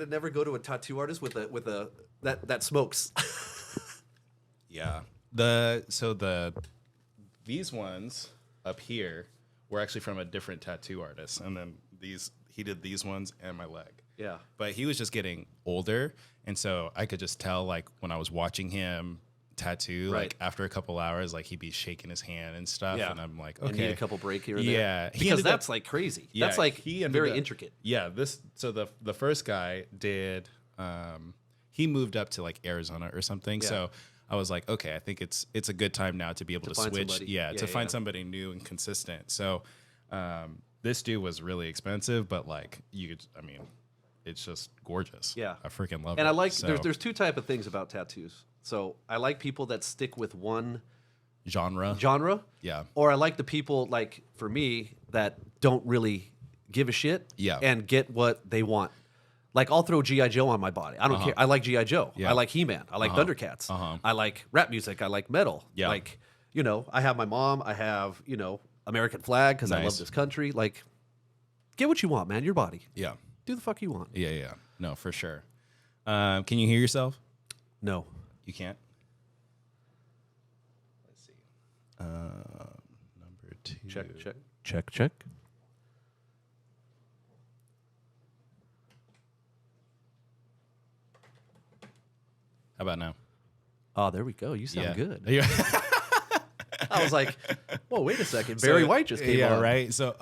to never go to a tattoo artist with a that smokes. Yeah. These ones up here were actually from a different tattoo artist, and then he did these ones and my leg. Yeah. But he was just getting older, and so I could just tell, like, when I was watching him tattoo, Right. like after a couple hours, like he'd be shaking his hand and stuff, Yeah. and I'm like, And okay, need a couple break here or there. yeah, Because that's like crazy. Yeah, That's like he ended very up- intricate. Yeah, so the first guy did, he moved up to like Arizona or something. Yeah. So I was like, okay, I think it's a good time now to be able to find switch. somebody. Yeah, Yeah, to find yeah. somebody new and consistent. So this dude was really expensive, but like it's just gorgeous. Yeah. I freaking love it. And I like So, there's two type of things about tattoos. So I like people that stick with one genre. genre. Yeah. Or I like the people, like for me, that don't really give a shit. Yeah. And get what they want. Like I'll throw G.I. Joe on my body. I don't care. I like G.I. Joe. Yeah. I like He-Man. I like Thundercats. I like rap music. I like metal. Yeah. Like, I have my mom. I have, American flag because I love Nice. this country. Like, get what you want, man. Your body. Yeah. Do the fuck you want. Yeah. No, for sure. Can you hear yourself? No. You can't? Let's see. Number 2. Check. How about now? Oh, there we go. You sound good. Yeah. I was like, whoa, wait a second. Barry White just came on. Right. So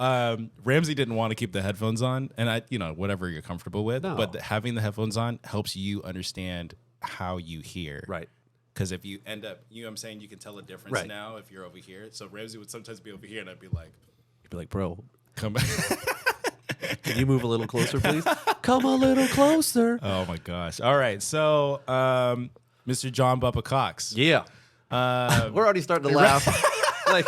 Ramsey didn't want to keep the headphones on, and whatever you're comfortable with. No. But having the headphones on helps you understand how you hear. Right. Because if you end up, you know what I'm saying, you can tell a difference Right. now if you're over here. So Ramsey would sometimes be over here, and I'd be like, You'd be like, bro, come back. can you move a little closer, please? Come a little closer. Oh, my gosh. All right. So Mr. John Bubba Cox. Yeah. We're already starting to laugh. Like,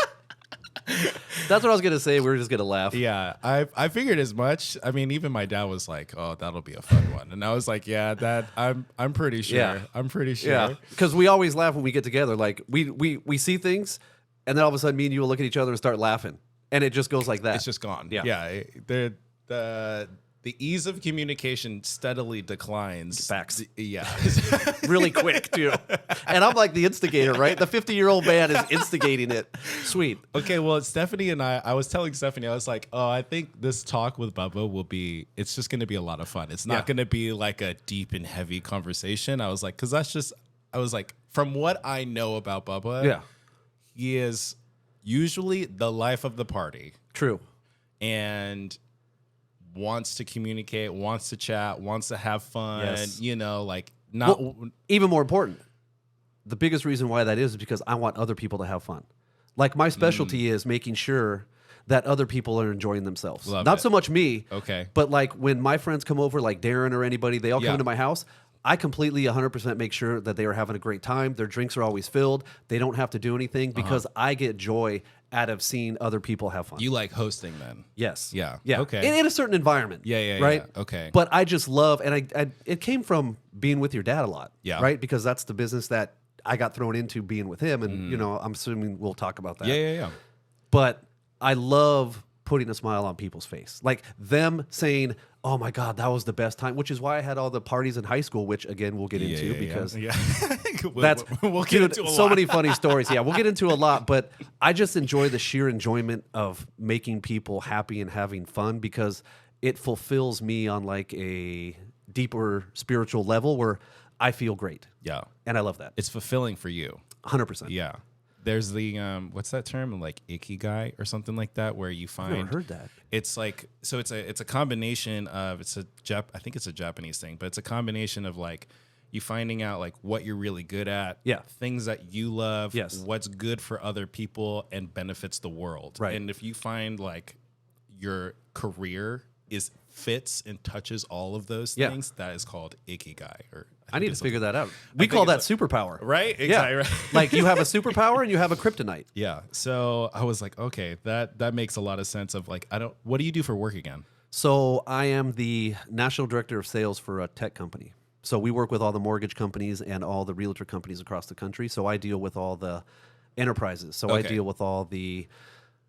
that's what I was going to say. We were just going to laugh. Yeah, I figured as much. I mean, even my dad was like, "Oh, that'll be a fun one," and I was like, "Yeah, I'm pretty sure. Yeah. I'm pretty sure." Yeah. Because we always laugh when we get together. Like, we see things, and then all of a sudden, me and you will look at each other and start laughing. And it just goes like that. It's just gone. Yeah. Yeah. The ease of communication steadily declines. Facts. Yeah. Really quick, too. And I'm like the instigator, right? The 50-year-old man is instigating it. Sweet. Okay, well, Stephanie and I was telling Stephanie, I was like, oh, I think this talk with Bubba it's just going to be a lot of fun. It's not going to be like a deep and heavy conversation. I was like, from what I know about Bubba, he is usually the life of the party. True. And wants to communicate, wants to chat, wants to have fun, Yes. Even more important, the biggest reason why that is because I want other people to have fun. Like my specialty is making sure that other people are enjoying themselves. Love Not it. so much me, Okay. but like when my friends come over, like Darren or anybody, they all come Yeah. into my house. I completely 100% make sure that they are having a great time. Their drinks are always filled. They don't have to do anything because I get joy out of seeing other people have fun. You like hosting then? Yes. Yeah. Yeah. Okay. In a certain environment. Yeah, Right. yeah. Okay. But I just love, and I it came from being with your dad a lot. Yeah. Right. Because that's the business that I got thrown into being with him, and I'm assuming we'll talk about that. Yeah. But I love putting a smile on people's face, like them saying, "Oh my God, that was the best time," which is why I had all the parties in high school, which again we'll get into because that's we'll get dude, into a so lot. many funny stories. Yeah, we'll get into a lot, but I just enjoy the sheer enjoyment of making people happy and having fun because it fulfills me on like a deeper spiritual level where I feel great. Yeah. And I love that. It's fulfilling for you. 100%. Yeah. There's the what's that term, like ikigai or something like that, where you find I've never heard that. It's like, so it's a combination of I think it's a Japanese thing, but it's a combination of like you finding out like what you're really good at, things that you love, what's good for other people and benefits the world. Right. And if you find like your career fits and touches all of those things, that is called ikigai. Or I need to figure that out. We call that superpower. Right? Exactly. Yeah. Right. Like you have a superpower and you have a kryptonite. Yeah. So I was like, okay, that makes a lot of sense of like, what do you do for work again? So I am the national director of sales for a tech company. So we work with all the mortgage companies and all the realtor companies across the country. So I deal with all the enterprises. So I deal with all the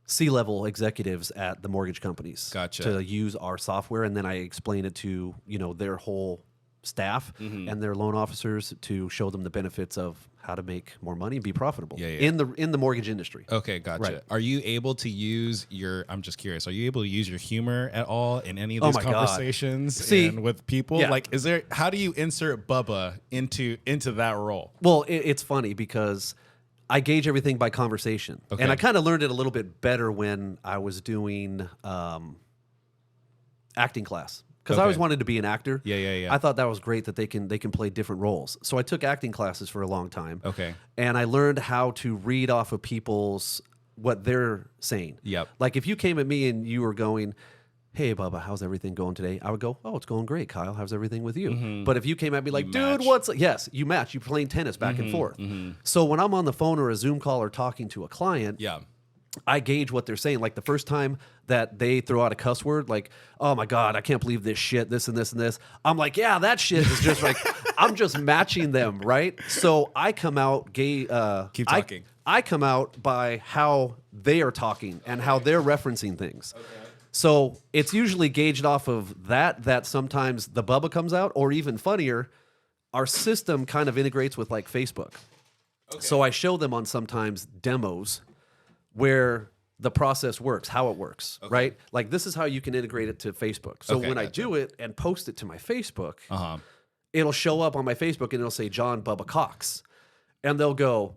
C-level executives at the mortgage companies Gotcha. to use our software. And then I explain it to, their whole staff and their loan officers to show them the benefits of how to make more money and be profitable in the mortgage industry. Okay, gotcha. Right. Are you able to use I'm just curious, are you able to use your humor at all in any of these conversations and with people? Like, how do you insert Bubba into that role? Well, it's funny because I gauge everything by conversation. Okay. And I kind of learned it a little bit better when I was doing acting class. Because I always wanted to be an actor. Yeah. I thought that was great that they can play different roles. So I took acting classes for a long time. Okay. And I learned how to read off of what they're saying. Yep. Like if you came at me and you were going, "Hey, Bubba, how's everything going today?" I would go, "Oh, it's going great, Kyle. How's everything with you?" But if you came at me like, "Dude, yes, you match. You playing tennis back and forth." So when I'm on the phone or a Zoom call or talking to a client, I gauge what they're saying. Like the first time that they throw out a cuss word, like, "Oh my God, I can't believe this shit, this and this and this." I'm like, yeah, that shit is just like, I'm just matching them, right? So I come out keep talking. I come out by how they are talking and how they're referencing things. Okay. So it's usually gauged off of that sometimes the Bubba comes out, or even funnier, our system kind of integrates with like Facebook. Okay. So I show them on sometimes demos where the process works, how it works, right? Like this is how you can integrate it to Facebook. So when I do it and post it to my Facebook, it'll show up on my Facebook and it'll say John Bubba Cox. And they'll go,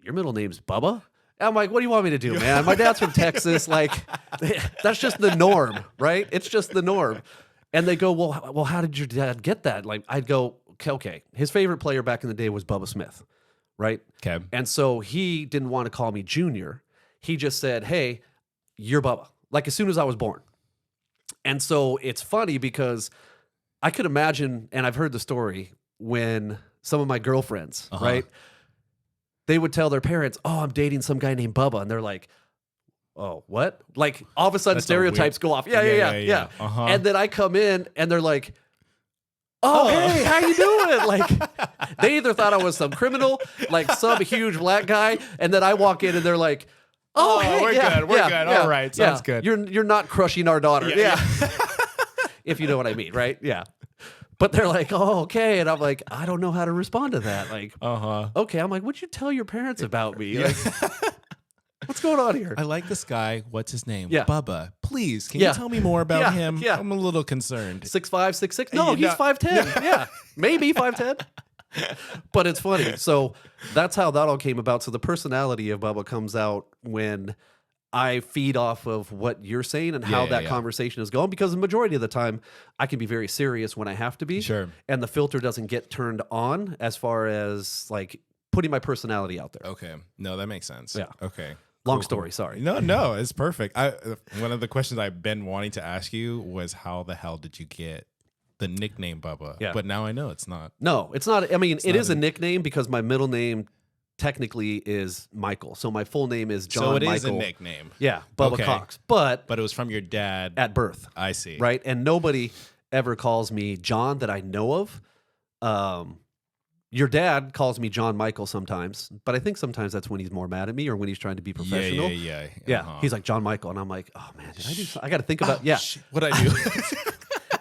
"Your middle name's Bubba?" And I'm like, "What do you want me to do, man? My dad's from Texas." Like, that's just the norm, right? It's just the norm. And they go, well, how did your dad get that? Like, I'd go, okay. His favorite player back in the day was Bubba Smith, right? Okay. And so he didn't want to call me Junior. He just said, "Hey, you're Bubba," like as soon as I was born. And so it's funny because I could imagine, and I've heard the story, when some of my girlfriends, right, they would tell their parents, "Oh, I'm dating some guy named Bubba." And they're like, "Oh, what?" Like all of a sudden stereotypes go off. Yeah. And then I come in and they're like, "Oh, hey, how you doing?" Like they either thought I was some criminal, like some huge black guy, and then I walk in and they're like, "Oh, hey, we're good. All right, sounds good. You're not crushing our daughter." Yeah. If you know what I mean, right? Yeah. But they're like, "Oh, okay." And I'm like, I don't know how to respond to that. Like, okay. I'm like, "What'd you tell your parents about me?" Like, what's going on here? I like this guy. What's his name? Yeah. Bubba. Please, can you tell me more about him? Yeah. I'm a little concerned. 6'5", 6'6"? No, he's 5'10". Yeah. Maybe 5'10". But it's funny. So that's how that all came about. So the personality of Bubba comes out when I feed off of what you're saying and how that conversation is going, because the majority of the time I can be very serious when I have to be. Sure. And the filter doesn't get turned on as far as like putting my personality out there. Okay. No, that makes sense. Yeah. Okay. Long story. Sorry. No, it's perfect. One of the questions I've been wanting to ask you was, how the hell did you get the nickname Bubba? Yeah. But now I know it's not. No, it's not. I mean, it is a nickname because my middle name technically is Michael. So my full name is John Michael. So it is a nickname. Yeah, Bubba Cox. But it was from your dad at birth. I see. Right? And nobody ever calls me John that I know of. Your dad calls me John Michael sometimes, but I think sometimes that's when he's more mad at me or when he's trying to be professional. Yeah. He's like, "John Michael." And I'm like, "Oh man, did I do something? I got to think about what I do."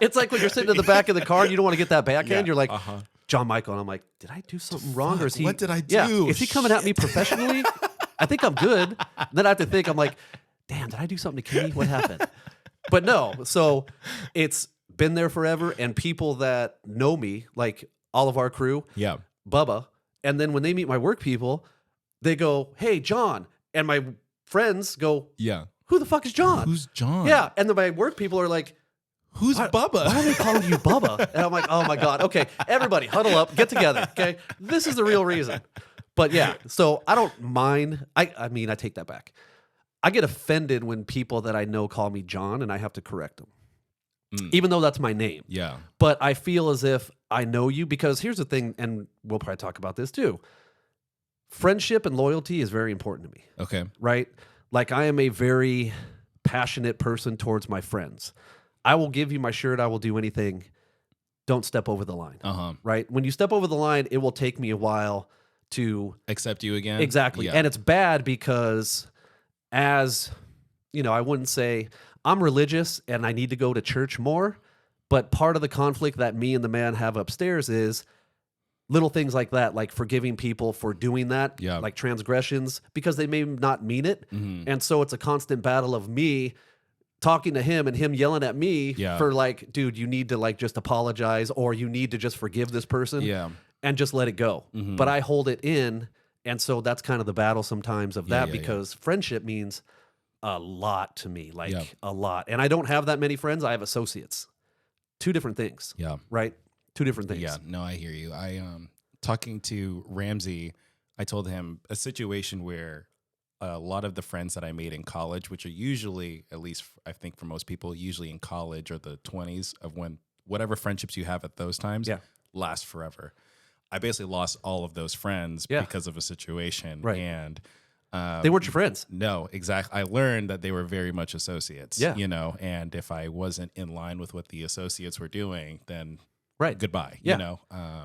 It's like when you're sitting in the back of the car and you don't want to get that backhand. You're like, "John Michael." And I'm like, "Did I do something wrong?" Or is he? What did I do? Yeah. Is he coming at me professionally? I think I'm good. Then I have to think, I'm like, "Damn, did I do something to Kenny? What happened?" But no. So it's been there forever. And people that know me, like all of our crew, Bubba. And then when they meet my work people, they go, "Hey, John." And my friends go, "Who the fuck is John? Who's John?" Yeah. And then my work people are like, "Who's Bubba? Why are they calling you Bubba?" And I'm like, "Oh my God. Okay, everybody huddle up, get together. Okay. This is the real reason." But yeah, so I don't mind. I mean, I take that back. I get offended when people that I know call me John and I have to correct them. Even though that's my name. Yeah. But I feel as if I know you, because here's the thing, and we'll probably talk about this too. Friendship and loyalty is very important to me. Okay. Right? Like I am a very passionate person towards my friends. I will give you my shirt. I will do anything. Don't step over the line. Right? When you step over the line, it will take me a while to accept you again. Exactly. And it's bad because as, I wouldn't say I'm religious and I need to go to church more, But part of the conflict that me and the man have upstairs is little things like that, like forgiving people for doing that, Yeah. like transgressions, because they may not mean it. Mhm. And so it's a constant battle of me talking to him and him yelling at me Yeah. for like, dude, you need to like just apologize, or you need to just forgive this person Yeah. and just let it go. Mhm. But I hold it in. And so that's kind of the battle sometimes of that, yeah. because friendship means a lot to me, like Yeah. a lot. And I don't have that many friends. I have associates. Two different things, Yeah. right? Two different things. Yeah, no, I hear you. I talking to Ramsey, I told him a situation where a lot of the friends that I made in college, which are usually, at least I think for most people, usually in college or the 20s of when whatever friendships you have at those times Yeah. last forever. I basically lost all of those friends Yeah. because of a situation. Right. And They weren't your friends. no, exactly. I learned that they were very much associates, Yeah. you know, and if I wasn't in line with what the associates were doing, then Right. goodbye, Yeah. you know?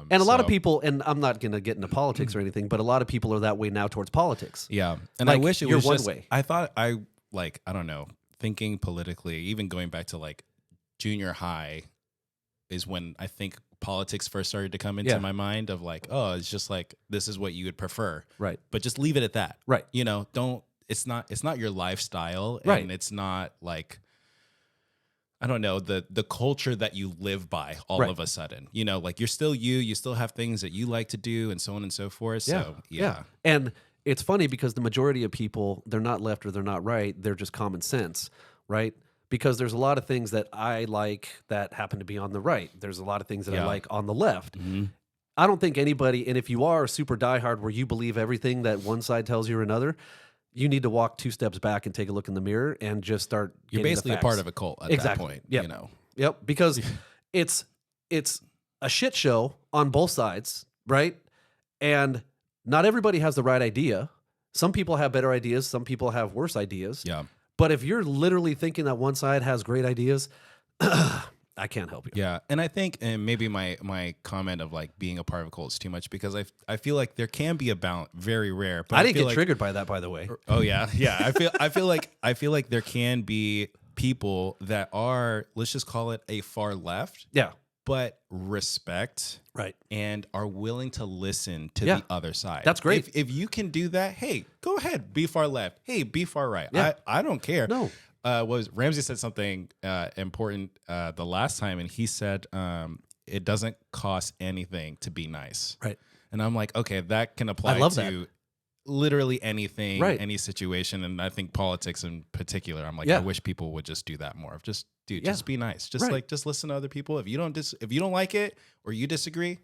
And a lot of so- people, and I'm not going to get into politics or anything, but a lot of people are that way now towards politics. Yeah. And Like, I wish it you're was one just, way. I thought I don't know, thinking politically, even going back to like junior high is when I think politics first started to come into Yeah. my mind of like, oh, it's just like, this is what you would prefer, Right. but just leave it at that. Right. You know, it's not your lifestyle, Right. and it's not like, I don't know, the culture that you live by all Right. of a sudden, you know, like you're still you still have things that you like to do and so on and so forth. So yeah. And it's funny because the majority of people, they're not left or they're not right. They're just common sense, right? Because there's a lot of things that I like that happen to be on the right. There's a lot of things that I Yeah. like on the left. Mhm. I don't think anybody, and if you are super diehard where you believe everything that one side tells you or another, you need to walk 2 steps back and take a look in the mirror and just start. You're basically a part of a cult at Exactly. that point, Yep. you know. Yep, because it's a shit show on both sides, right? And not everybody has the right idea. Some people have better ideas, some people have worse ideas. Yeah. But if you're literally thinking that one side has great ideas, I can't help you. Yeah. And I think, and maybe my comment of like being a part of a cult is too much, because I feel like there can be a balance, very rare. But I didn't feel get like, triggered by that, by the way. Oh yeah. Yeah. I feel like there can be people that are, let's just call it a far left, Yeah, but respect right. and are willing to listen to Yeah. the other side. That's great. If you can do that, hey, go ahead, be far left. Hey, be far right. Yeah. I don't care. No. Was Ramsey said something important the last time, and he said it doesn't cost anything to be nice. Right. And I'm like, okay, that can apply love to that. literally anything, Right. any situation, and I think politics in particular. I'm like, Yeah. I wish people would just do that more. Of just, dude, Yeah. just be nice. Just Right. like, just listen to other people. If you don't like it or you disagree,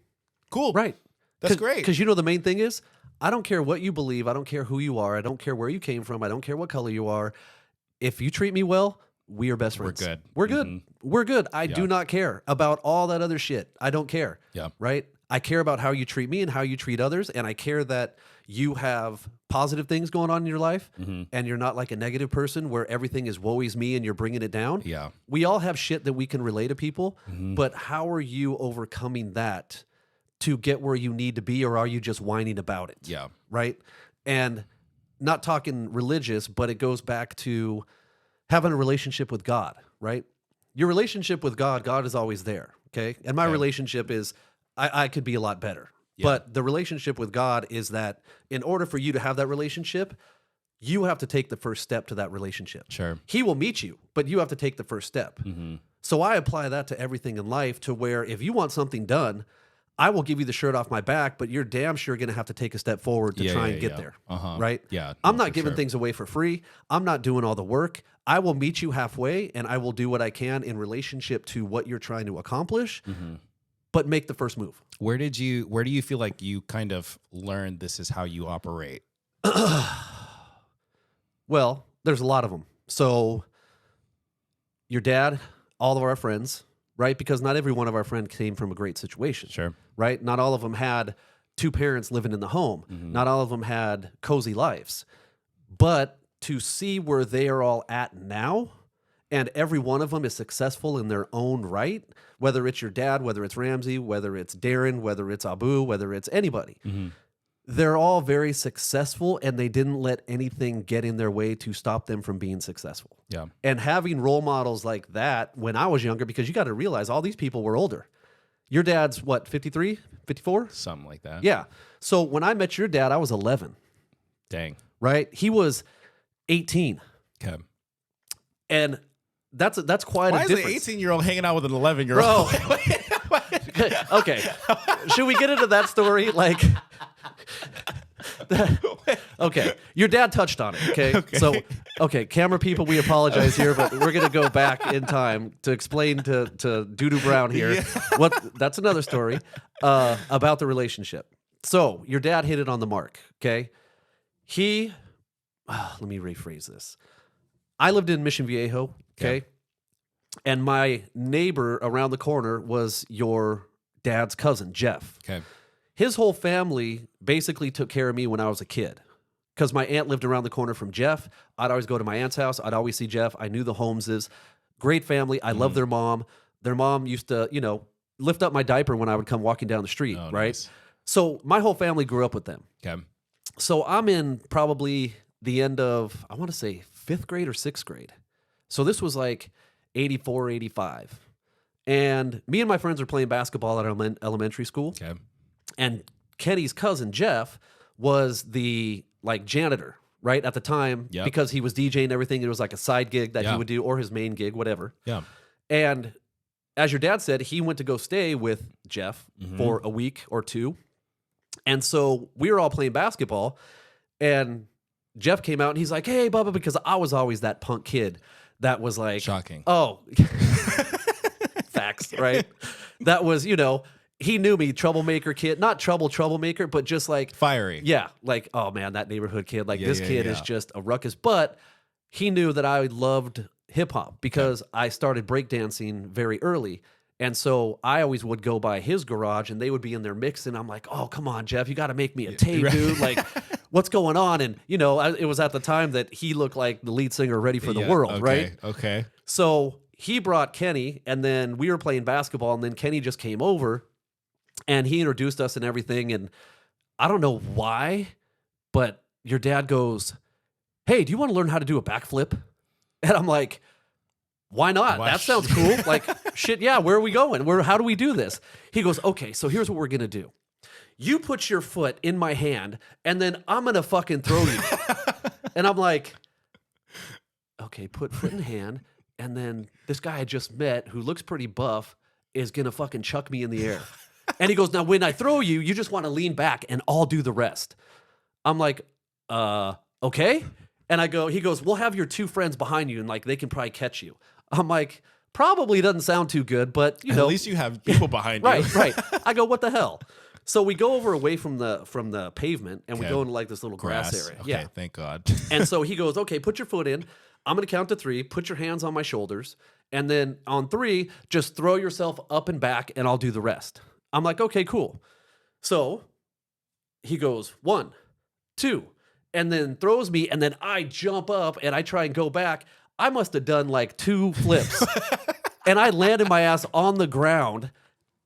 cool, Right. That's great. Because you know the main thing is, I don't care what you believe. I don't care who you are. I don't care where you came from. I don't care what color you are. If you treat me well, we are best We're friends. good. We're good. Mhm. We're good. I Yeah. do not care about all that other shit. I don't care. Yeah. Right? I care about how you treat me and how you treat others. And I care that you have positive things going on in your life Mhm. and you're not like a negative person where everything is woe is me and you're bringing it down. Yeah. We all have shit that we can relate to people, Mhm. but how are you overcoming that to get where you need to be, or are you just whining about it? Yeah. Right? And not talking religious, but it goes back to having a relationship with God, right? Your relationship with God, God is always there, okay? And my Okay. relationship is, I could be a lot better. Yeah. But the relationship with God is that in order for you to have that relationship, you have to take the first step to that relationship. Sure. He will meet you, but you have to take the first step. Mm-hmm. So I apply that to everything in life, to where if you want something done, I will give you the shirt off my back, but you're damn sure going to have to take a step forward to Yeah, try yeah, and get yeah. there. Uh-huh. Right? Yeah, I'm no, not for giving sure. things away for free. I'm not doing all the work. I will meet you halfway and I will do what I can in relationship to what you're trying to accomplish, Mm-hmm. but make the first move. Where do you feel like you kind of learned this is how you operate? Well, there's a lot of them. So your dad, all of our friends, right? Because not every one of our friends came from a great situation. Sure. Right? Not all of them had two parents living in the home. Mhm. Not all of them had cozy lives. But to see where they are all at now, and every one of them is successful in their own right, whether it's your dad, whether it's Ramsey, whether it's Darren, whether it's Abu, whether it's anybody, Mhm. they're all very successful, and they didn't let anything get in their way to stop them from being successful. Yeah. And having role models like that when I was younger, because you got to realize all these people were older. Your dad's what, 53, 54? Something like that. Yeah. So when I met your dad, I was 11, Dang. right? He was 18. Okay. And that's quite Why a is difference. an 18-year-old hanging out with an 11-year-old? Okay. Should we get into that story? Like, okay. Your dad touched on it. Okay. So, camera people, we apologize here, but we're going to go back in time to explain to Doodoo Brown here that's another story about the relationship. So, your dad hit it on the mark. Okay. Let me rephrase this. I lived in Mission Viejo. Okay. And my neighbor around the corner was your dad's cousin, Jeff. Okay. His whole family basically took care of me when I was a kid because my aunt lived around the corner from Jeff. I'd always go to my aunt's house. I'd always see Jeff. I knew the Holmeses. Great family. I love their mom. Their mom used to, lift up my diaper when I would come walking down the street, right? Nice. So my whole family grew up with them. Okay. So I'm in probably the end of, I want to say 5th grade or 6th grade. So this was like 84, 85. And me and my friends were playing basketball at our elementary school. Okay. And Kenny's cousin, Jeff, was the janitor, right, at the time, because he was DJing everything. It was like a side gig that he would do, or his main gig, whatever. Yeah. And as your dad said, he went to go stay with Jeff for a week or two. And so we were all playing basketball, and Jeff came out, and he's like, "Hey, Bubba," because I was always that punk kid that was like... Shocking. Oh, facts, right? That was, he knew me, troublemaker kid. Not troublemaker, but just like... Fiery. Yeah, like, oh man, that neighborhood kid. Like, this kid is yeah. just a ruckus. But he knew that I loved hip-hop because I started breakdancing very early. And so I always would go by his garage, and they would be in there mixing. I'm like, oh, come on, Jeff, you got to make me a tape, right. dude. Like, what's going on? And, it was at the time that he looked like the lead singer Ready for the World, right? Okay. So he brought Kenny, and then we were playing basketball, and then Kenny just came over, and he introduced us and everything. And I don't know why, but your dad goes, "Hey, do you want to learn how to do a backflip?" And I'm like, why not? That sounds cool. Like, shit, yeah, where are we going? How do we do this? He goes, "Okay, so here's what we're going to do. You put your foot in my hand, and then I'm going to fucking throw you." And I'm like, okay, put foot in hand, and then this guy I just met who looks pretty buff is going to fucking chuck me in the air. And he goes, "Now, when I throw you, you just want to lean back, and I'll do the rest." I'm like, okay. And he goes, "We'll have your 2 friends behind you, and they can probably catch you." I'm like, probably doesn't sound too good, but At least you have people behind you. Right. I go, what the hell? So we go over away from the pavement, and we go into this little grass area. Okay, yeah. Thank God. And so he goes, "Okay, put your foot in. I'm going to count to 3. Put your hands on my shoulders. And then on 3, just throw yourself up and back, and I'll do the rest." I'm like, okay, cool. So he goes, 1, 2, and then throws me, and then I jump up, and I try and go back. I must have done 2 flips, and I landed my ass on the ground,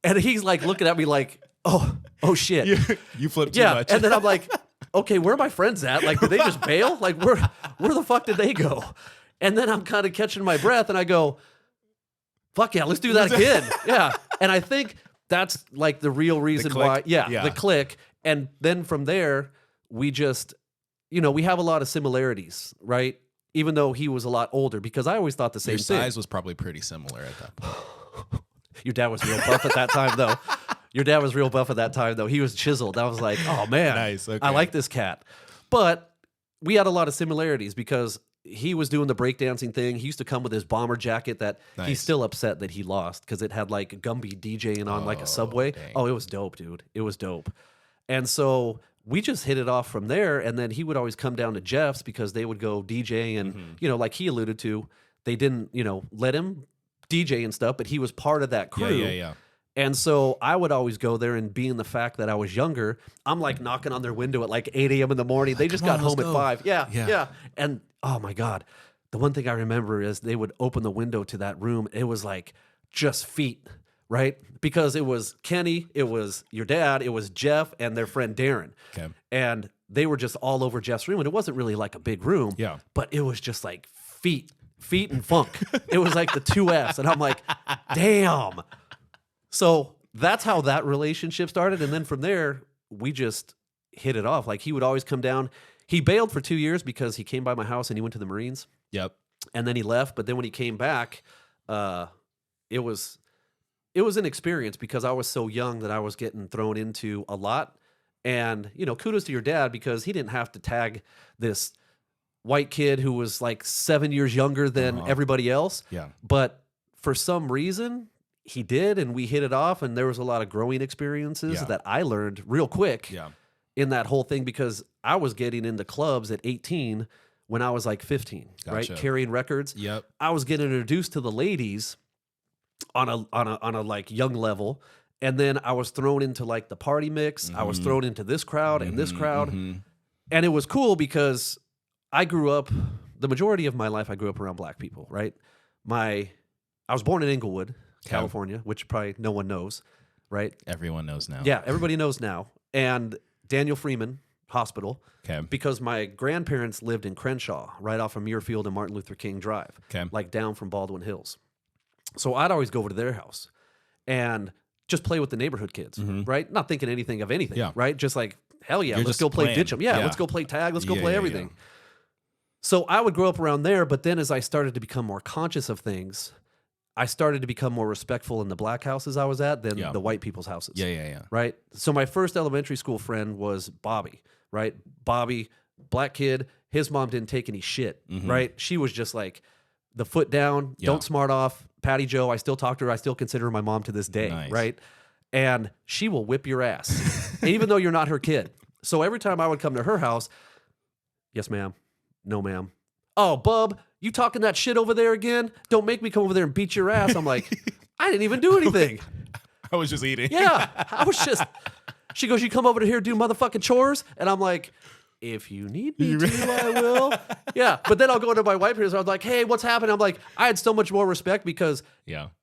and he's looking at me like, oh shit. You flipped too much. And then I'm like, okay, where are my friends at? Did they just bail? Where the fuck did they go? And then I'm kind of catching my breath, and I go, fuck yeah, let's do that again. Yeah. And I think that's the real reason why. Yeah, the click. And then from there, we just, we have a lot of similarities, right? Even though he was a lot older, because I always thought the same thing. Your size was probably pretty similar at that point. Your dad was real buff at that time, though. He was chiseled. I was like, oh, man. Nice. Okay. I like this cat. But we had a lot of similarities because he was doing the breakdancing thing. He used to come with his bomber jacket that he's still upset that he lost because it had Gumby DJing on a subway. Dang. Oh, it was dope, dude. It was dope. And so we just hit it off from there. And then he would always come down to Jeff's because they would go DJ. And, like he alluded to, they didn't, let him DJ and stuff, but he was part of that crew. Yeah. And so I would always go there, and being the fact that I was younger, I'm knocking on their window at 8 a.m. in the morning. They just got home at 5. Yeah. And oh my God, the one thing I remember is they would open the window to that room. It was just feet right? Because it was Kenny, it was your dad, it was Jeff, and their friend Darren. Okay. And they were just all over Jeff's room. And it wasn't really like a big room, Yeah. but it was just like feet and funk. It was like the two F's. And I'm like, damn. So that's how that relationship started. And then from there, we just hit it off. Like he would always come down. He bailed for 2 years because he came by my house and he went to the Marines. Yep. And then he left. But then when he came back, it was an experience because I was so young that I was getting thrown into a lot. And, you know, kudos to your dad because he didn't have to tag this white kid who was like 7 years younger than everybody else. Yeah. But for some reason, he did, and we hit it off, and there was a lot of growing experiences that I learned real quick in that whole thing because I was getting into clubs at 18 when I was like 15, right? Carrying records. Yep. I was getting introduced to the ladies on a like young level, and then I was thrown into like the party mix. I was thrown into this crowd and this crowd, and it was cool because I grew up. The majority of my life, I grew up around black people. Right. I was born in Inglewood, California, which probably no one knows. Right. Everyone knows now. Yeah, everybody knows now. And Daniel Freeman Hospital. Okay. Because my grandparents lived in Crenshaw, right off of Muirfield and Martin Luther King Drive. Okay. Like down from Baldwin Hills. So I'd always go over to their house and just play with the neighborhood kids, right? Not thinking anything of anything, right? Just like, hell yeah, let's go play ditch 'em. Yeah, let's go play tag. Let's go play everything. So I would grow up around there, but then as I started to become more conscious of things, I started to become more respectful in the black houses I was at than the white people's houses. Yeah. Right? So my first elementary school friend was Bobby, right? Bobby, black kid. His mom didn't take any shit, right? She was just like the foot down, don't smart off, Patty Joe. I still talk to her. I still consider her my mom to this day, right? And she will whip your ass, even though you're not her kid. So every time I would come to her house, yes, ma'am. No, ma'am. Oh, bub, you talking that shit over there again? Don't make me come over there and beat your ass. I'm like, I didn't even do anything. I was just eating. Yeah, I was just. She goes, you come over to here do motherfucking chores? And I'm like, if you need me to, I will. Yeah, but then I'll go into my white parents. I was like, hey, what's happening? I'm like, I had so much more respect because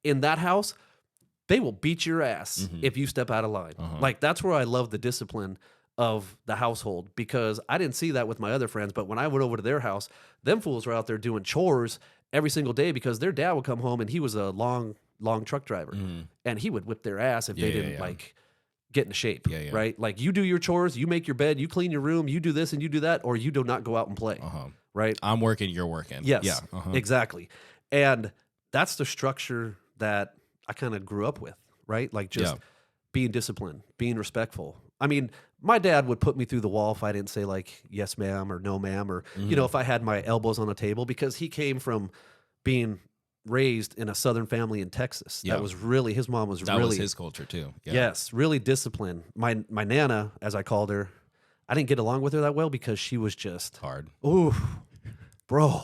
in that house, they will beat your ass if you step out of line. Like, that's where I love the discipline of the household because I didn't see that with my other friends. But when I went over to their house, them fools were out there doing chores every single day because their dad would come home and he was a long truck driver. And he would whip their ass if they didn't like get into shape, right? Like you do your chores, you make your bed, you clean your room, you do this and you do that, or you do not go out and play, right? I'm working, you're working. Yes, exactly. And that's the structure that I kind of grew up with, right? Like just being disciplined, being respectful. I mean, my dad would put me through the wall if I didn't say like, yes, ma'am, or no, ma'am, or, you know, if I had my elbows on the table because he came from being raised in a Southern family in Texas. That was really, his mom was that was his culture too. Yes, really disciplined. My Nana, as I called her, I didn't get along with her that well because she was just hard. Ooh, bro,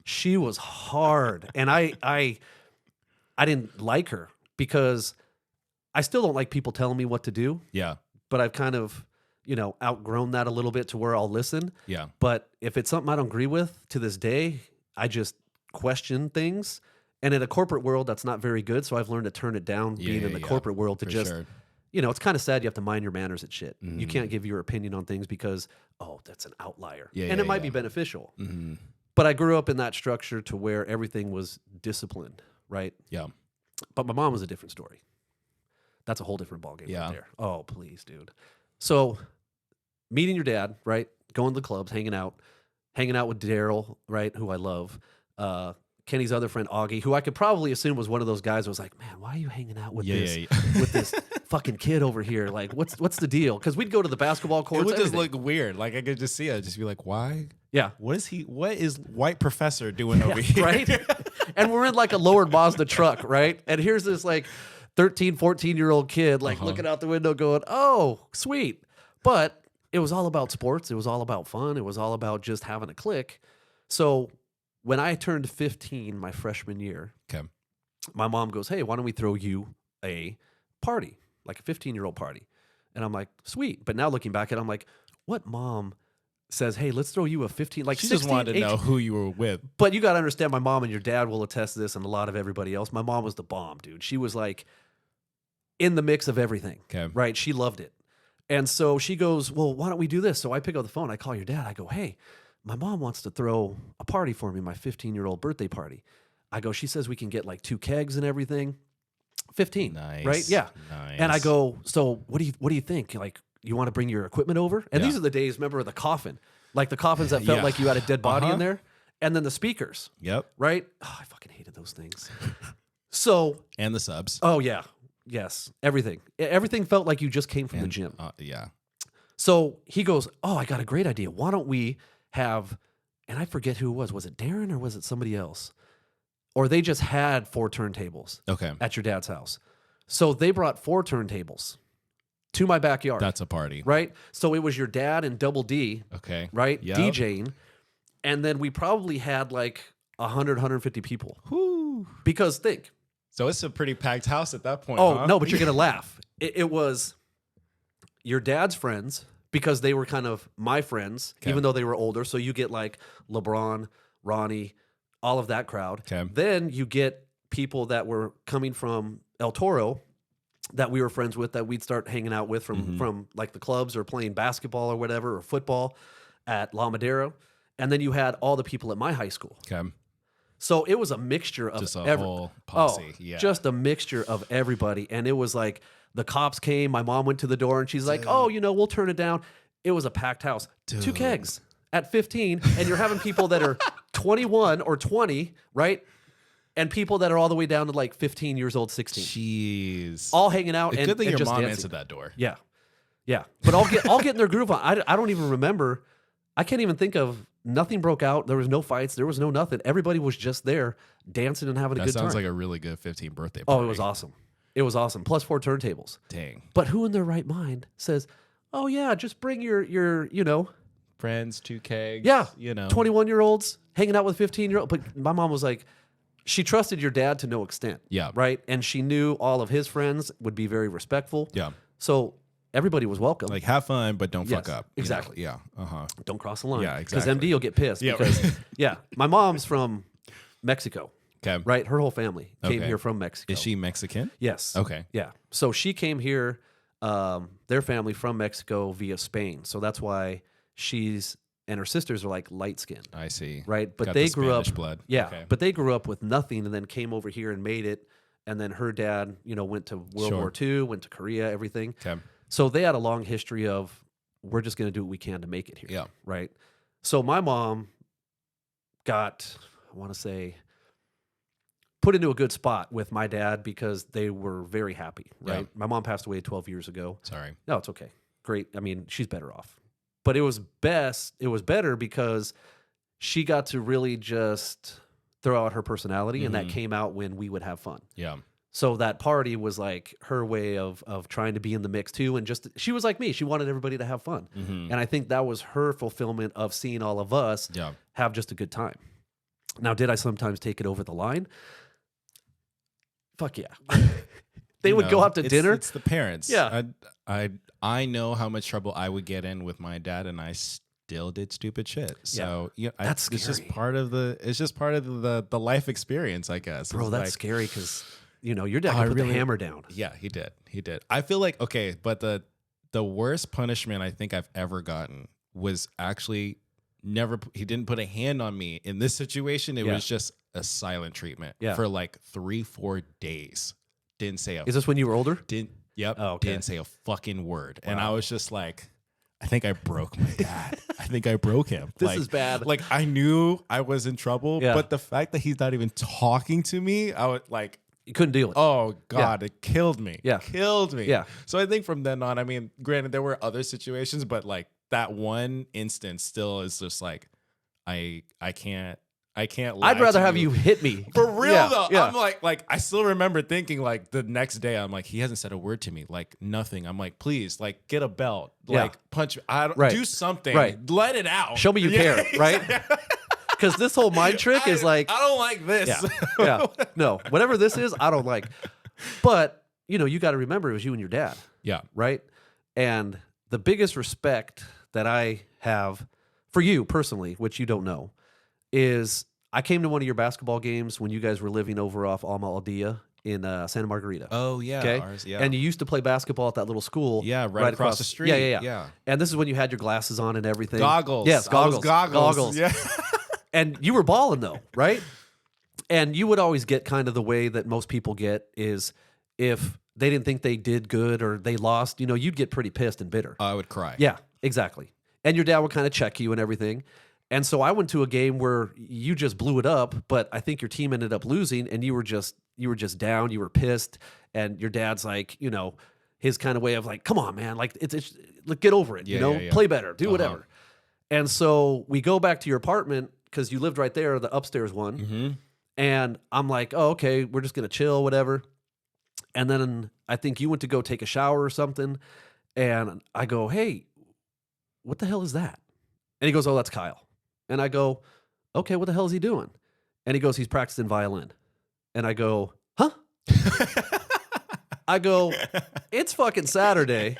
she was hard, and I didn't like her because I still don't like people telling me what to do. Yeah, but I've kind of, you know, outgrown that a little bit to where I'll listen. Yeah, but if it's something I don't agree with to this day, I just question things. And in a corporate world, that's not very good. So I've learned to turn it down being in the corporate world to just, you know, it's kind of sad. You have to mind your manners and shit. You can't give your opinion on things because, oh, that's an outlier. And it might be beneficial. But I grew up in that structure to where everything was disciplined, right? Yeah. But my mom was a different story. That's a whole different ballgame right there. Oh, please, dude. So meeting your dad, right? Going to the clubs, hanging out with Daryl, right? Who I love. Kenny's other friend, Augie, who I could probably assume was one of those guys who was like, man, why are you hanging out with with this fucking kid over here? Like, what's the deal? Because we'd go to the basketball courts. It would just look weird. Like, I could just see it. I'd just be like, why? Yeah. What is white professor doing over here? Right? And we're in like a lowered Mazda truck, right? And here's this like 13, 14-year-old kid like looking out the window going, oh, sweet. But it was all about sports. It was all about fun. It was all about just having a click. So when I turned 15 my freshman year, my mom goes, hey, why don't we throw you a party, like a 15-year-old party? And I'm like, sweet. But now looking back at it, I'm like, what mom says, hey, let's throw you a 15, like she 16, just wanted to 18. know who you were with. But you got to understand, my mom and your dad will attest to this and a lot of everybody else. My mom was the bomb, dude. She was like, in the mix of everything. Okay. Right? She loved it. And so she goes, well, why don't we do this? So I pick up the phone. I call your dad. I go, hey, my mom wants to throw a party for me, my 15-year-old birthday party. I go, she says we can get like 2 kegs and everything. 15. Nice. Right? Yeah. Nice. And I go, so what do you think? Like, you want to bring your equipment over? And these are the days, remember, the coffin. Like the coffins that felt like you had a dead body in there. And then the speakers. Yep. Right? Oh, I fucking hated those things. So. And the subs. Oh, yeah. Yes. Everything. Everything felt like you just came from the gym. Yeah. So he goes, oh, I got a great idea. Why don't we have, and I forget who it was. Was it Darren or was it somebody else? Or they just had 4 turntables at your dad's house. So they brought 4 turntables to my backyard. That's a party. Right? So it was your dad and Double D. Okay. Right? Yep. DJing. And then we probably had like 100, 150 people. Whew. Because think. So it's a pretty packed house at that point. Oh, no, but you're going to laugh. It was your dad's friends because they were kind of my friends, even though they were older. So you get like LeBron, Ronnie, all of that crowd. Okay. Then you get people that were coming from El Toro that we were friends with that we'd start hanging out with from like the clubs or playing basketball or whatever or football at La Madera. And then you had all the people at my high school. Okay. So it was a mixture of just a whole posse. Just a mixture of everybody. And it was like the cops came. My mom went to the door and she's like, oh, we'll turn it down. It was a packed house. Dude. 2 kegs at 15. And you're having people that are 21 or 20, right? And people that are all the way down to like 15 years old, 16. Jeez. All hanging out. It's and good that and your just mom dancing. answered that door. Yeah. Yeah. But I'll get in their groove on. I don't even remember. I can't even think of. Nothing broke out. There was no fights. There was no nothing. Everybody was just there dancing and having a good time. That sounds like a really good 15th birthday party. Oh, it was awesome. It was awesome. Plus 4 turntables. Dang. But who in their right mind says, oh, yeah, just bring your friends, 2 kegs. Yeah. 21-year-olds hanging out with 15-year-olds. But my mom was like, she trusted your dad to no extent. Yeah. Right? And she knew all of his friends would be very respectful. Yeah. So everybody was welcome. Like, have fun, but don't fuck up. Exactly. Yeah. Uh-huh. Don't cross the line. Yeah, Because exactly. MD will get pissed. Yeah. Because, my mom's from Mexico. Okay. Right? Her whole family came Okay. here from Mexico. Is she Mexican? Yes. Okay. Yeah. So she came here, their family from Mexico via Spain. So that's why she's and her sisters are like light skinned. I see. Right. But Got they the grew up. Spanish blood. Yeah. Okay. But they grew up with nothing and then came over here and made it. And then her dad, went to World War II, went to Korea, everything. Okay. So they had a long history of we're just going to do what we can to make it here. Yeah. Right. So my mom got, I want to say, put into a good spot with my dad because they were very happy. Right. Yeah. My mom passed away 12 years ago. Sorry. No, it's okay. Great. I mean, she's better off. But it was better because she got to really just throw out her personality and that came out when we would have fun. Yeah. So that party was like her way of trying to be in the mix too. And just, she was like me. She wanted everybody to have fun. And I think that was her fulfillment of seeing all of us have just a good time. Now, did I sometimes take it over the line? Fuck yeah. They would go out to dinner. It's the parents. Yeah. I know how much trouble I would get in with my dad, and I still did stupid shit. So that's scary. It's just part of the life experience, I guess. Bro, It's that's like, scary because your dad put the hammer down. Yeah, he did. I feel like but the worst punishment I think I've ever gotten was actually he didn't put a hand on me in this situation. It was just a silent treatment for like 3-4 days. Didn't say a. Is this when you were older? Yep. Oh, okay. Didn't say a fucking word. Wow. And I was just like, I think I broke my dad. I think I broke him. This is bad. Like, I knew I was in trouble, but the fact that he's not even talking to me, I would like. You couldn't deal with it. Oh, God, it killed me. Yeah. Killed me. Yeah. So I think from then on, I mean, granted, there were other situations, but like that one instance still is just like, I can't lie I'd rather to have you hit me. For real though. Yeah. I'm like, I still remember thinking like the next day, I'm like, he hasn't said a word to me, like nothing. I'm like, please, like get a belt, like punch me. Do something. Right. Let it out. Show me you care, right? Because this whole mind trick is like, I don't like this. Yeah. No, whatever this is, I don't like. But, you got to remember it was you and your dad. Yeah. Right? And the biggest respect that I have for you personally, which you don't know, is I came to one of your basketball games when you guys were living over off Alma Aldia in Santa Margarita. Oh yeah, Okay. ours, yeah. And you used to play basketball at that little school. Yeah, right across the street. Yeah. And this is when you had your glasses on and everything. Goggles. Yes, goggles. Goggles. Yeah. And you were balling though, right? And you would always get kind of the way that most people get is if they didn't think they did good or they lost, you'd get pretty pissed and bitter. I would cry. Yeah, exactly. And your dad would kind of check you and everything. And so I went to a game where you just blew it up, but I think your team ended up losing and you were just down, you were pissed, and your dad's like, his kind of way of like, come on, man, like it's like, get over it, Yeah. play better, do whatever. And so we go back to your apartment because you lived right there, the upstairs one. Mm-hmm. And I'm like, oh, okay, we're just going to chill, whatever. And then I think you went to go take a shower or something. And I go, hey, what the hell is that? And he goes, oh, that's Kyle. And I go, okay, what the hell is he doing? And he goes, he's practicing violin. And I go, huh? I go, it's fucking Saturday.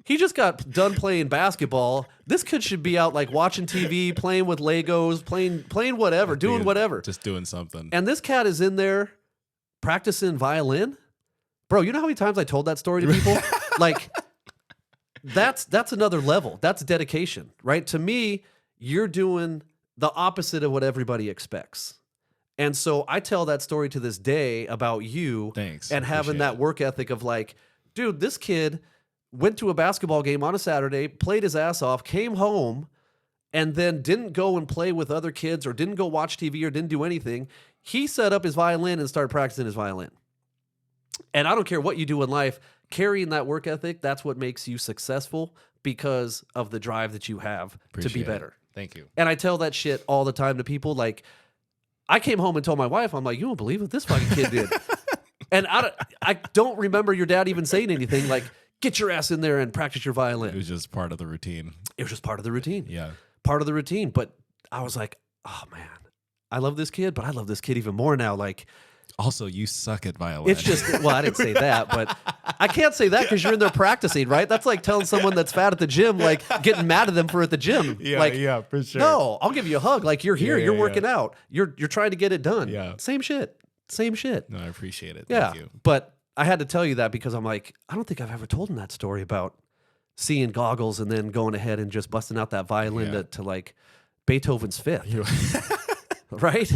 He just got done playing basketball. This kid should be out like watching TV, playing with Legos, playing whatever, doing whatever. Just doing something. And this cat is in there practicing violin. Bro, you know how many times I told that story to people? Like, that's another level. That's dedication, right? To me, you're doing the opposite of what everybody expects. And so I tell that story to this day about you. Thanks. And having that work ethic of like, dude, this kid went to a basketball game on a Saturday, played his ass off, came home, and then didn't go and play with other kids or didn't go watch TV or didn't do anything. He set up his violin and started practicing his violin. And I don't care what you do in life, carrying that work ethic, that's what makes you successful because of the drive that you have to be better. Thank you. And I tell that shit all the time to people. Like, I came home and told my wife, I'm like, you won't believe what this fucking kid did. And I don't remember your dad even saying anything like, get your ass in there and practice your violin. It was just part of the routine. It was just part of the routine. Yeah. Part of the routine. But I was like, oh, man, I love this kid, but I love this kid even more now. Like, also, you suck at violin. it's just, well, I didn't say that, but I can't say that because you're in there practicing, right? That's like telling someone that's fat at the gym, like getting mad at them for at the gym. Yeah, for sure. No, I'll give you a hug. Like, you're here, you're working out. You're trying to get it done. Yeah. Same shit. No, I appreciate it. Yeah. Thank you. But I had to tell you that because I'm like, I don't think I've ever told him that story about seeing goggles and then going ahead and just busting out that violin to like Beethoven's Fifth. Right?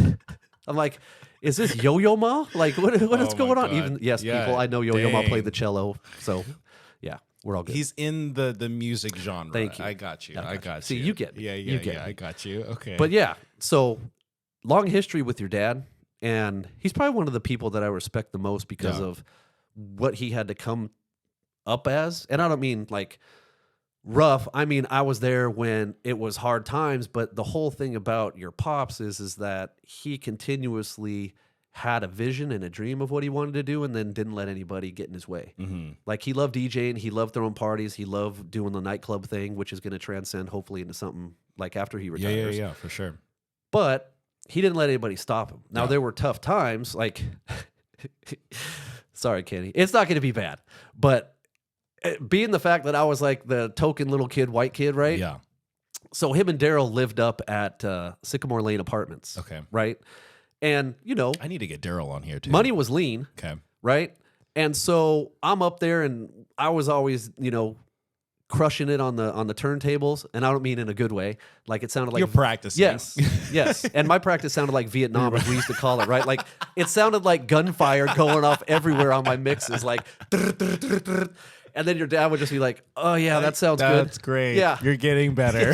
I'm like, is this Yo-Yo Ma? Like, what is going on? God. Even people, I know Yo-Yo Ma played the cello. So, yeah, we're all good. He's in the music genre. Thank you. I got you. I got you. See, you get me. Yeah, You get me. I got you. Okay. But yeah, so long history with your dad. And he's probably one of the people that I respect the most because of what he had to come up as. And I don't mean like rough. I mean, I was there when it was hard times, but the whole thing about your pops is that he continuously had a vision and a dream of what he wanted to do and then didn't let anybody get in his way. Mm-hmm. Like, he loved DJing, he loved throwing parties, he loved doing the nightclub thing, which is going to transcend hopefully into something like after he retires. Yeah, for sure. But he didn't let anybody stop him. Now, there were tough times, like, sorry, Kenny, it's not going to be bad, but being the fact that I was like the token little kid, white kid, right? Yeah. So him and Daryl lived up at Sycamore Lane Apartments. Okay. Right? And, I need to get Daryl on here too. money was lean. Okay. Right? And so I'm up there and I was always, crushing it on the turntables, and I don't mean in a good way. Like, it sounded like You're practicing. Yes. And my practice sounded like Vietnam, as we used to call it, right? Like, it sounded like gunfire going off everywhere on my mixes, like, and then your dad would just be like, "Oh yeah, that sounds good. That's great. Yeah, You're getting better."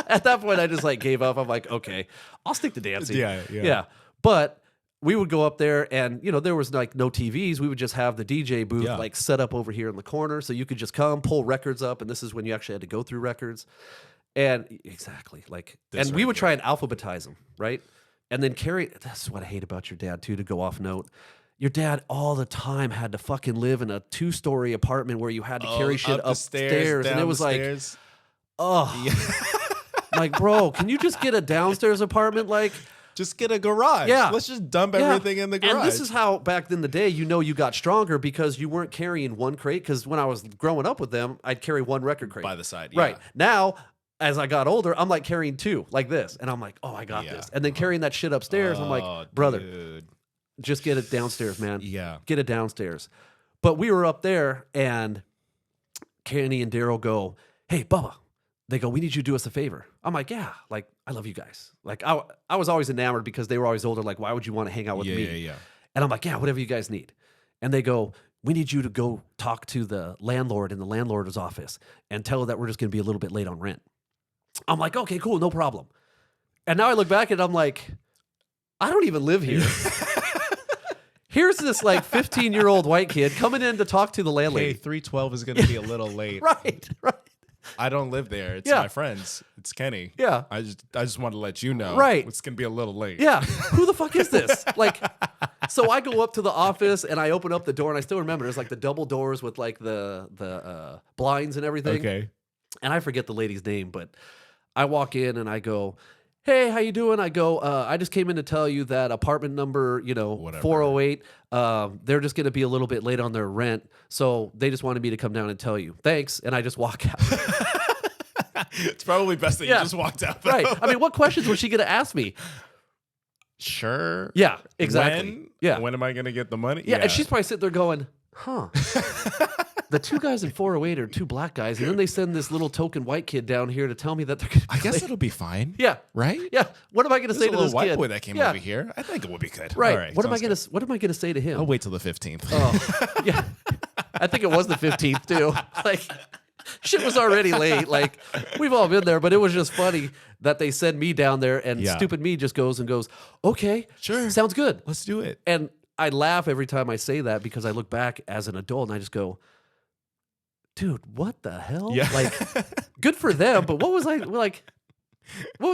At that point, I just like gave up. I'm like, okay, I'll stick to dancing. Yeah. But we would go up there and, there was like no TVs. We would just have the DJ booth like set up over here in the corner. So you could just come, pull records up. And this is when you actually had to go through records. And exactly. Like, and we would try and alphabetize them, right? And then carry, that's what I hate about your dad too, to go off note. Your dad all the time had to fucking live in a 2-story apartment where you had to carry shit upstairs. And it was like, like, bro, can you just get a downstairs apartment? Like, just get a garage. Yeah. Let's just dump everything in the garage. And this is how back in the day, you got stronger because you weren't carrying one crate. Because when I was growing up with them, I'd carry one record crate by the side. Right. Now, as I got older, I'm like carrying 2 like this. And I'm like, oh, I got this. And then carrying that shit upstairs, I'm like, brother, just get it downstairs, man. Yeah. Get it downstairs. But we were up there, and Kenny and Daryl go, hey, Bubba. They go, we need you to do us a favor. I'm like, yeah, like, I love you guys. Like, I was always enamored because they were always older. Like, why would you want to hang out with me? Yeah. And I'm like, yeah, whatever you guys need. And they go, we need you to go talk to the landlord in the landlord's office and tell her that we're just going to be a little bit late on rent. I'm like, okay, cool, no problem. And now I look back and I'm like, I don't even live here. Here's this like 15-year-old white kid coming in to talk to the landlady. Hey, 312 is going to be a little late. Right. I don't live there. It's Yeah. my friends. It's Kenny. Yeah. I just want to let you know. Right. It's going to be a little late. Yeah. Who the fuck is this? Like, so I go up to the office and I open up the door and I still remember there's like the double doors with like the blinds and everything. Okay. And I forget the lady's name, but I walk in and I go, hey, how you doing? I go, I just came in to tell you that apartment number, Whatever. 408, they're just going to be a little bit late on their rent. So they just wanted me to come down and tell you. Thanks. And I just walk out. It's probably best that you just walked out. Though. Right. I mean, what questions was she going to ask me? Sure. Yeah, exactly. When? Yeah. When am I going to get the money? Yeah. And she's probably sitting there going, huh. The two guys in 408 are two black guys. And then they send this little token white kid down here to tell me that they're going to I guess it'll be fine. Yeah. Right? Yeah. What am I going to There's say a to little this white kid? boy that came over here. I think it will be good. Right. All right. What am I sounds going to say to him? good. I'll wait till the 15th. Oh, yeah. I think it was the 15th too. Like, shit was already late. Like, we've all been there, but it was just funny that they send me down there and stupid me just goes, okay, Sure. sounds good. Let's do it. And I laugh every time I say that because I look back as an adult and I just go, dude, what the hell? Yeah. Like, good for them, but what was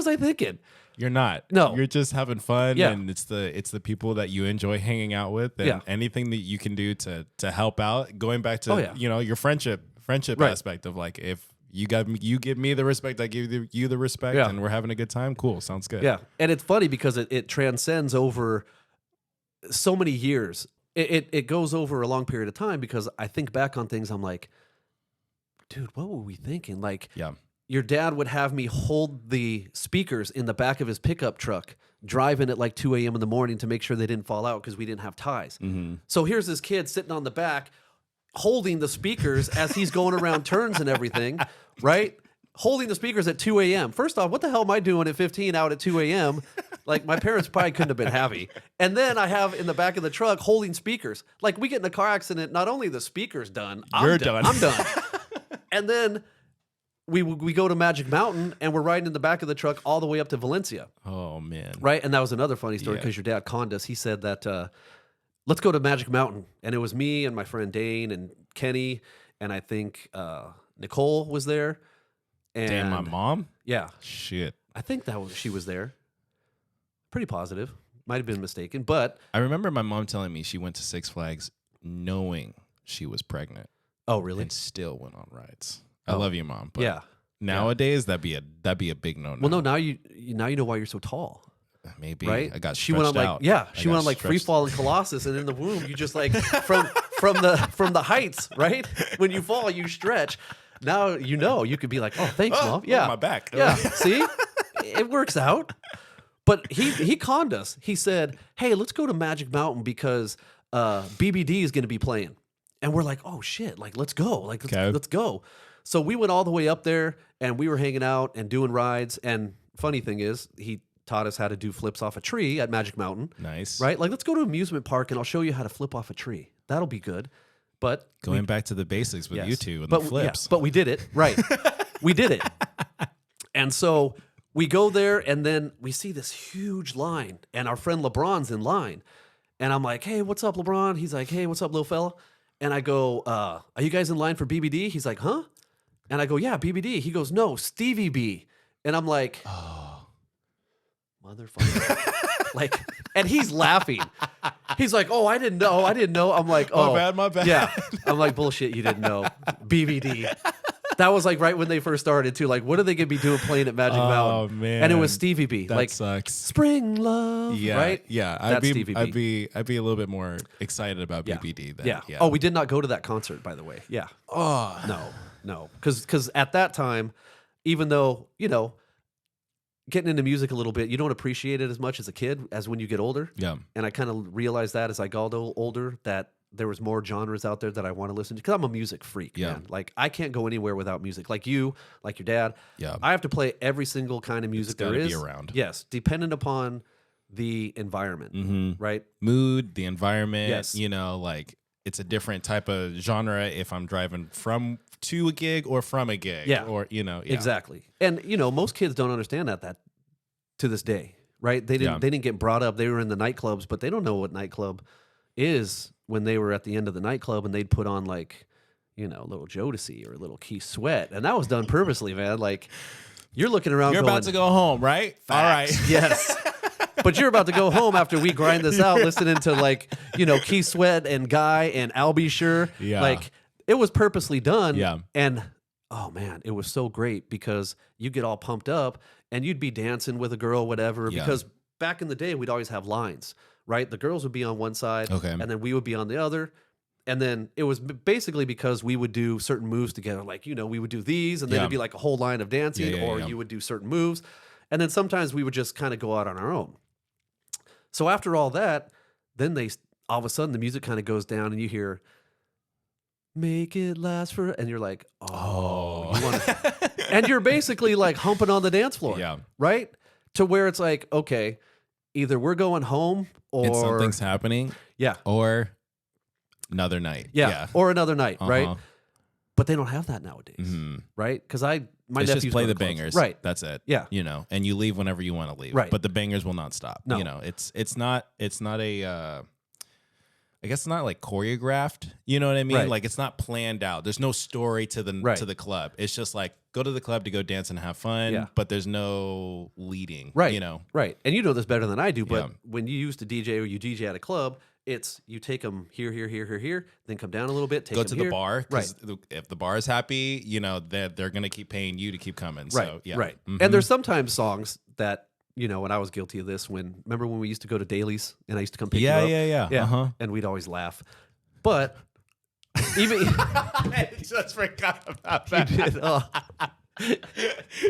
I thinking? You're not. No. You're just having fun, Yeah. and it's the people that you enjoy hanging out with, and Yeah. anything that you can do to help out. Going back to Oh, yeah. your friendship Right. aspect of like, if you give me the respect, I give you the respect, Yeah. and we're having a good time. Cool, sounds good. Yeah. And it's funny because it transcends over so many years. It goes over a long period of time because I think back on things, I'm like, dude, what were we thinking? Like, Yeah. your dad would have me hold the speakers in the back of his pickup truck, driving at like 2 a.m. in the morning to make sure they didn't fall out because we didn't have ties. Mm-hmm. So here's this kid sitting on the back, holding the speakers as he's going around turns and everything, right? Holding the speakers at 2 a.m. First off, what the hell am I doing at 15 out at 2 a.m.? Like, my parents probably couldn't have been happy. And then I have in the back of the truck holding speakers. Like, we get in a car accident, not only the speaker's done, You're done. I'm done. And then we go to Magic Mountain and we're riding in the back of the truck all the way up to Valencia, Oh man. right? And that was another funny story Yeah. because your dad conned us. He said that, let's go to Magic Mountain. And it was me and my friend Dane and Kenny, and I think Nicole was there. And Damn, my mom. yeah, Shit. I think she was there. Pretty positive. Might have been mistaken, but I remember my mom telling me she went to Six Flags knowing she was pregnant oh really? and still went on rides. I Oh. love you, mom. But Yeah. nowadays that'd be a big no. Well, no, now you know why you're so tall, Maybe right? I got she went on stretched like out. yeah, I she got went on like free stretched- fall and Colossus, and in the womb you just like from the heights, right? When you fall, you stretch. Now you could be like, oh, thanks, Oh, mom. oh, Yeah, my back. Yeah, see, it works out. But he conned us. He said, hey, let's go to Magic Mountain because BBD is going to be playing. And we're like, oh, shit, like, let's go. Like, Okay. let's go. So we went all the way up there, and we were hanging out and doing rides. And funny thing is, he taught us how to do flips off a tree at Magic Mountain, Nice. right? Like, let's go to an amusement park, and I'll show you how to flip off a tree. That'll be good. But Going back to the basics with yes. you two and but, the flips. yeah, but we did it, right. We did it. And so we go there, and then we see this huge line, and our friend LeBron's in line. And I'm like, hey, what's up, LeBron? He's like, hey, what's up, little fella? And I go, are you guys in line for BBD? He's like, huh? And I go, yeah, BBD. He goes, no, Stevie B. And I'm like, oh, motherfucker. Like, and he's laughing. He's like, oh, I didn't know. I'm like, oh. my bad. Yeah. I'm like, bullshit, you didn't know. BBD. That was like right when they first started too. Like, what are they gonna be doing playing at Magic Mountain? Man. And it was Stevie B. That like sucks. Spring Love. Yeah. Right? Yeah. That's Stevie B. I'd be a little bit more excited about Yeah. BBD than Yeah. Oh, we did not go to that concert, by the way. Yeah. Oh. No. Because at that time, even though, getting into music a little bit, you don't appreciate it as much as a kid as when you get older. Yeah. And I kind of realized that as I got older, that there was more genres out there that I want to listen to, because I'm a music freak, Yeah. man. Like, I can't go anywhere without music. Like you, like your dad. Yeah. I have to play every single kind of music there gotta is. be around. Yes, dependent upon the environment, right? Mood, the environment, Yes. you know, like it's a different type of genre if I'm driving to a gig or from a gig. Yeah. Or, you know, Exactly. And, most kids don't understand that to this day, right? They didn't get brought up. They were in the nightclubs, but they don't know what nightclub is when they were at the end of the nightclub and they'd put on like, little Jodeci or a little Keith Sweat. And that was done purposely, man. Like, you're looking around You're going, about to go home, right? Facts. All right. Yes. But you're about to go home after we grind this out, listening to like, Keith Sweat and Guy and I'll Be Sure. Yeah. Like, it was purposely done. Yeah. And oh man, it was so great because you get all pumped up and you'd be dancing with a girl, whatever. Yeah. Because back in the day, we'd always have lines, right? The girls would be on one side, Okay. and then we would be on the other. And then it was basically because we would do certain moves together. Like, we would do these, and then Yeah. it'd be like a whole line of dancing, Yeah, or yeah. you would do certain moves. And then sometimes we would just kind of go out on our own. So after all that, then all of a sudden the music kind of goes down and you hear, "Make it last for," and you're like, oh. You wanna, and you're basically like humping on the dance floor. Yeah. Right? To where it's like, okay, either we're going home or And something's happening yeah. or another night. Yeah. Or another night, right? Uh-huh. But they don't have that nowadays. Mhm. Right? Because my It's nephews just play go to the clubs. bangers. Right. That's it. Yeah. And you leave whenever you want to leave. Right. But the bangers will not stop. No. It's not a I guess it's not like choreographed. You know what I mean? Right. Like it's not planned out. There's no story to Right. the club. It's just like go to the club to go dance and have fun. Yeah. But there's no leading. Right. You know. Right. And you know this better than I do, but Yeah. when you used to DJ or you DJ at a club, it's you take them here, then come down a little bit, take Go them to here. the bar. Right. 'Cause if the bar is happy, they're gonna keep paying you to keep coming. Right. So yeah. Right. Mhm. And there's sometimes songs that, and I was guilty of this remember when we used to go to dailies and I used to come pick you up? Yeah. Yeah. Uh-huh. And we'd always laugh. But even I just forgot about that. you did,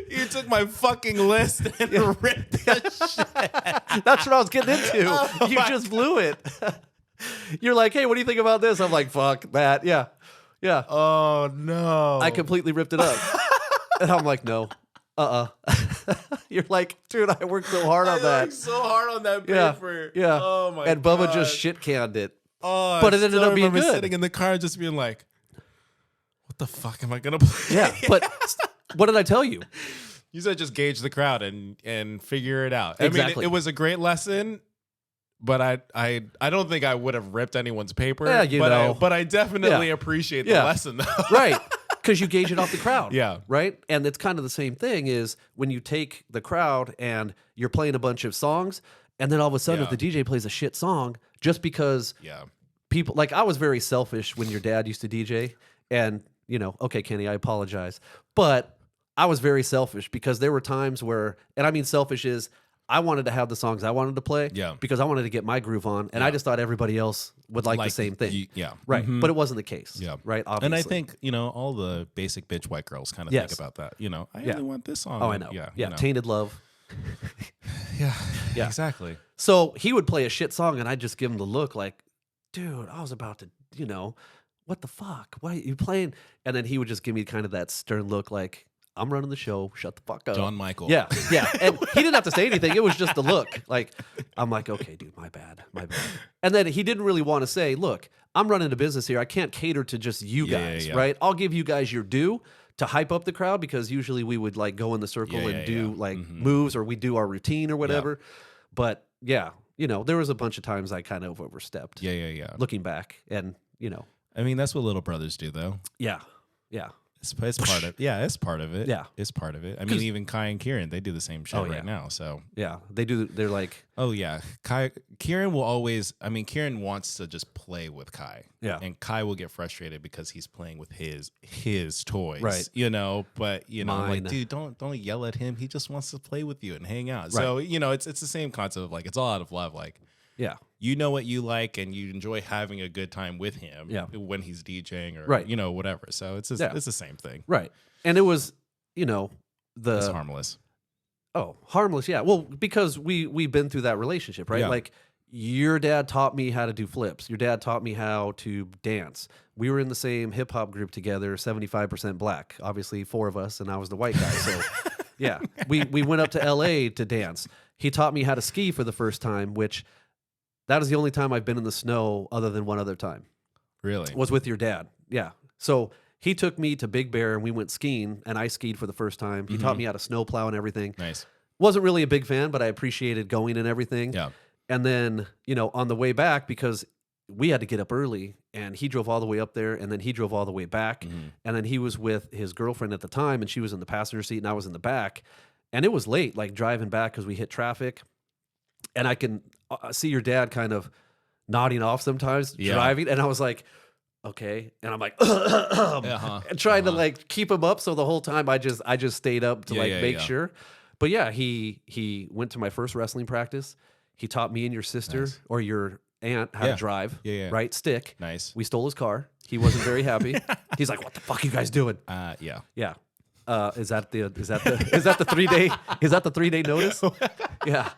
You took my fucking list and ripped the shit. that's what I was getting into. Oh You my just blew it. You're like, hey, what do you think about this? I'm like, fuck that. Yeah. Yeah. Oh no! I completely ripped it up. And I'm like, no. You're like, dude, I worked so hard on that. worked so hard on that Yeah. paper. Yeah. Oh my And Bubba God. just shit canned it. Oh, but I it ended still up being remember good. Sitting in the car, and just being like, "What the fuck am I gonna play?" Yeah. But what did I tell you? You said just gauge the crowd and figure it out. I Exactly. mean, it was a great lesson. But I don't think I would have ripped anyone's paper. Yeah, but I definitely Yeah. appreciate the Yeah. lesson though. Right. Because you gauge it off the crowd. Yeah. Right. And it's kind of the same thing is when you take the crowd and you're playing a bunch of songs, and then all of a sudden, Yeah. if the DJ plays a shit song, just because Yeah. people like I was very selfish when your dad used to DJ, and okay, Kenny, I apologize, but I was very selfish because there were times where, and I mean, selfish is I wanted to have the songs I wanted to play, Yeah. because I wanted to get my groove on, and I just thought everybody else would like the same thing, Yeah. right? Mhm. But it wasn't the case, Yeah. right? Obviously, And I think, all the basic bitch white girls kind of Yes. think about that. I Yeah. only want this song. oh, I and know, Yeah. yeah, Tainted Love. Yeah. Yeah. Exactly. So he would play a shit song, and I'd just give him the look like, dude, I was about to, what the fuck? Why are you playing? And then he would just give me kind of that stern look like, I'm running the show. Shut the fuck up. John Michael. Yeah, yeah. And he didn't have to say anything. It was just the look. Like, I'm like, okay, dude, my bad. And then he didn't really want to say, look, I'm running a business here. I can't cater to just you guys, yeah. right? I'll give you guys your due to hype up the crowd, because usually we would like go in the circle Yeah, and yeah, do yeah. like Mhm. moves, or we do our routine or whatever. But yeah, there was a bunch of times I kind of overstepped. Yeah. Looking back, and I mean, that's what little brothers do, though. yeah. It's part of. Yeah, it's part of it. Yeah. It's part of it. I 'Cause- mean, even Kai and Kieran, they do the same shit Oh, yeah. right now. So. Yeah, they do. They're like, Oh yeah, Kieran will always. I mean, Kieran wants to just play with Kai. Yeah. And Kai will get frustrated because he's playing with his toys. Right. But I'm like, Mine. dude, don't yell at him. He just wants to play with you and hang out. So it's the same concept of like it's all out of love. Like yeah, you know what you like and you enjoy having a good time with him. Yeah. When he's DJing or Right. Whatever. So it's Yeah. it's the same thing. right. And it was, It's the harmless. Oh, harmless, yeah. Well, because we've been through that relationship, right? Yeah. Like your dad taught me how to do flips. Your dad taught me how to dance. We were in the same hip hop group together, 75% black. Obviously, 4 of us, and I was the white guy. So, yeah, we went up to LA to dance. He taught me how to ski for the first time, which that is the only time I've been in the snow other than one other time. Really? Was with your dad. Yeah. So he took me to Big Bear and we went skiing, and I skied for the first time. He taught me how to snowplow and everything. Nice. Wasn't really a big fan, but I appreciated going and everything. Yeah. And then, on the way back, because we had to get up early, and he drove all the way up there, and then he drove all the way back. And then he was with his girlfriend at the time, and she was in the passenger seat, and I was in the back. And it was late, like driving back because we hit traffic. And I can see your dad kind of nodding off sometimes, driving. And I was like, okay. And I'm like, and trying to like keep him up. So the whole time I just stayed up to make sure. But yeah, he went to my first wrestling practice. He taught me and your sister or your aunt how to drive. Right? Stick. Nice. We stole his car. He wasn't very happy. He's like, "What the fuck are you guys doing?" Yeah. Yeah. Is that the 3-day 3-day notice? Yeah.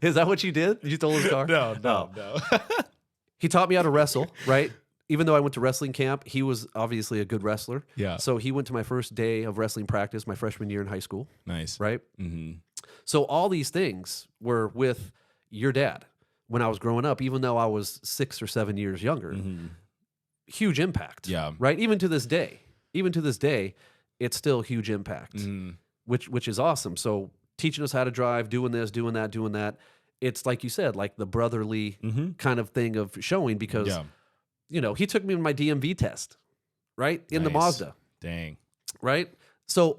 Is that what you did? You stole his car? No. He taught me how to wrestle, right? Even though I went to wrestling camp, he was obviously a good wrestler. Yeah. So he went to my first day of wrestling practice my freshman year in high school. Nice. Right? So all these things were with your dad when I was growing up, even though I was 6 or 7 years younger. Huge impact. Yeah. Right? Even to this day, it's still huge impact, which is awesome. So teaching us how to drive, doing this, doing that. It's like you said, like the brotherly kind of thing of showing because, he took me to my DMV test, right? In the Mazda. Dang. Right? So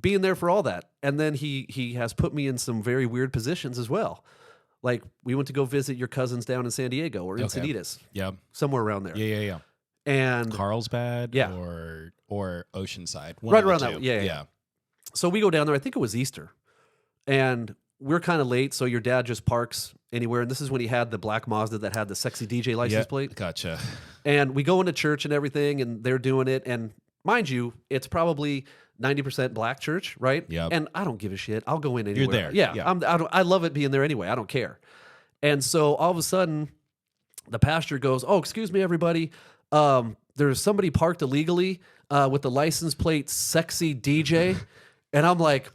being there for all that. And then he has put me in some very weird positions as well. Like we went to go visit your cousins down in San Diego or Encinitas. Yeah. Somewhere around there. Yeah. And Carlsbad or Oceanside. Right around that. Yeah. So we go down there. I think it was Easter. And we're kind of late. So your dad just parks anywhere. And this is when he had the black Mazda that had the sexy DJ license plate. Gotcha. And we go into church and everything, and they're doing it. And mind you, it's probably 90% black church, right? Yep. And I don't give a shit. I'll go in anywhere. You're there. Yeah. I love it being there anyway. I don't care. And so all of a sudden, the pastor goes, "Oh, excuse me, everybody. There's somebody parked illegally with the license plate sexy DJ." And I'm like,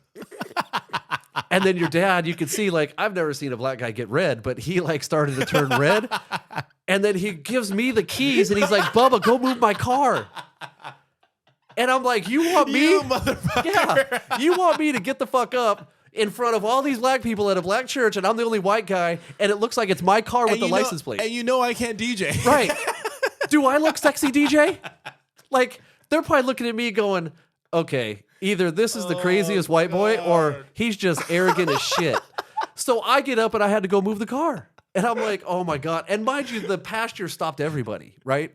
and then your dad, you could see, like, I've never seen a black guy get red, but he like started to turn red. And then he gives me the keys and he's like, "Bubba, go move my car." And I'm like, "You want me? You motherfucker. Yeah, you want me to get the fuck up in front of all these black people at a black church, and I'm the only white guy, and it looks like it's my car with the license plate." And I can't DJ. Right. Do I look sexy, DJ? Like, they're probably looking at me going, okay, either this is the craziest white boy or he's just arrogant as shit. So I get up and I had to go move the car. And I'm like, oh my God. And mind you, the pasture stopped everybody, right?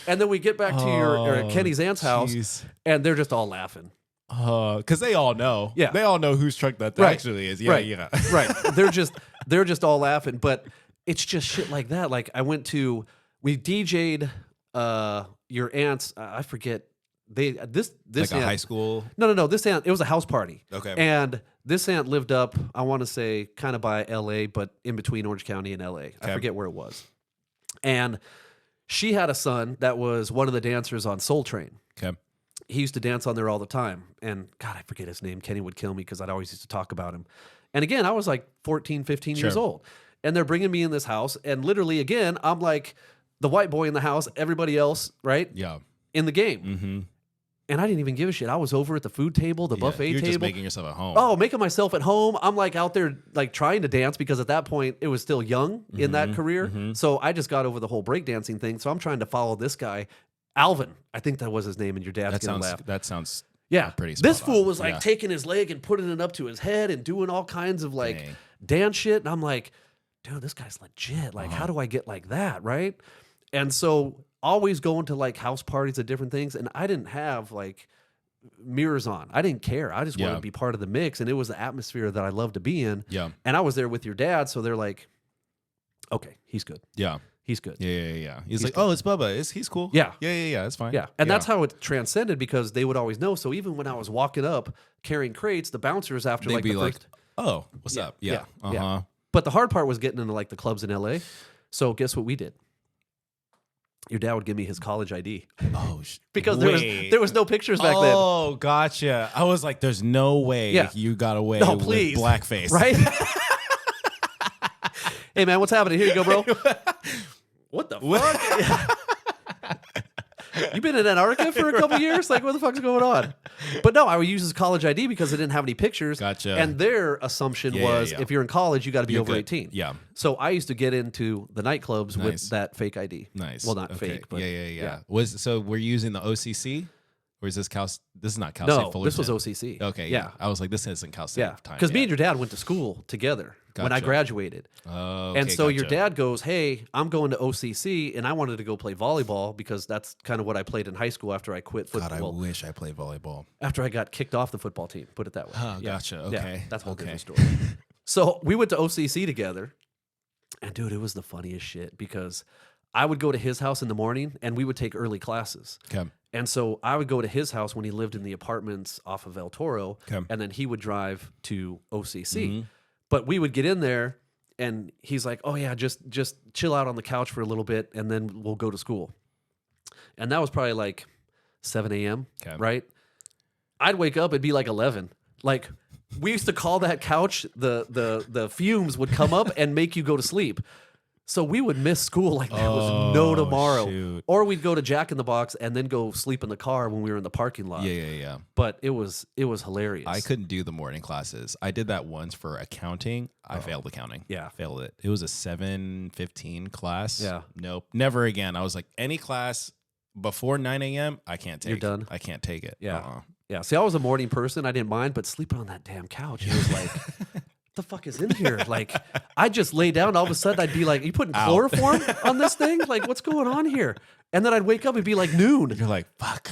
And then we get back to your Kenny's aunt's house, and they're just all laughing. Because they all know. Yeah. They all know whose truck that actually is. Yeah, right. yeah. Right. They're just all laughing. But it's just shit like that. Like we DJ'd your aunt's, I forget. This like aunt, a high school? No. This aunt, it was a house party. Okay. And this aunt lived up, I want to say, kind of by LA, but in between Orange County and LA. I forget where it was. And she had a son that was one of the dancers on Soul Train. Okay. He used to dance on there all the time. And God, I forget his name. Kenny would kill me because I'd always used to talk about him. And again, I was like 14, 15 years old. And they're bringing me in this house. And literally, again, I'm like the white boy in the house, everybody else, right? Yeah. In the game. Mm-hmm. And I didn't even give a shit. I was over at the food table, the buffet you're table. Just making yourself at home. Oh, making myself at home. I'm like out there like trying to dance because at that point it was still young in that career. So I just got over the whole breakdancing thing. So I'm trying to follow this guy, Alvin. I think that was his name, and your dad's going to laugh. That sounds pretty spot This fool on. was like taking his leg and putting it up to his head and doing all kinds of like dance shit. And I'm like, dude, this guy's legit. Like, how do I get like that, right? And so always going to like house parties at different things. And I didn't have like mirrors on. I didn't care. I just wanted to be part of the mix. And it was the atmosphere that I loved to be in. Yeah. And I was there with your dad. So they're like, okay, he's good. Yeah. He's good. Yeah. He's like, oh, it's Bubba. He's cool. Yeah. Yeah. It's fine. Yeah. And that's how it transcended because they would always know. So even when I was walking up carrying crates, the bouncers after They'd like be the first... Oh, what's up? Yeah. Yeah. But the hard part was getting into like the clubs in LA. So guess what we did? Your dad would give me his college ID. Oh, because there was no pictures back then. Oh, gotcha. I was like, there's no way you got away with blackface. Right? Hey, man, what's happening? Here you go, bro. What the fuck? You been in Antarctica for a couple years? Like, what the fuck's going on? But no, I would use his college ID because it didn't have any pictures. Gotcha. And their assumption was if you're in college, you got to be over good. 18. Yeah. So I used to get into the nightclubs with that fake ID. Nice. Well, not fake, but yeah. So we're using the OCC? Or is this Cal? This is not Cal no, State Fullerton. this was OCC. Okay, yeah. I was like, this isn't Cal State time. Because me and your dad went to school together when I graduated. Okay, and so your dad goes, hey, I'm going to OCC, and I wanted to go play volleyball because that's kind of what I played in high school after I quit football. God, I wish I played volleyball. After I got kicked off the football team, put it that way. Oh, gotcha. Okay. Yeah, that's a whole different story. So we went to OCC together, and dude, it was the funniest shit because I would go to his house in the morning, and we would take early classes. Okay. And so I would go to his house when he lived in the apartments off of El Toro, and then he would drive to OCC. Mm-hmm. But we would get in there, and he's like, "Oh yeah, just chill out on the couch for a little bit, and then we'll go to school." And that was probably like 7 a.m. Right? I'd wake up, it'd be like 11. Like we used to call that couch the fumes would come up and make you go to sleep. So we would miss school like there was no tomorrow. Shoot. Or we'd go to Jack in the Box and then go sleep in the car when we were in the parking lot. Yeah. But it was hilarious. I couldn't do the morning classes. I did that once for accounting. I failed accounting. Yeah. Failed it. It was a 7:15 class. Yeah. Nope. Never again. I was like, any class before 9 a.m., I can't take. You're done. I can't take it. Yeah. Yeah. See, I was a morning person. I didn't mind, but sleeping on that damn couch, it was like, what the fuck is in here? Like, I just lay down. All of a sudden, I'd be like, you putting chloroform on this thing? Like, what's going on here? And then I'd wake up and be like noon. You're like, fuck.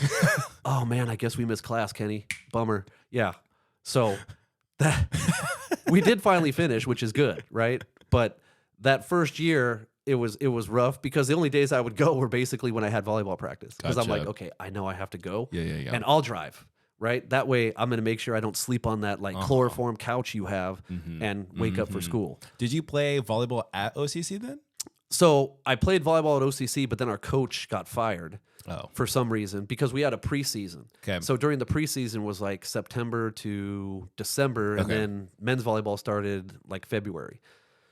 Oh, man, I guess we missed class, Kenny. Bummer. Yeah. So that we did finally finish, which is good, right? But that first year, it was rough because the only days I would go were basically when I had volleyball practice. Because I'm like, okay, I know I have to go. Yeah. And I'll drive. Right? That way I'm going to make sure I don't sleep on that like chloroform couch you have and wake up for school. Did you play volleyball at OCC then? So I played volleyball at OCC, but then our coach got fired for some reason because we had a preseason. Okay. So during the preseason was like September to December, and then men's volleyball started like February.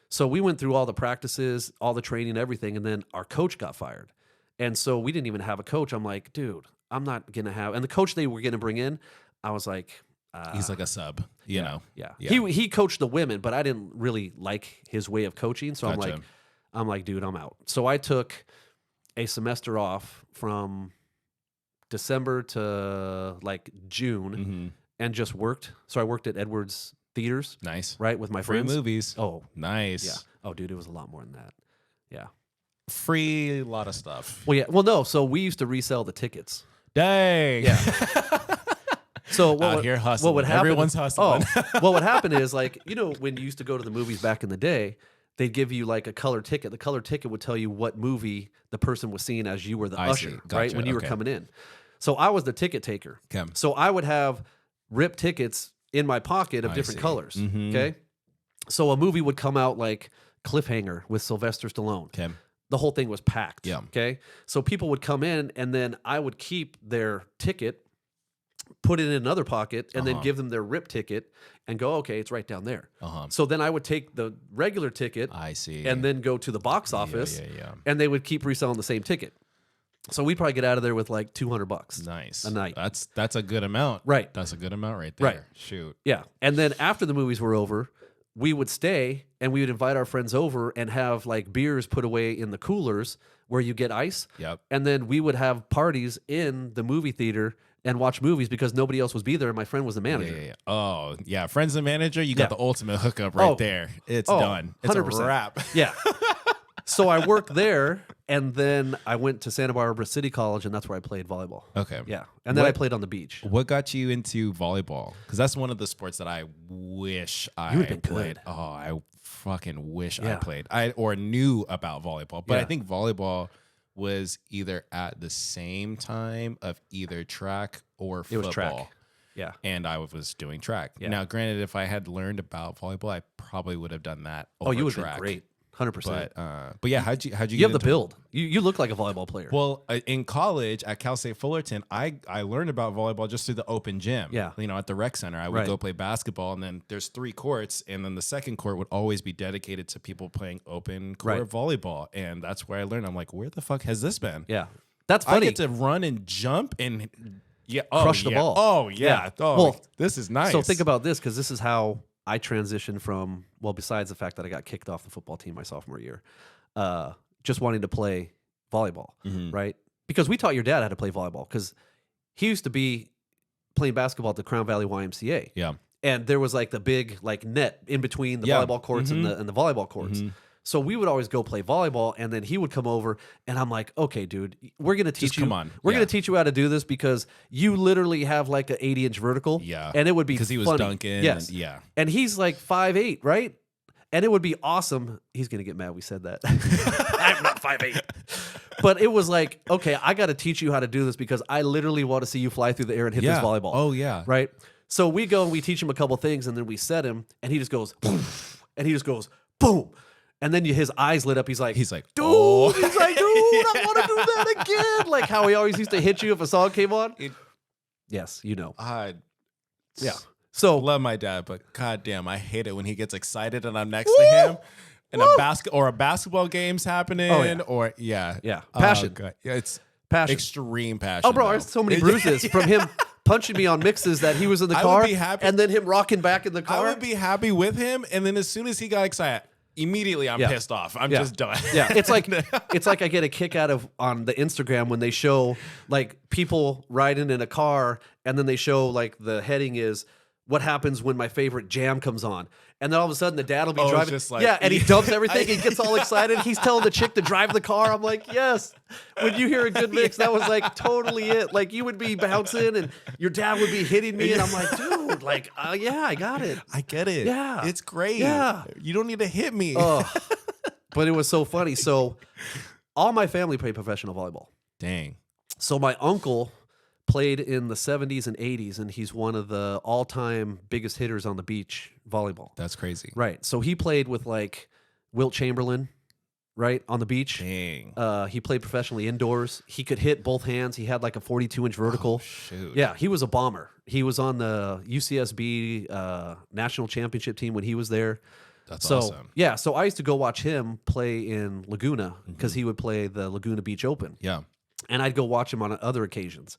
So we went through all the practices, all the training, everything, and then our coach got fired. And so we didn't even have a coach. I'm like, dude, I'm not going to have... And the coach they were going to bring in, I was like... he's like a sub, you know? Yeah. He coached the women, but I didn't really like his way of coaching. So I'm like, dude, I'm out. So I took a semester off from December to like June and just worked. So I worked at Edwards Theaters. Nice. Right, with my Free friends. movies. Oh. Nice. Yeah. Oh, dude, it was a lot more than that. Yeah. Free a lot of stuff. Well, yeah. Well, no. So we used to resell the tickets. Dang. Yeah. So here hustling. What would happen? Everyone's hustling. What would happen is like, you know, when you used to go to the movies back in the day, they'd give you like a color ticket. The color ticket would tell you what movie the person was seeing as you were the usher, right? When you were coming in. So I was the ticket taker. Okay. So I would have ripped tickets in my pocket of different colors. Okay. So a movie would come out like Cliffhanger with Sylvester Stallone. Okay. The whole thing was packed. Yeah. Okay. So people would come in and then I would keep their ticket, put it in another pocket, and then give them their rip ticket and go, okay, it's right down there. So then I would take the regular ticket I see. and then go to the box office and they would keep reselling the same ticket. So we'd probably get out of there with like $200 nice a night. That's a good amount. Right. That's a good amount right there. Right. Shoot. Yeah. And then after the movies were over, we would stay and we would invite our friends over and have like beers put away in the coolers where you get ice. Yep. And then we would have parties in the movie theater and watch movies because nobody else was be there and my friend was the manager. Yeah. Oh, yeah. Friends and manager, you got the ultimate hookup right there. It's done. It's 100%. A wrap. Yeah. So I worked there and then I went to Santa Barbara City College and that's where I played volleyball. Okay. Yeah. And then I played on the beach. What got you into volleyball? Because that's one of the sports that I wish I been played. good. Oh, I fucking wish I played. or knew about volleyball. But I think volleyball was either at the same time of either track or football. It was track. Yeah. and I was doing track. Yeah. Now, granted, if I had learned about volleyball, I probably would have done that. Oh, Over you would have track. been great. 100%. But yeah, how'd you You have get the into it? build. You look like a volleyball player. Well, in college at Cal State Fullerton, I learned about volleyball just through the open gym. Yeah. At the rec center, I would Right. go play basketball, and then there's 3 courts, and then the second court would always be dedicated to people playing open court Right. volleyball, and that's where I learned. I'm like, where the fuck has this been? Yeah. That's I funny. get to run and jump and Crush the ball. Oh yeah. Yeah. Oh, Well, this is nice. So think about this, because this is how I transitioned from, well, besides the fact that I got kicked off the football team my sophomore year, just wanting to play volleyball, right? Because we taught your dad how to play volleyball, because he used to be playing basketball at the Crown Valley YMCA. Yeah. And there was like the big like net in between the Yeah. volleyball courts and the volleyball courts. So we would always go play volleyball, and then he would come over, and I'm like, okay, dude, we're gonna teach you. come on. We're Yeah. gonna teach you how to do this, because you literally have like an 80-inch vertical. Yeah. And it would be Because he was funny. dunking. Yes. And, yeah. And he's like 5'8", right? And it would be awesome. He's gonna get mad we said that. I'm not 5'8". But it was like, okay, I got to teach you how to do this, because I literally want to see you fly through the air and hit this volleyball. Oh yeah. Right? So we go and we teach him a couple things, and then we set him, and he just goes, and he just goes, boom. And then his eyes lit up. He's like, dude. He's like, dude, I want to do that again. Like how he always used to hit you if a song came on. Yes, you know. I Yeah. So love my dad, but goddamn, I hate it when he gets excited and I'm next to him, and a basketball game's happening. Oh, yeah. Or yeah. Passion. God. Yeah, it's passion. extreme passion. Oh, bro, I though. have so many bruises from him punching me on mixes that he was in the I car, would be happy- and then him rocking back in the car. I would be happy with him, and then as soon as he got excited, immediately I'm Yeah. pissed off. I'm Yeah. just done. Yeah, it's like I get a kick out of on the Instagram when they show like people riding in a car, and then they show like the heading is what happens when my favorite jam comes on, and then all of a sudden the dad will be it's driving, just like- and he dumps everything and gets all excited. He's telling the chick to drive the car. I'm like, yes. When you hear a good mix, that was like totally it. Like you would be bouncing, and your dad would be hitting me, and I'm like, dude, like, yeah, I got it. I get it. Yeah. It's great. Yeah. You don't need to hit me. Oh, but it was so funny. So all my family played professional volleyball. Dang. So my uncle played in the 70s and 80s, and he's one of the all-time biggest hitters on the beach volleyball. That's crazy. Right. So he played with like Wilt Chamberlain, right, on the beach. Dang. He played professionally indoors. He could hit both hands. He had like a 42-inch vertical. Shoot. Yeah, he was a bomber. He was on the UCSB national championship team when he was there. That's So awesome. yeah, so I used to go watch him play in Laguna, because he would play the Laguna Beach Open, Yeah. and I'd go watch him on other occasions.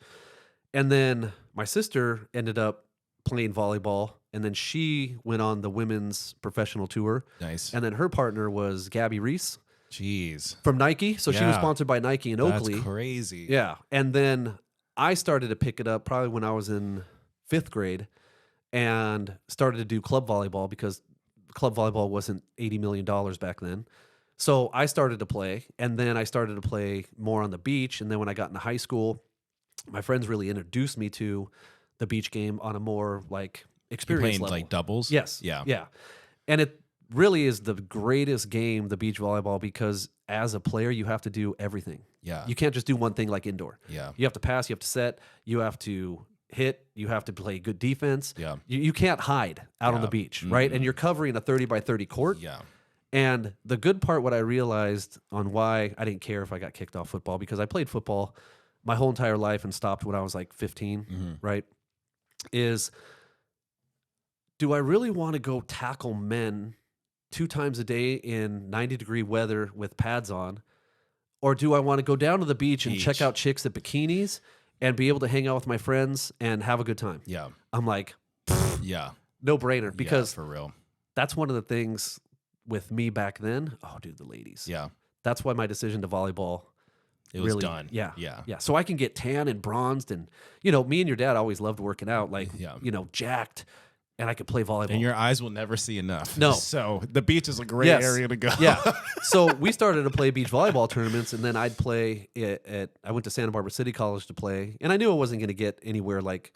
And then my sister ended up playing volleyball, and then she went on the women's professional tour. Nice. And then her partner was Gabby Reese Jeez. from Nike. So she was Yeah. sponsored by Nike in Oakley. That's crazy. Yeah. And then I started to pick it up probably when I was in 5th grade, and started to do club volleyball, because club volleyball wasn't $80 million back then. So I started to play, and then I started to play more on the beach. And then when I got into high school, my friends really introduced me to the beach game on a more like You experience playing level. like doubles? Yes. Yeah. Yeah. And it really is the greatest game, the beach volleyball, because as a player, you have to do everything. Yeah. You can't just do one thing like indoor. Yeah. You have to pass, you have to set, you have to hit, you have to play good defense. Yeah. You can't hide out on the Yeah. beach, right? And you're covering a 30 by 30 court. Yeah. And the good part, what I realized on why I didn't care if I got kicked off football, because I played football my whole entire life and stopped when I was like 15, right? Is, do I really want to go tackle men 2 times a day in 90-degree weather with pads on? Or do I want to go down to the beach and check out chicks at bikinis and be able to hang out with my friends and have a good time? Yeah. I'm like, Yeah. no brainer, because for real. that's one of the things with me back then. Oh, dude, the ladies. Yeah. That's why my decision to volleyball It was really done. Yeah. Yeah. Yeah. So I can get tan and bronzed, and me and your dad always loved working out, like Yeah. jacked, and I could play volleyball. And your eyes will never see enough. No. So the beach is a great Yes. area to go. Yeah. So we started to play beach volleyball tournaments, and then I'd play I went to Santa Barbara City College to play, and I knew I wasn't going to get anywhere like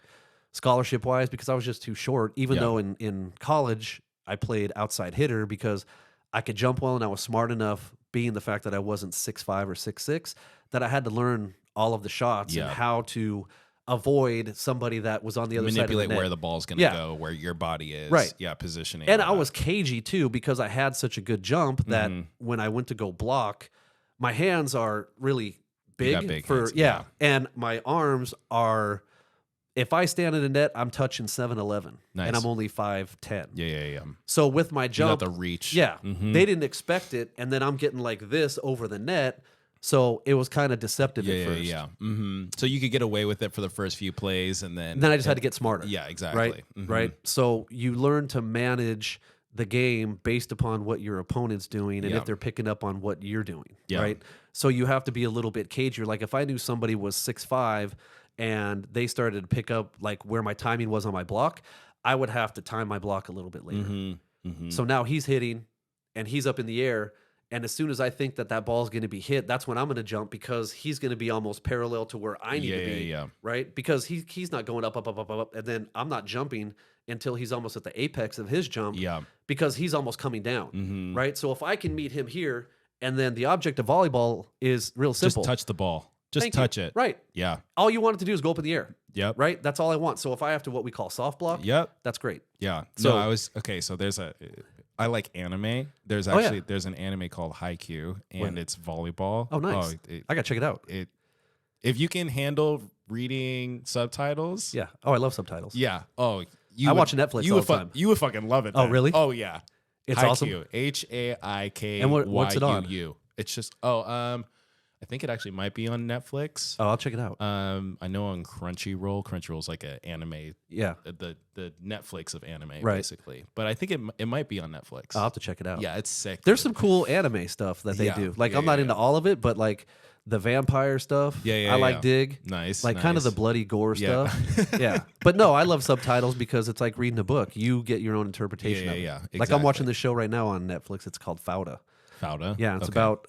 scholarship wise, because I was just too short, even Yeah. though in college I played outside hitter, because I could jump well and I was smart enough, being the fact that I wasn't 6'5" or 6'6", that I had to learn all of the shots Yeah. and how to avoid somebody that was on the other side of the Manipulate net. where the ball's going to go, where your body is. Right. Yeah, positioning. And all I that. was cagey too because I had such a good jump that when I went to go block, my hands are really big, big for hands, yeah, and my arms are. If I stand in the net, I'm touching 7'11", Nice. and I'm only 5'10". Yeah. So with my You jump, got the reach. yeah, they didn't expect it, and then I'm getting like this over the net. So it was kind of deceptive at first. Yeah. So you could get away with it for the first few plays, and then I just had to get smarter. Yeah, exactly. Right. Right. So you learn to manage the game based upon what your opponent's doing and Yeah. if they're picking up on what you're doing. Yeah. Right. So you have to be a little bit cagier. Like if I knew somebody was 6'5" and they started to pick up like where my timing was on my block, I would have to time my block a little bit later. So now he's hitting and he's up in the air. And as soon as I think that that ball is going to be hit, that's when I'm going to jump because he's going to be almost parallel to where I need to be, right? Because he's not going up, and then I'm not jumping until he's almost at the apex of his jump because he's almost coming down, right? So if I can meet him here, and then the object of volleyball is real simple. Just touch the ball. Just touch it. Right. Yeah. All you want it to do is go up in the air. Yep. Right? That's all I want. So if I have to what we call soft block, that's great. Yeah. So- No, I was okay. So I like anime. There's Oh, yeah. actually there's an anime called Haikyuu, and it's volleyball. Oh, nice. I got to check it out. If you can handle reading subtitles, Yeah. Oh, I love subtitles. yeah. Oh, I watch Netflix you all would the time. You would fucking love it. Oh, then. really? Oh, yeah. It's Haikyuu, awesome. Haikyu. And what's it on? It's just I think it actually might be on Netflix. Oh, I'll check it out. I know on Crunchyroll. Crunchyroll's like an anime. Yeah. The Netflix of anime, Right. basically. But I think it might be on Netflix. I'll have to check it out. Yeah, it's sick. There's some cool anime stuff that they Yeah. do. Like Yeah, I'm not yeah, into yeah. all of it, but like the vampire stuff, I like dig. Nice. Like kind of the nice. bloody gore Yeah. stuff. Yeah. But no, I love subtitles because it's like reading a book. You get your own interpretation Yeah, of it. yeah, Like I'm watching exactly. this show right now on Netflix. It's called Fauda. Fauda. Yeah, it's Okay. about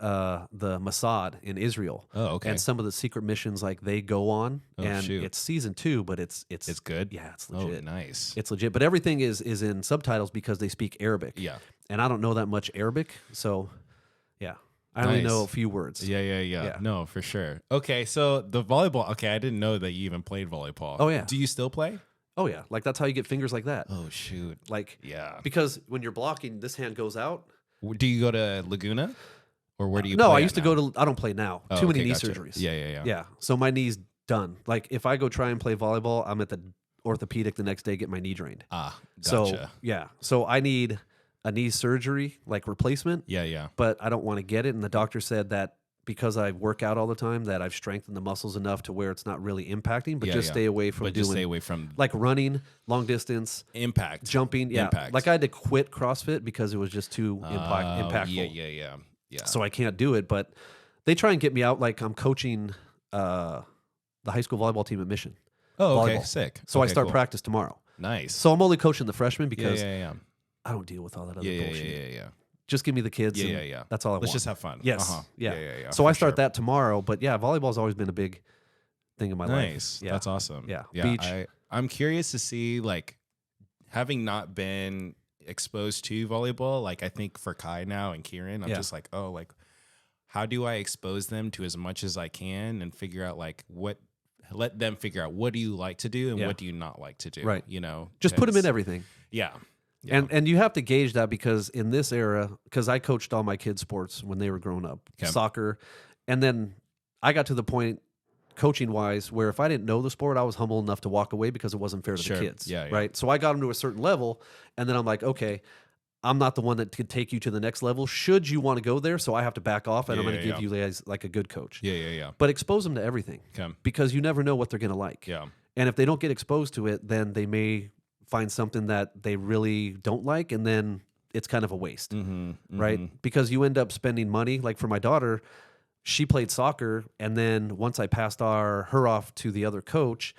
the Mossad in Israel. Oh, okay. And some of the secret missions like they go on. Oh, and shoot. it's season 2, but it's good. Yeah, it's Oh, legit. nice. It's legit. But everything is in subtitles because they speak Arabic. Yeah. And I don't know that much Arabic, so yeah. I only Nice. know a few words. Yeah. Yeah. No, for sure. Okay, so the volleyball. Okay, I didn't know that you even played volleyball. Oh, yeah. Do you still play? Oh yeah. Like that's how you get fingers like that. Oh shoot. Like Yeah. because when you're blocking, this hand goes out. Do you go to Laguna, or where do you? No, play I at used to now? go to I don't play now. Oh, Too many okay, knee gotcha. surgeries. Yeah. Yeah. So my knee's done. Like if I go try and play volleyball, I'm at the orthopedic the next day, get my knee drained. Ah, So gotcha. yeah. So I need a knee surgery, like replacement, Yeah. but I don't want to get it. And the doctor said that because I work out all the time, that I've strengthened the muscles enough to where it's not really impacting, but Yeah, just yeah. stay away from But doing just stay away from like running, long distance, impact. jumping. Yeah. Impact. Like I had to quit CrossFit because it was just too Oh, impactful. Yeah. So I can't do it. But they try and get me out. Like I'm coaching the high school volleyball team at Mission. Oh, okay, volleyball. sick. So I Okay, start cool. practice tomorrow. Nice. So I'm only coaching the freshmen because yeah. I don't deal with all that other Yeah, bullshit. yeah. Just give me the kids. Yeah, and yeah. That's all I Let's want. just have fun. Yes. Uh-huh. Yeah. for So I start sure. that tomorrow. But yeah, volleyball's always been a big thing in my life. Nice. Yeah. That's awesome. Yeah. Yeah. Beach. I'm curious to see, like, having not been exposed to volleyball, like I think for Kai now and Kieran, I'm Yeah. just like, oh, like, how do I expose them to as much as I can and figure out like let them figure out what do you like to do and Yeah. what do you not like to do. Right. You know, Just put them in 'cause- everything. Yeah. And you have to gauge that because in this era, because I coached all my kids' sports when they were growing up, Okay. soccer, and then I got to the point coaching wise where if I didn't know the sport, I was humble enough to walk away because it wasn't fair to Sure. the kids. Yeah, yeah. Right. So I got them to a certain level, and then I'm like, okay, I'm not the one that could take you to the next level. Should you want to go there, so I have to back off, and I'm Yeah, going to yeah, give you guys like a good coach. Yeah. But expose them to everything Okay. because you never know what they're going to like. Yeah. And if they don't get exposed to it, then they may find something that they really don't like, and then it's kind of a waste, right? Because you end up spending money. Like for my daughter, she played soccer, and then once I passed her off to the other coach,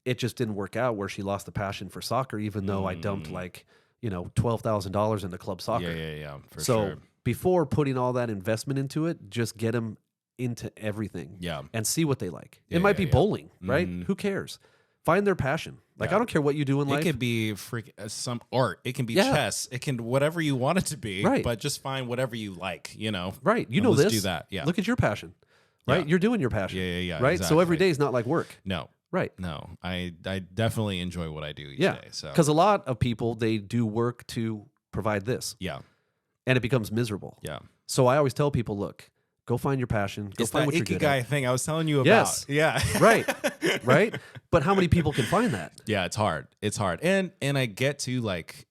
it just didn't work out where she lost the passion for soccer, even though I dumped like, $12,000 into club soccer. Yeah. For So sure. before putting all that investment into it, just get them into everything Yeah. and see what they like. Yeah, It might yeah, be yeah. bowling, right? Who cares? Find their passion. Like, Yeah. I don't care what you do in It life. could be some art. It can be Yeah. chess. It can whatever you want it to be. Right. But just find whatever you like. You know. Right. You And know let's this. do that. Yeah. Look at your passion. Right. Yeah. You're doing your passion. Yeah. Right. So every exactly. day is not like work. No. Right. No, I definitely enjoy what I do each Yeah. day. So Because a lot of people, they do work to provide this, yeah, and it becomes miserable. yeah. So I always tell people, look, go find your passion. Go It's find that what you're good at. ikigai thing I was telling you about. Yes. Yeah. Right. Right. But how many people can find that? Yeah, it's hard. It's hard. And I get to like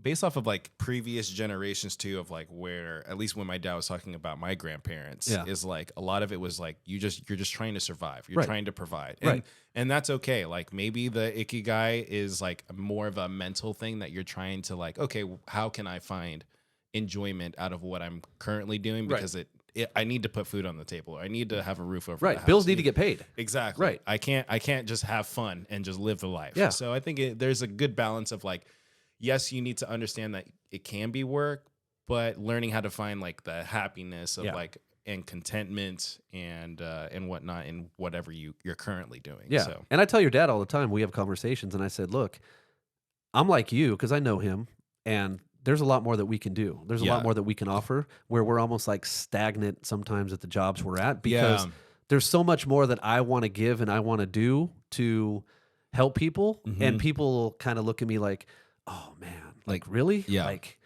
based off of like previous generations too, of like where at least when my dad was talking about my grandparents, Yeah. is like a lot of it was like you're just trying to survive. You're Right. trying to provide. Right. And that's okay. Like maybe the ikigai is like more of a mental thing that you're trying to like, okay, how can I find enjoyment out of what I'm currently doing? Right. Because I need to put food on the table. Or I need to have a roof over the Right. house. Bills need to get paid. Exactly. Right. I can't just have fun and just live the life. Yeah. So I think there's a good balance of like, yes, you need to understand that it can be work, but learning how to find like the happiness of Yeah. like and contentment and whatnot in whatever you're currently doing. Yeah. So And I tell your dad all the time, we have conversations, and I said, look, I'm like you because I know him, and there's a lot more that we can do. There's a Yeah. lot more that we can offer where we're almost like stagnant sometimes at the jobs we're at because Yeah. there's so much more that I want to give and I want to do to help people. Mhm. And people kind of look at me like, oh man, like really? Yeah. Like,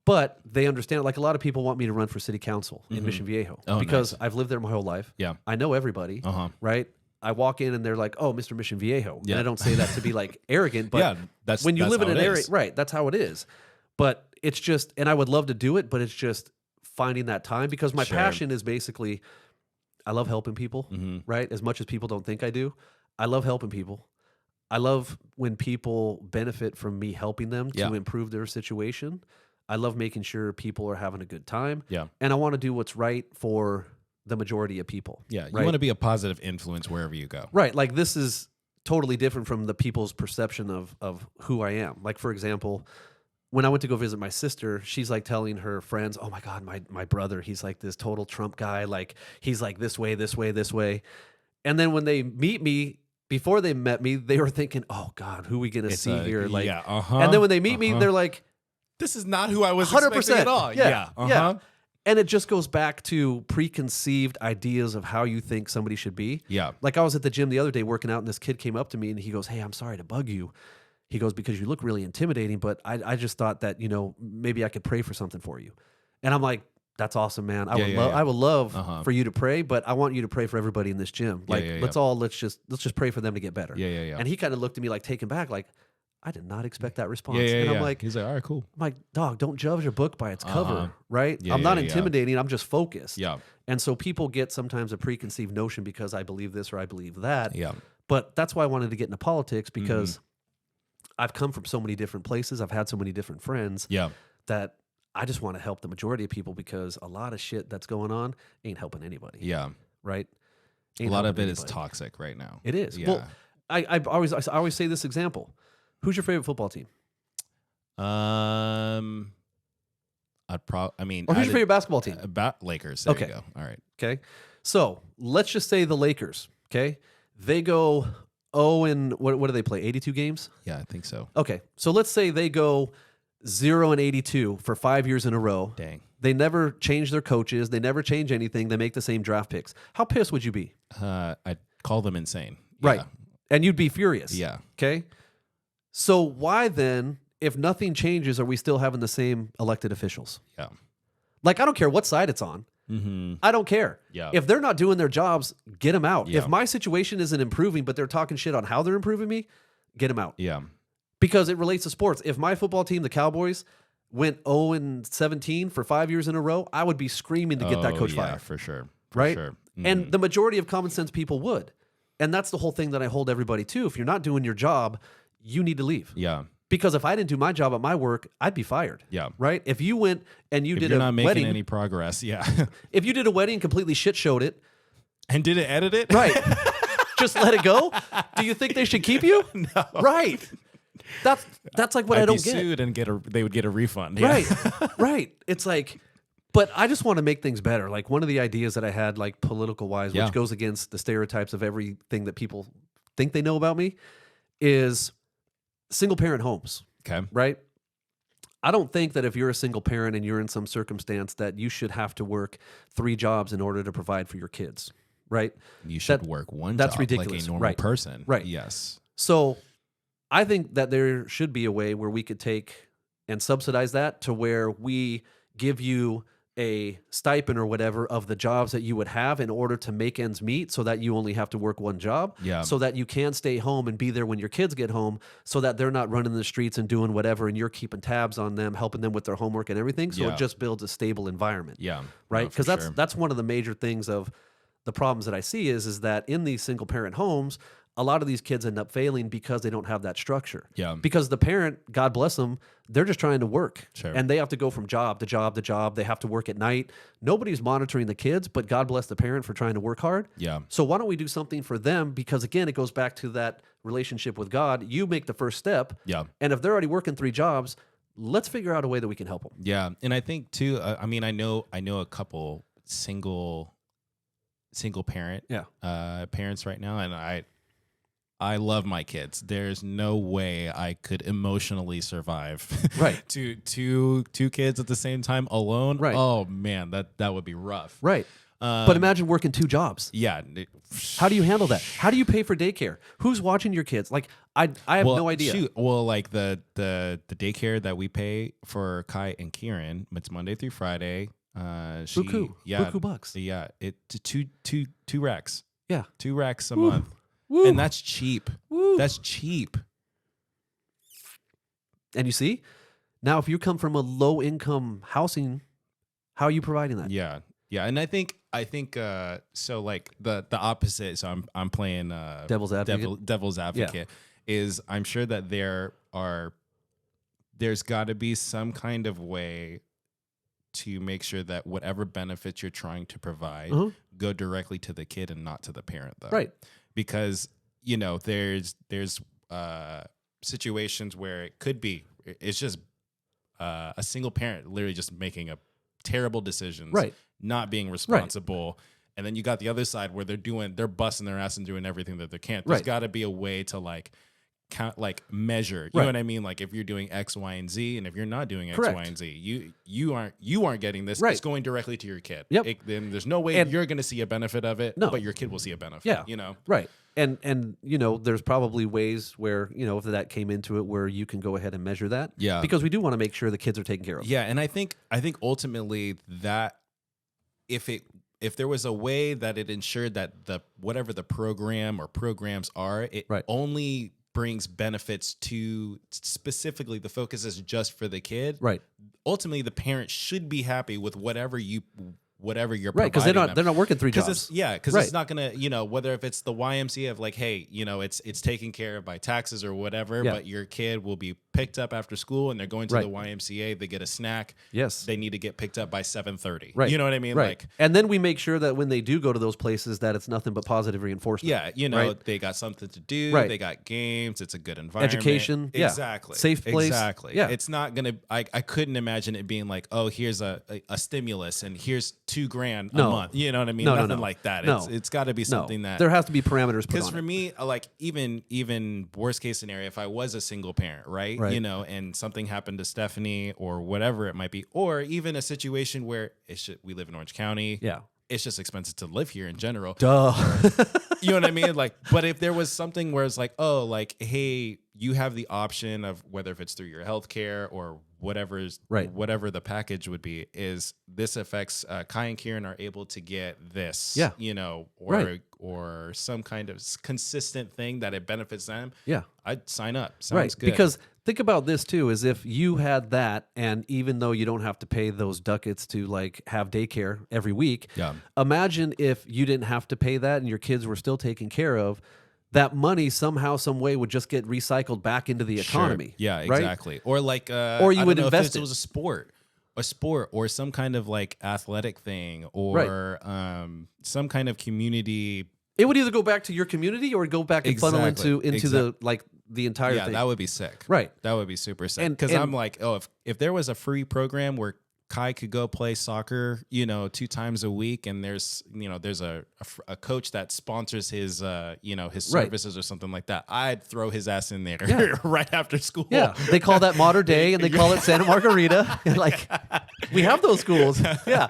but they understand. Like a lot of people want me to run for city council in Mhm. Mission Viejo Oh, because nice. I've lived there my whole life. Yeah. I know everybody. Uh-huh. Right? I walk in and they're like, "Oh, Mr. Mission Viejo." Yeah. And I don't say that to be like arrogant, but Yeah, that's when you that's live in how an it area, is. right? That's how it is. But it's just, and I would love to do it, but it's just finding that time because my Sure. passion is basically, I love helping people, Mhm. right? As much as people don't think I do, I love helping people. I love when people benefit from me helping them to Yeah. improve their situation. I love making sure people are having a good time. Yeah. And I want to do what's right for the majority of people. Yeah. You right? want to be a positive influence wherever you go. Right. Like this is totally different from the people's perception of who I am. Like, for example, when I went to go visit my sister, she's like telling her friends, oh my God, my brother, he's like this total Trump guy. Like he's like this way, this way, this way. And then when they meet me, before they met me, they were thinking, oh God, who are we going to see here? Like, yeah. Uh-huh. and then when they meet me, they're like, this is not who I was 100%. expecting at all. Yeah. Uh-huh. Yeah. And it just goes back to preconceived ideas of how you think somebody should be. Yeah. Like I was at the gym the other day working out, and this kid came up to me and he goes, "Hey, I'm sorry to bug you." He goes, "Because you look really intimidating, but I just thought that, maybe I could pray for something for you." And I'm like, "That's awesome, man. I would love Uh-huh. for you to pray, but I want you to pray for everybody in this gym. Like, yeah. let's just pray for them to get better." Yeah. And he kind of looked at me like taken back, like, I did not expect that response. Yeah. And I'm like, he's like, all right, cool. dog, don't judge a book by its cover, Uh-huh. right? Yeah, I'm not yeah, yeah. intimidating. I'm just focused. Yeah. And so people get sometimes a preconceived notion because I believe this or I believe that. Yeah. But that's why I wanted to get into politics Mm-hmm. because I've come from so many different places. I've had so many different friends Yeah. that I just want to help the majority of people because a lot of shit that's going on ain't helping anybody, Yeah. right? A Ain't lot of helping it is anybody. toxic right now. It is. Yeah. Well, I always say this example. Who's your favorite football team? I mean, Or who's your favorite basketball team? About Lakers. There Okay. you go. All right. Okay. So let's just say the Lakers. Okay. They go, and what do they play? 82 games? Yeah, I think so. Okay. So let's say they go 0-82 for 5 years in a row. Dang. They never change their coaches. They never change anything. They make the same draft picks. How pissed would you be? I'd call them insane. Right. Yeah. And you'd be furious. Yeah. Okay. So why then, if nothing changes, are we still having the same elected officials? Yeah. Like, I don't care what side it's on. Mm-hmm. I don't care. Yeah. If they're not doing their jobs, get them out. Yeah. If my situation isn't improving, but they're talking shit on how they're improving me, get them out. Yeah. Because it relates to sports. If my football team, the Cowboys, went 0-17 for 5 years in a row, I would be screaming to get that coach yeah, fired. for sure. For Right? sure. And the majority of common sense people would. And that's the whole thing that I hold everybody to. If you're not doing your job, you need to leave. Yeah. Because if I didn't do my job at my work, I'd be fired. Yeah. Right? If you went and you If did you're a not making wedding, any progress, yeah. if you did a wedding, completely shit showed it, And did it edit it? right? Just let it go. Do you think they should keep you? No. Right. That's like what I I'd don't be get. sued and they would get a refund. Yeah. Right. Right. It's like, but I just want to make things better. Like one of the ideas that I had, like political wise, Yeah. which goes against the stereotypes of everything that people think they know about me, is single parent homes. Okay. Right. I don't think that if you're a single parent and you're in some circumstance that you should have to work 3 jobs in order to provide for your kids. right? You should work one that's job ridiculous. like a normal Right. person. Right. Yes. So I think that there should be a way where we could take and subsidize that to where we give you a stipend or whatever of the jobs that you would have in order to make ends meet, so that you only have to work one job, Yeah. so that you can stay home and be there when your kids get home, so that they're not running the streets and doing whatever, and you're keeping tabs on them, helping them with their homework and everything. So Yeah. it just builds a stable environment. Yeah. Right. No, for Because sure. that's one of the major things of the problems that I see is that in these single parent homes, a lot of these kids end up failing because they don't have that structure. Yeah. Because the parent, God bless them, they're just trying to work. Sure. And they have to go from job to job to job. They have to work at night. Nobody's monitoring the kids, but God bless the parent for trying to work hard. Yeah. So why don't we do something for them? Because again, it goes back to that relationship with God. You make the first step. Yeah. And if they're already working 3 jobs, let's figure out a way that we can help them. Yeah. And I think too, I mean, I know a couple single parent parents right now, and I love my kids. There's no way I could emotionally survive. Right. two kids at the same time alone. Right. Oh man, that would be rough. Right. But imagine working 2 jobs. Yeah. How do you handle that? How do you pay for daycare? Who's watching your kids? Like I have no idea. Shoot. Well, like the daycare that we pay for Kai and Kieran, it's Monday through Friday. Buku. Yeah, Buku bucks. Yeah, it two racks. Yeah. 2 racks a Woo. month. Woo. And that's cheap. Woo. That's cheap. And you see, now if you come from a low income housing, how are you providing that? Yeah. Yeah. And I think so like the opposite. So I'm playing Devil's advocate. devil's advocate is I'm sure that there's got to be some kind of way to make sure that whatever benefits you're trying to provide go directly to the kid and not to the parent, though. Right. Because, you know, there's situations where it could be, it's just a single parent literally just making a terrible decisions, Right. not being responsible. And then you got the other side where they're busting their ass and doing everything that they can. There's Right. got to be a way to count, measure. You know what I mean? Like if you're doing X, Y, and Z, and if you're not doing X, Correct. Y, and Z, you aren't getting this. Right. It's going directly to your kid. Yep. Then there's no way And- you're going to see a benefit of it, No. but your kid will see a benefit. Yeah. You know? Right. And you know, there's probably ways where, you know, if that came into it where you can go ahead and measure that. Yeah. Because we do want to make sure the kids are taken care of. Yeah, and I think ultimately that if there was a way that it ensured that whatever the program or programs are, it Right. only brings benefits to specifically the focus is just for the kid. Right. Ultimately, the parent should be happy with whatever you're Right. Because providing they're not working 3 jobs. Because Right. it's not gonna, you know, whether if it's the YMCA of like, hey, you know, it's taken care of by taxes or whatever, Yeah. but your kid will be picked up after school and they're going to Right. the YMCA, they get a snack. Yes. They need to get picked up by 7:30. Right. You know what I mean? Right. Like, And then we make sure that when they do go to those places that it's nothing but positive reinforcement. yeah, you know, Right. they got something to do. Right. They got games. It's a good environment. Education, yeah. Exactly. Safe place. Exactly. Yeah. It's not gonna. I couldn't imagine it being like, oh, here's a stimulus and here's $2,000 a No. month. You know what I mean? No, Nothing no. like that. No. It's got to be something no. that there has to be parameters put because on for it. me, like even worst case scenario, if I was a single parent, right? Right. You know, and something happened to Stephanie or whatever it might be, or even a situation where we live in Orange County. Yeah. It's just expensive to live here in general. Duh. You know what I mean? Like, but if there was something where it's like, oh, like, hey, you have the option of whether if it's through your healthcare or whatever the package would be, is this affects Kai and Kieran are able to get this, Yeah. you know, Right. or some kind of consistent thing that it benefits them. Yeah. I'd sign up. Sounds Right. good. Because think about this too, is if you had that, and even though you don't have to pay those ducats to like have daycare every week, Yeah. imagine if you didn't have to pay that and your kids were still taken care of. That money somehow, some way would just get recycled back into the economy. Sure. Yeah, right? exactly. Or like, Or you I would don't know if invest it it. was a sport or some kind of like athletic thing or some kind of community. It would either go back to your community or go back and funnel into the entire Yeah, thing. that would be sick. Right. That would be super sick. And- Because and- I'm like, oh, if there was a free program where Kai could go play soccer, 2 times a week, and there's a coach that sponsors his his services or something like that, I'd throw his ass in there right after school. Yeah, they call that modern day, and they call it Santa Margarita. Like, we have those schools. Yeah,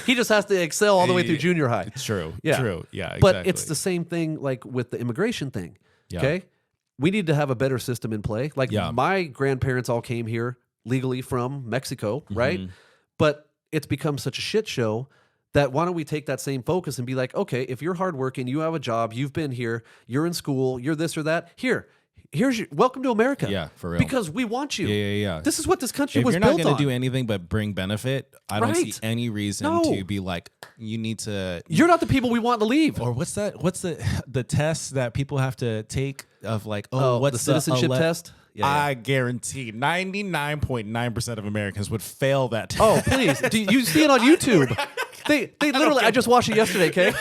he just has to excel all the way through junior high. True. Yeah. True. Yeah. Exactly. But it's the same thing like with the immigration thing. Yeah. Okay, we need to have a better system in play. Like Yeah. my grandparents all came here legally from Mexico, right? Mm-hmm. But it's become such a shit show that why don't we take that same focus and be like, okay, if you're hardworking, you have a job, you've been here, you're in school, you're this or that, here's your welcome to America. Yeah, for real. Because we want you. Yeah. This is what this country If was you're not built going on. to do anything but bring benefit, I don't see Right. any reason No. to be like, you need to. You're not the people we want to leave. Or what's that? What's the test that people have to take of like, what's the citizenship test? Yeah, I guarantee 99.9% of Americans would fail that test. Oh, please. Do you see it on YouTube? They literally, I just watched it yesterday, okay?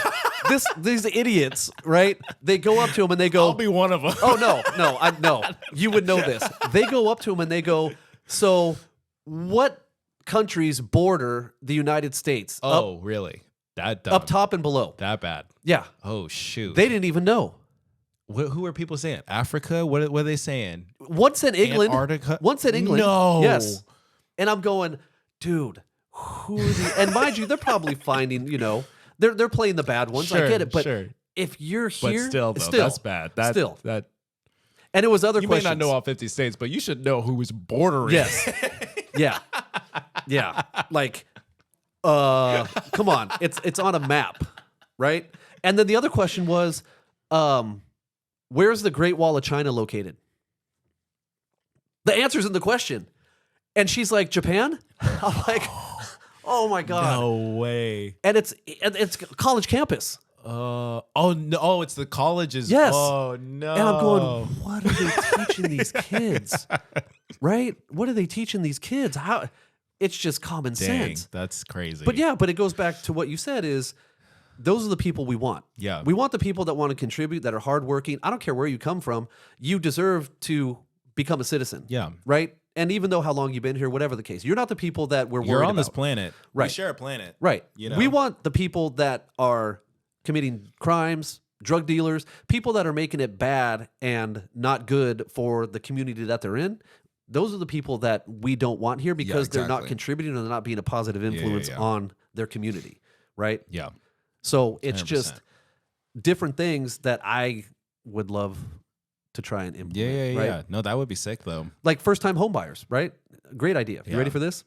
These idiots, right? They go up to him and they go, I'll be one of them. oh, no. You would know this. They go up to him and they go, so what countries border the United States? Oh, really? That dumb. Up top and below. That bad? Yeah. Oh, shoot. They didn't even know. Who are people saying? Africa? What are they saying? One said England. Antarctica? One said England. No. Yes. And I'm going, dude, who are the... And mind you, they're probably finding, they're playing the bad ones. I Sure, get it. But sure. if you're here... But still, though, that's bad. Still. That And it was other you questions. may not know all 50 states, but you should know who is bordering. Yes. Yeah. Like, come on. It's on a map, right? And then the other question was, where's the Great Wall of China located? The answer's in the question. And she's like, Japan? I'm like, oh my God. No way. And it's college campus. No, it's the colleges. Yes. Oh no. And I'm going, what are they teaching these kids? Right? What are they teaching these kids? How? It's just common Dang, sense. that's crazy. But it goes back to what you said is those are the people we want. Yeah. We want the people that want to contribute, that are hardworking. I don't care where you come from. You deserve to become a citizen. Yeah. Right? And even though how long you've been here, whatever the case, you're not the people that we're worried you're on about. this planet. Right. We share a planet. Right. You We know? want the people that are committing crimes, drug dealers, people that are making it bad and not good for the community that they're in. Those are the people that we don't want here because they're not exactly. contributing and they're not being a positive influence yeah. on their community. Right? Yeah. So it's 100%. just different things that I would love to try and implement. Yeah. Right? No, that would be sick though. Like first-time home buyers, right? Great idea. You Yeah. ready for this?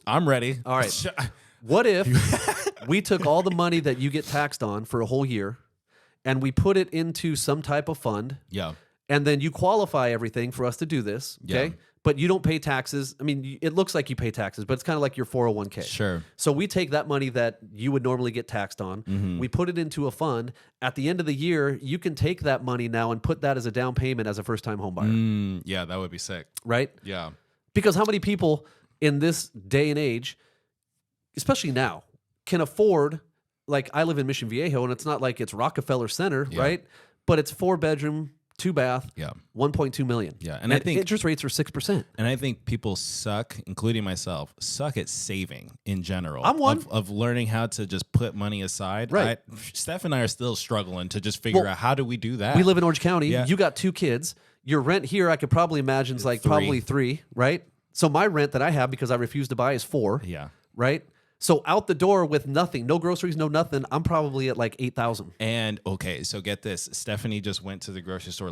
I'm ready. All right. What if we took all the money that you get taxed on for a whole year and we put it into some type of fund Yeah. and then you qualify everything for us to do this, okay? Yeah. But you don't pay taxes. I mean, it looks like you pay taxes, but it's kind of like your 401k. Sure. So we take that money that you would normally get taxed on, Mm-hmm. we put it into a fund. At the end of the year, you can take that money now and put that as a down payment as a first-time home buyer, Yeah, that would be sick. right? Yeah. Because how many people in this day and age, especially now, can afford, like I live in Mission Viejo, and it's not like it's Rockefeller Center, Yeah. right? But it's 4-bedroom, 2-bath, Yeah. 1.2 million. Yeah, And and I think- interest rates are 6%. And I think people suck, including myself, suck at saving in general. I'm one. Of learning how to just put money aside. Right. Steph and I are still struggling to just figure Well, out how do we do that. We live in Orange County. Yeah. You got 2 kids. Your rent here, I could probably imagine, is like 3. probably 3, right? So my rent that I have because I refuse to buy is 4, Yeah. right? So out the door with nothing, no groceries, no nothing, I'm probably at like 8,000. And okay, so get this. Stephanie just went to the grocery store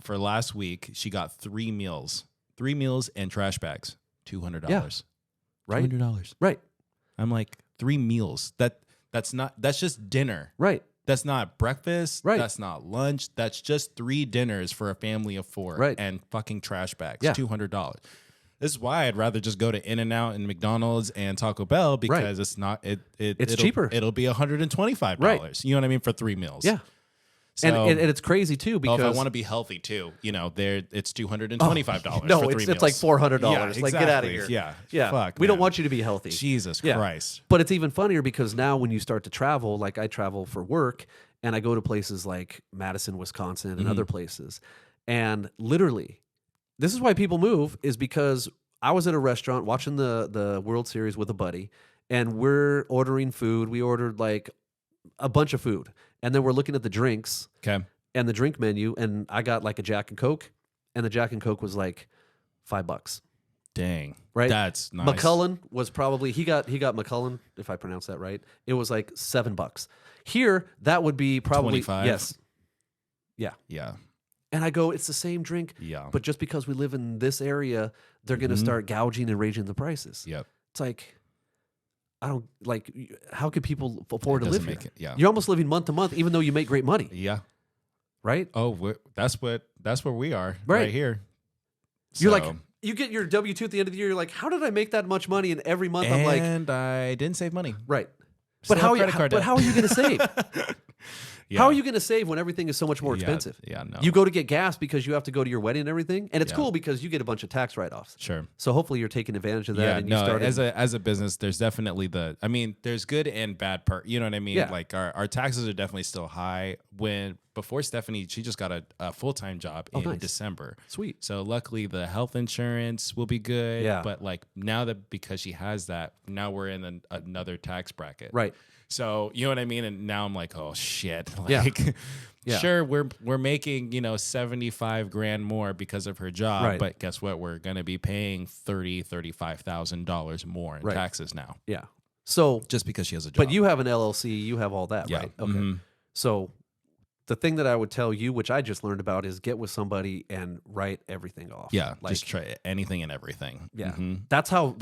for last week. She got 3 meals. 3 meals and trash bags. $200. Yeah. Right? $200. Right. I'm like, 3 meals. That's just dinner. Right. That's not breakfast. Right. That's not lunch. That's just 3 dinners for a family of 4. Right. And fucking trash bags. Yeah. $200. This is why I'd rather just go to In-N-Out and McDonald's and Taco Bell because it's not It's cheaper. It'll be $125. Right. You know what I mean? For 3 meals. Yeah. So, And it's crazy too because if I want to be healthy too, it's $225. no, for 3 it's meals. like $400. Yeah, Like get out of exactly. here. Yeah. Yeah. Fuck, we don't man. want you to be healthy. Jesus Yeah. Christ. But it's even funnier because now when you start to travel, like I travel for work and I go to places like Madison, Wisconsin and other places. And literally, this is why people move is because I was at a restaurant watching the World Series with a buddy, and we're ordering food. We ordered like a bunch of food, and then we're looking at the drinks Okay. and the drink menu, and I got like a Jack and Coke, and the Jack and Coke was like $5. Dang. Right? That's nice. McCullen was probably he got McCullen, if I pronounce that right. It was like $7. Here, that would be probably 25? yes. Yeah. Yeah. And I go, it's the same drink, Yeah. but just because we live in this area, they're going to start gouging and raising the prices. Yep. It's like, I don't like. How could people afford to live doesn't here? make it- yeah. You're almost living month to month, even though you make great money, Yeah. right? Oh, that's where we are Right. here. You're So- like, you get your W-2 at the end of the year. You're like, how did I make that much money? And every month, I'm like, and I didn't save money. right. Still But have how? credit card But debt. how are you going to save? Yeah. How are you going to save when everything is so much more Yeah, expensive? yeah, no. You go to get gas because you have to go to your wedding and everything, and it's Yeah. cool because you get a bunch of tax write-offs. Sure. So hopefully you're taking advantage of that. Yeah, and you no, started, as a business, there's definitely there's good and bad part. You know what I mean? Yeah. Like our taxes are definitely still high. Before Stephanie, she just got a full-time job in nice. December. Sweet. So luckily the health insurance will be good. Yeah. But like now that because she has that, now we're in another tax bracket. right. So you know what I mean? And now I'm like, oh shit. Yeah. Like Yeah. sure, we're making, 75 grand more because of her job, Right. but guess what? We're gonna be paying $35,000 more in Right. taxes now. Yeah. So, Just because she has a job. but you have an LLC, you have all that, Yeah. right? Okay. Mhm. So, the thing that I would tell you, which I just learned about, is get with somebody and write everything off. Yeah, Like, just try anything and everything. yeah. Mhm. That's how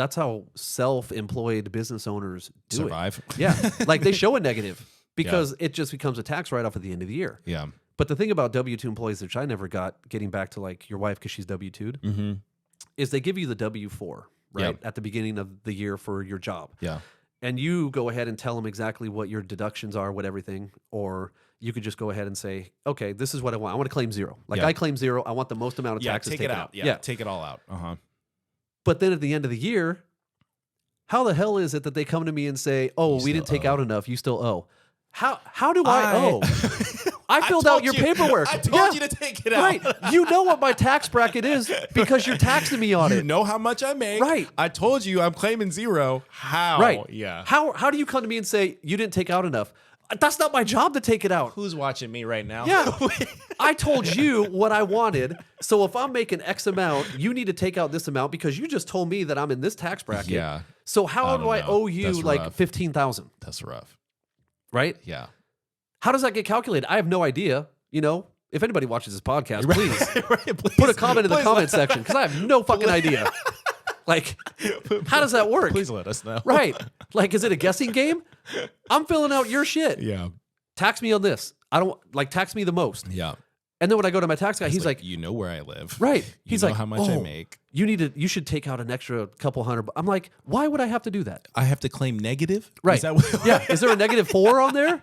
self-employed business owners do Survive. it. Yeah. Like they show a negative because it just becomes a tax write-off at the end of the year. Yeah. But the thing about W-2 employees, which I never got, getting back to like your wife because she's W-2'd, Mm-hmm. is they give you the W-4, right? Yep. At the beginning of the year for your job. Yeah. And you go ahead and tell them exactly what your deductions are, what everything, or you could just go ahead and say, okay, this is what I want. I want to claim zero. Like Yeah. I claim zero. I want the most amount of Yeah, taxes take it taken out. Yeah, take it all out. Uh-huh. But then at the end of the year, how the hell is it that they come to me and say, oh, You we didn't still take owe. out enough. You still owe. How do I owe? I filled told out your you. paperwork. I told Yeah. you to take it out. Right. You know what my tax bracket is because you're taxing me on You it. know how much I make. Right. I told you I'm claiming zero. How? Right. Yeah. How do you come to me and say you didn't take out enough? That's not my job to take it out. Who's watching me right now? Yeah. I told you what I wanted. So if I'm making X amount, you need to take out this amount because you just told me that I'm in this tax bracket. Yeah. So how I do don't I know. owe you That's like rough. 15,000? That's rough. Right? Yeah. How does that get calculated? I have no idea. If anybody watches this podcast, please Right, please, put a comment in the please comment section because I have no fucking idea. Like, how does that work? Please let us know. Right. Like, is it a guessing game? I'm filling out your shit. Yeah. Tax me on this. I don't like tax me the most. Yeah. And then when I go to my tax guy, he's like, you know where I live. right. You He's know like, how much I "Oh, make. you should take out an extra couple hundred. I'm like, why would I have to do that? I have to claim negative? Right. Is that what, Yeah. Is there a -4 on there?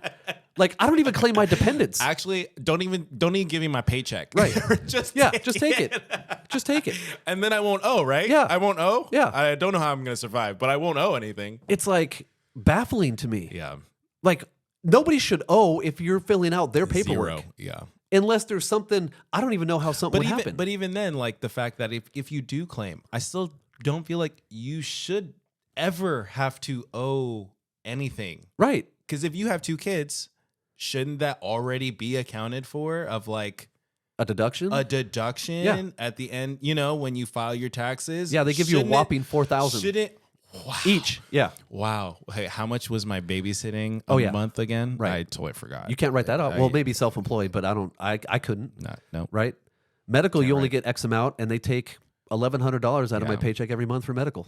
Like, I don't even claim my dependents. Actually, don't even give me my paycheck. Right. just Just take it. Just take it. And then I won't owe, right? Yeah. I won't owe? Yeah. I don't know how I'm going to survive, but I won't owe anything. It's like baffling to me. Yeah. Like, nobody should owe if you're filling out their paperwork. Zero. Yeah. Unless there's something, I don't even know how something would happen. But even then, like the fact that if you do claim, I still don't feel like you should ever have to owe anything. right. Because if you have 2 kids, shouldn't that already be accounted for of like A deduction? a deduction Yeah. at the end, when you file your taxes? Yeah, they give you a Shouldn't it- whopping 4,000 Shouldn't wow. each. Yeah. Wow. Hey, how much was my babysitting Oh, a yeah. month again? Right. I totally forgot. You can't write that out. Well, maybe self-employed, but I couldn't. No. Right? Medical, you only write. get X amount, and they take $1,100 out of my Yeah. paycheck every month for medical.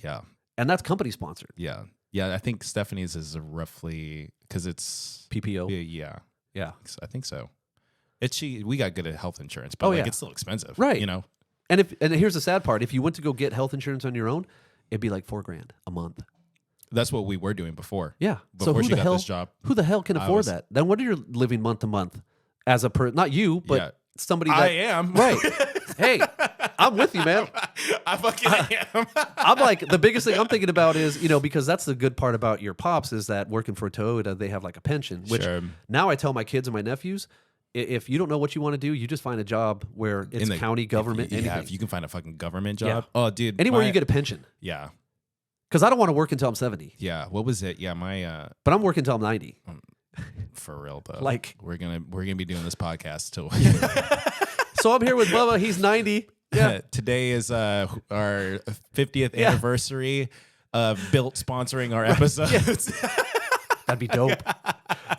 Yeah. And that's company sponsored. Yeah. Yeah. I think Stephanie's is roughly because it's PPO. Yeah. Yeah. I think so. We got good at health insurance, but Oh, like yeah. it's still expensive. Right. And here's the sad part. If you went to go get health insurance on your own, it'd be like $4,000 a month. That's what we were doing before. Yeah. Before who she the got hell, this job. Who the hell can afford was- that? Then what are you living month to month as a not you, but Yeah. somebody that I am. Right. Hey, I'm with you, man. I fucking am. I'm like, the biggest thing I'm thinking about is, because that's the good part about your pops is that working for Toyota, they have like a pension, which Sure. now I tell my kids and my nephews, if you don't know what you want to do, you just find a job where it's county government. If you can find a fucking government job. Oh, dude. Anywhere you get a pension. Yeah. Because I don't want to work until I'm 70. Yeah. What was it? Yeah, my but I'm working until I'm 90. For real though. Like we're gonna be doing this podcast till So I'm here with Bubba. He's 90. Yeah. Today is our 50th anniversary of Built sponsoring our episodes. That'd be dope.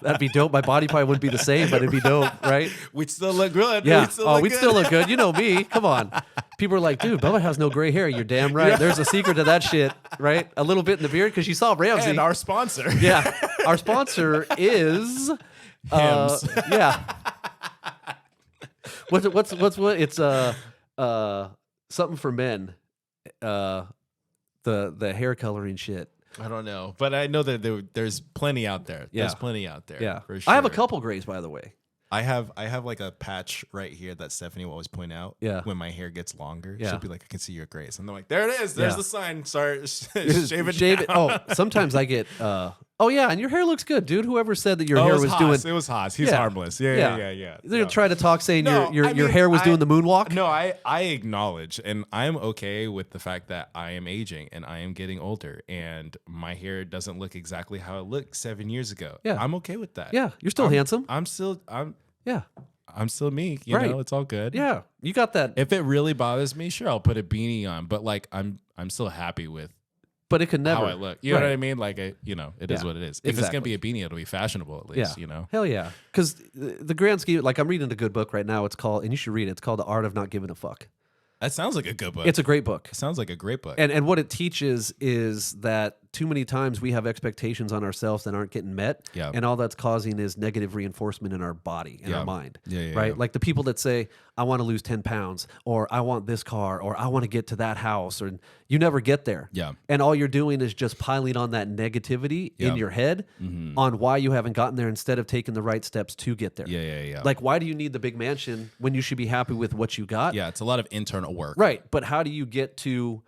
That'd be dope. My body probably wouldn't be the same, but it'd be dope, right? We'd still look good. Yeah. We'd still look good. You know me. Come on. People are like, dude, Bubba has no gray hair. You're damn right. Yeah. There's a secret to that shit, right? A little bit in the beard because you saw Ramsey. And our sponsor. Yeah. Our sponsor is yeah. What's what? It's something for men. The hair coloring shit. I don't know, but I know that there's plenty out there. Yeah. There's plenty out there. Yeah, for sure. I have a couple grays, by the way. I have like a patch right here that Stephanie will always point out. Yeah. When my hair gets longer, yeah. she'll be like, "I can see your grays," and I'm like, "There it is. There's the sign. Sorry, shave it. Shave it. Oh, sometimes I get. Oh yeah, and your hair looks good, dude. Whoever said that your hair was doing it was Haas. He's harmless. Yeah. They're gonna try to talk saying No, your hair was doing the moonwalk. No, I acknowledge, and I'm okay with the fact that I am aging and I am getting older, and my hair doesn't look exactly how it looked 7 years ago. Yeah, I'm okay with that. Yeah, you're still handsome. I'm still me. You right. know, it's all good. Yeah, you got that. If it really bothers me, sure, I'll put a beanie on, but like I'm still happy with. But it could never. How I look. You know what I mean? Like, it is what it is. If it's going to be a beanie, it'll be fashionable at least, you know? Hell yeah. Because the grand scheme, like I'm reading a good book right now. It's called, and you should read it. It's called The Art of Not Giving a Fuck. That sounds like a good book. It's a great book. It sounds like a great book. And what it teaches is that too many times we have expectations on ourselves that aren't getting met. Yeah. And all that's causing is negative reinforcement in our body, in our mind. Yeah, right? yeah. Like the people that say, I want to lose 10 pounds, or I want this car, or I want to get to that house, or you never get there. Yeah. And all you're doing is just piling on that negativity in your head on why you haven't gotten there instead of taking the right steps to get there. Yeah. Like, why do you need the big mansion when you should be happy with what you got? Yeah, it's a lot of internal work. Right. But how do you get to,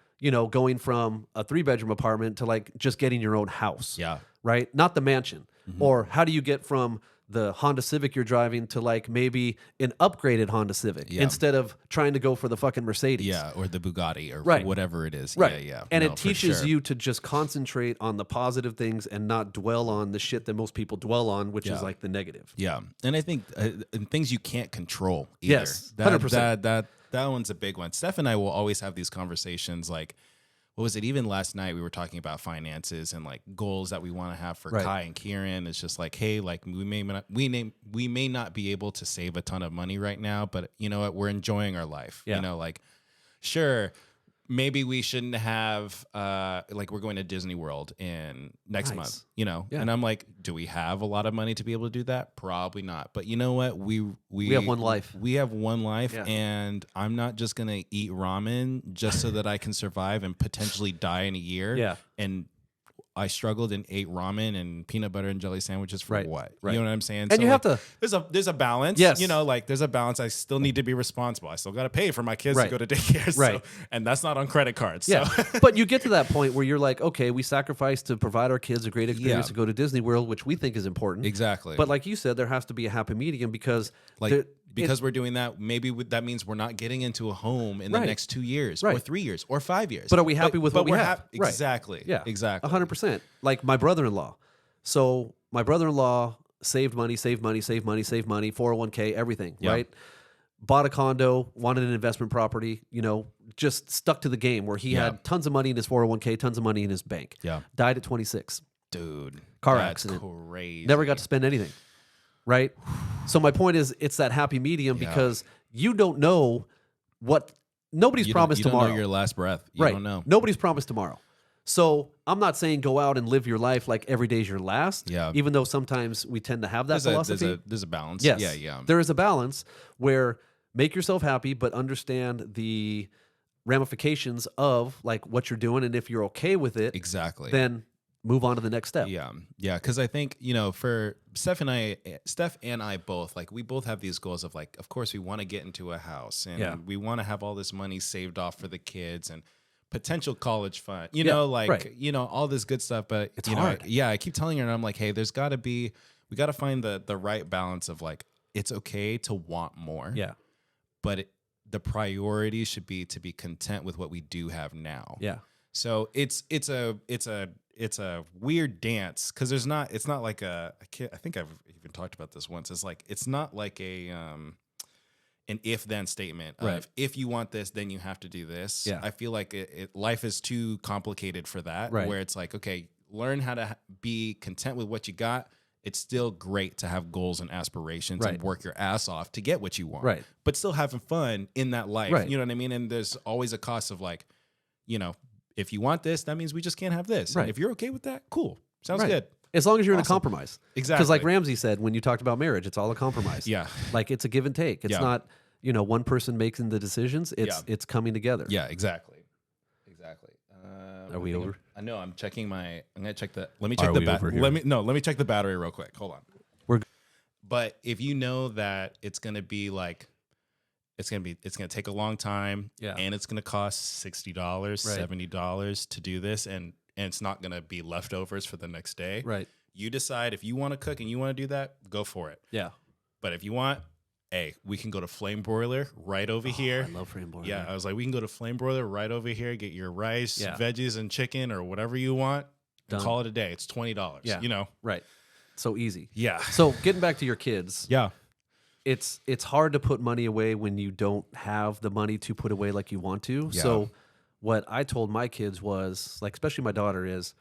going from a 3-bedroom apartment to like just getting your own house? Yeah. Right? Not the mansion. Or how do you get from the Honda Civic you're driving to like maybe an upgraded Honda Civic instead of trying to go for the fucking Mercedes? Yeah, or the Bugatti or whatever it is. Right. Yeah. And it teaches you to just concentrate on the positive things and not dwell on the shit that most people dwell on, which is like the negative. Yeah. And I think and things you can't control either. Yes, 100%. That one's a big one. Steph and I will always have these conversations like, what was it? Even last night we were talking about finances and like goals that we want to have for Kai and Kieran. It's just like, hey, like we may not be able to save a ton of money right now, but you know what? We're enjoying our life. Yeah. You know, like sure, maybe we shouldn't have like we're going to Disney World in next month, and I'm like, do we have a lot of money to be able to do that? Probably not. But you know what? We have one life. We have one life, and I'm not just gonna eat ramen just so that I can survive and potentially die in a year. Yeah. And I struggled and ate ramen and peanut butter and jelly sandwiches for what? Right. You know what I'm saying? And you have to. There's a balance. Yes. There's a balance. I still need to be responsible. I still got to pay for my kids to go to daycare. Right. And that's not on credit cards. Yeah. So. But you get to that point where you're like, okay, we sacrifice to provide our kids a great experience to go to Disney World, which we think is important. Exactly. But like you said, there has to be a happy medium because because we're doing that, maybe that means we're not getting into a home in the next 2 years or 3 years or 5 years. But are we happy with what we have? Exactly. Yeah. Exactly. 100%. Like my brother-in-law. So my brother-in-law saved money, 401k, everything, right? Bought a condo, wanted an investment property, just stuck to the game where he had tons of money in his 401k, tons of money in his bank. Yeah. Died at 26. Dude. Car that's accident. Crazy. Never got to spend anything. Right? So my point is it's that happy medium because you don't know what nobody's promised tomorrow. You don't know your last breath. You don't know. Nobody's promised tomorrow. So I'm not saying go out and live your life like every day's your last. Yeah. Even though sometimes we tend to have that philosophy. There's a balance. Yes. Yeah. There is a balance where make yourself happy, but understand the ramifications of like what you're doing, and if you're okay with it, exactly, then move on to the next step. Yeah. Because I think for Steph and I both, like we both have these goals of like, of course we want to get into a house and we want to have all this money saved off for the kids and potential college fund, all this good stuff. But it's hard. I keep telling her, and I'm like, hey, we got to find the right balance of like, it's okay to want more. Yeah. But the priority should be to be content with what we do have now. Yeah. So it's a weird dance because it's not like I think I've even talked about this once. It's not like an if then statement of if you want this, then you have to do this. Yeah. I feel like life is too complicated for that. Right. Where it's like, okay, learn how to be content with what you got. It's still great to have goals and aspirations and work your ass off to get what you want. Right. But still having fun in that life. Right. You know what I mean? And there's always a cost of like, if you want this, that means we just can't have this. Right. And if you're okay with that, cool. Sounds good. As long as you're in a compromise. Exactly. Because like Ramsey said, when you talked about marriage, it's all a compromise. Yeah. Like it's a give and take. It's not, one person making the decisions. It's coming together. Yeah, exactly. Are we over? I know. I'm going to check the, let me check the battery. Let me check the battery real quick. Hold on. But if you know that it's going to be like, it's going to take a long time and it's going to cost $60, $70 to do this. And it's not going to be leftovers for the next day. Right. You decide if you want to cook and you want to do that, go for it. Yeah. But if you want, we can go to Flame Broiler right over here. I love Flame Broiler. Yeah. I was like, we can go to Flame Broiler right over here, get your rice, veggies, and chicken or whatever you want. And call it a day. It's $20. Yeah. Right. So easy. Yeah. So getting back to your kids. Yeah. It's hard to put money away when you don't have the money to put away like you want to. Yeah. So what I told my kids was, like, especially my daughter, is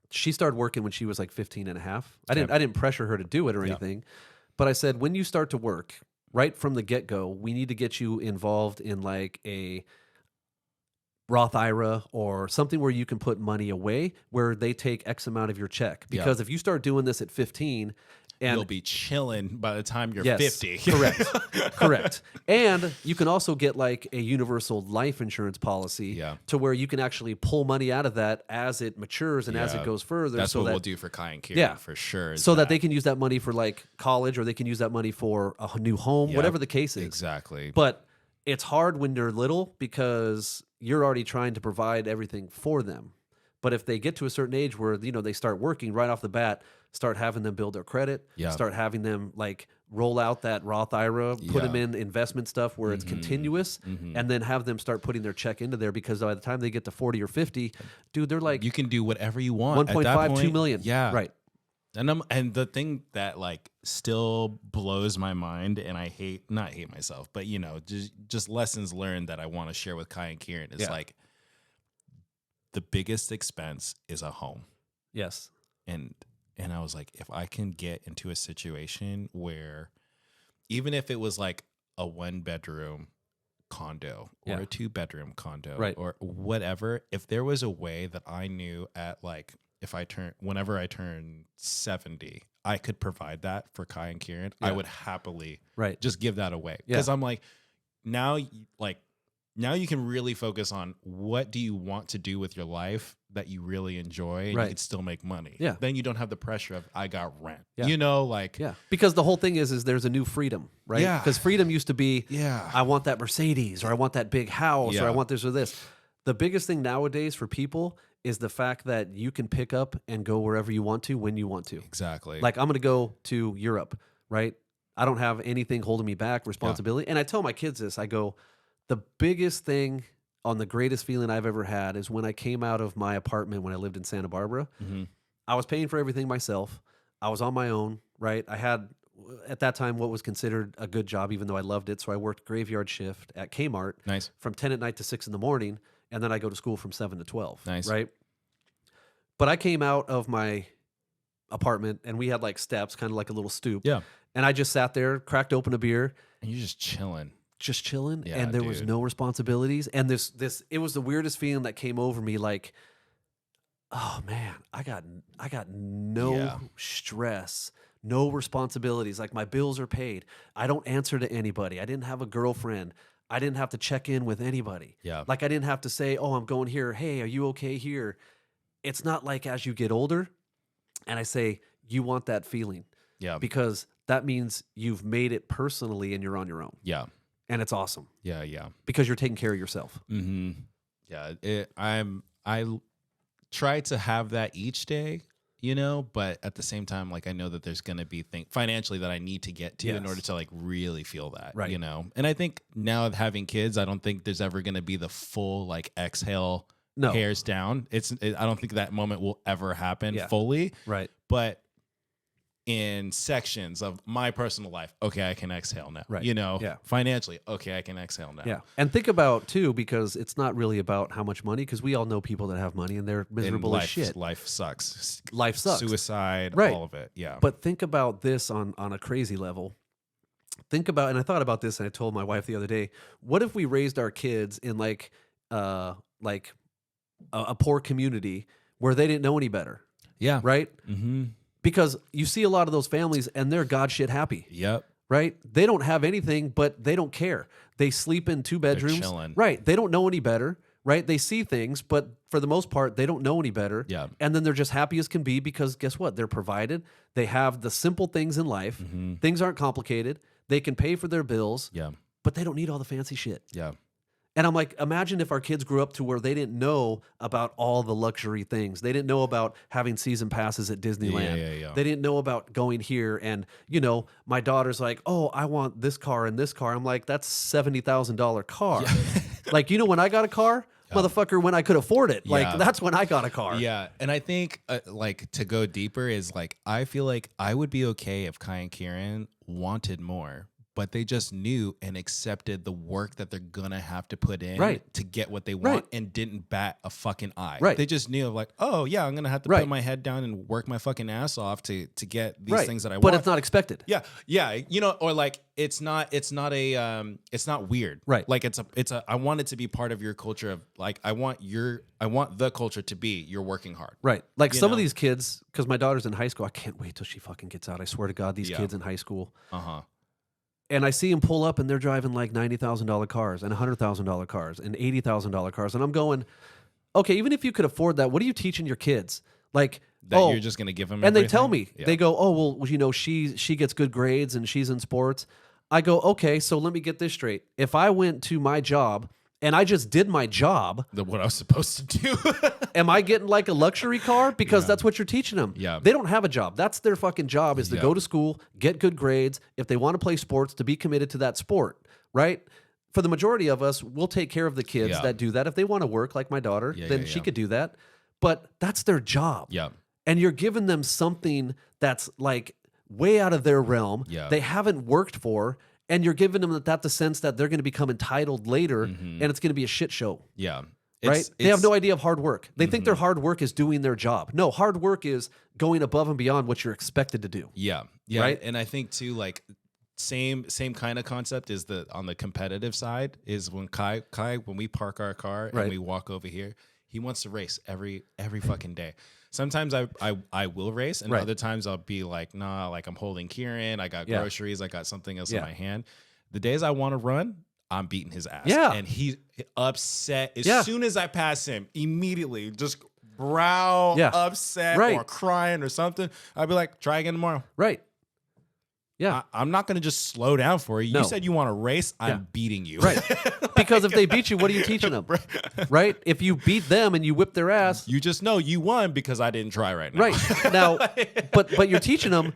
she started working when she was like 15 and a half. I didn't pressure her to do it or anything, but I said, when you start to work, right from the get-go, we need to get you involved in like a Roth IRA or something where you can put money away where they take X amount of your check. Because if you start doing this at 15, and you'll be chilling by the time you're 50. Correct. And you can also get like a universal life insurance policy to where you can actually pull money out of that as it matures and as it goes further. That's what we'll do for Kai and Kieran for sure. So that they can use that money for like college, or they can use that money for a new home, whatever the case is. Exactly. But it's hard when they're little because you're already trying to provide everything for them. But if they get to a certain age where, they start working right off the bat, start having them build their credit, start having them like roll out that Roth IRA, put them in investment stuff where it's continuous, and then have them start putting their check into there, because by the time they get to 40 or 50, dude, they're like, you can do whatever you want. 1.5, 2 million. Yeah. Right. And the thing that like still blows my mind, and I not hate myself, but just lessons learned that I want to share with Kai and Kieran is like, the biggest expense is a home. Yes. And I was like, if I can get into a situation where, even if it was like a 1-bedroom condo or a 2-bedroom condo or whatever, if there was a way that I knew at like, whenever I turn 70, I could provide that for Kai and Kieran, I would happily just give that away. Because I'm like, now you can really focus on what do you want to do with your life that you really enjoy, and you can still make money. Yeah. Then you don't have the pressure of, I got rent. Yeah. Because the whole thing is there's a new freedom, right? Yeah. Because freedom used to be, I want that Mercedes, or I want that big house, or I want this or this. The biggest thing nowadays for people is the fact that you can pick up and go wherever you want to, when you want to. Exactly. Like, I'm going to go to Europe, right? I don't have anything holding me back, responsibility. And I tell my kids this, I go, the biggest thing on the greatest feeling I've ever had is when I came out of my apartment when I lived in Santa Barbara. I was paying for everything myself. I was on my own, right? I had, at that time, what was considered a good job, even though I loved it. So I worked graveyard shift at Kmart from 10 at night to 6 in the morning. And then I go to school from 7 to 12, right? But I came out of my apartment and we had like steps, kind of like a little stoop. Yeah. And I just sat there, cracked open a beer. And you're just chilling. And there was no responsibilities, and this it was the weirdest feeling that came over me, like, oh man, I got no stress, no responsibilities, like my bills are paid, I don't answer to anybody, I didn't have a girlfriend, I didn't have to check in with anybody, like I didn't have to say, oh, I'm going here, hey, are you okay here? It's not like as you get older, and I say, you want that feeling, because that means you've made it personally and you're on your own. And it's awesome. Yeah. Because you're taking care of yourself. Yeah. I try to have that each day, you know, but at the same time, like I know that there's going to be things financially that I need to get to in order to like really feel that, Right. you know? And I think now having kids, I don't think there's ever going to be the full like exhale, hairs down. I don't think that moment will ever happen fully. Right. But in sections of my personal life, okay, I can exhale now. Right. You know, Yeah. Financially, okay, I can exhale now. Yeah. And think about, too, because it's not really about how much money, because we all know people that have money and they're miserable as shit. Life sucks. Life sucks. Suicide, Right. all of it. Yeah. But think about this on a crazy level. Think about, and I thought about this and I told my wife the other day, what if we raised our kids in like a poor community where they didn't know any better? Yeah. Right? Mm-hmm. Because you see a lot of those families and they're god shit happy. Yep. Right? They don't have anything, but they don't care. They sleep in 2 bedrooms. chilling. Right. They don't know any better. Right? They see things, but for the most part, they don't know any better. Yeah. And then they're just happy as can be because guess what? They're provided. They have the simple things in life. Mm-hmm. Things aren't complicated. They can pay for their bills. Yeah. But they don't need all the fancy shit. Yeah. And I'm like, imagine if our kids grew up to where they didn't know about all the luxury things. They didn't know about having season passes at Disneyland. Yeah. They didn't know about going here. And, you know, my daughter's like, oh, I want this car and this car. I'm like, that's $70,000 car. Yeah. Like, you know, when I got a car, motherfucker, when I could afford it. Like, that's when I got a car. Yeah. And I think, like, to go deeper is like, I feel like I would be okay if Kai and Kieran wanted more, but they just knew and accepted the work that they're gonna have to put in to get what they want and didn't bat a fucking eye. Right. They just knew like, oh yeah, I'm gonna have to put my head down and work my fucking ass off to get these things that I want. But it's not expected. Yeah. Yeah. You know, or like it's not weird. Right. Like it's a I want it to be part of your culture of like I want the culture to be you're working hard. Right. Like some of these kids, because my daughter's in high school, I can't wait till she fucking gets out. I swear to God, these kids in high school. And I see them pull up and they're driving like $90,000 cars and $100,000 cars and $80,000 cars. And I'm going, okay, even if you could afford that, what are you teaching your kids? Like, that you're just going to give them and everything? they tell me, they go, oh, well, you know, she gets good grades and she's in sports. I go, okay, so let me get this straight. If I went to my job and I just did my job, what I was supposed to do, am I getting like a luxury car? Because that's what you're teaching them. Yeah. They don't have a job. That's their fucking job is to go to school, get good grades. If they want to play sports, to be committed to that sport, right? For the majority of us, we'll take care of the kids that do that. If they want to work like my daughter, then she could do that. But that's their job. Yeah. And you're giving them something that's like way out of their realm. Yeah. They haven't worked for. And you're giving them that the sense that they're going to become entitled later and it's going to be a shit show. Yeah. Right? They have no idea of hard work. They think their hard work is doing their job. No, hard work is going above and beyond what you're expected to do. Yeah. Yeah. Right? And I think too, like same kind of concept is on the competitive side is when Kai, when we park our car and we walk over here, he wants to race every fucking day. Sometimes I will race, and other times I'll be like, nah, like I'm holding Kieran, I got groceries, I got something else in my hand. The days I want to run, I'm beating his ass. Yeah. And he's upset. As soon as I pass him, immediately just growl, upset or crying or something. I'll be like, try again tomorrow. Right. Yeah. I'm not going to just slow down for you. No. You said you want to race. I'm beating you. Right. Because if they beat you, what are you teaching them? Right? If you beat them and you whip their ass. You just know you won because I didn't try right now. Right. Now, but you're teaching them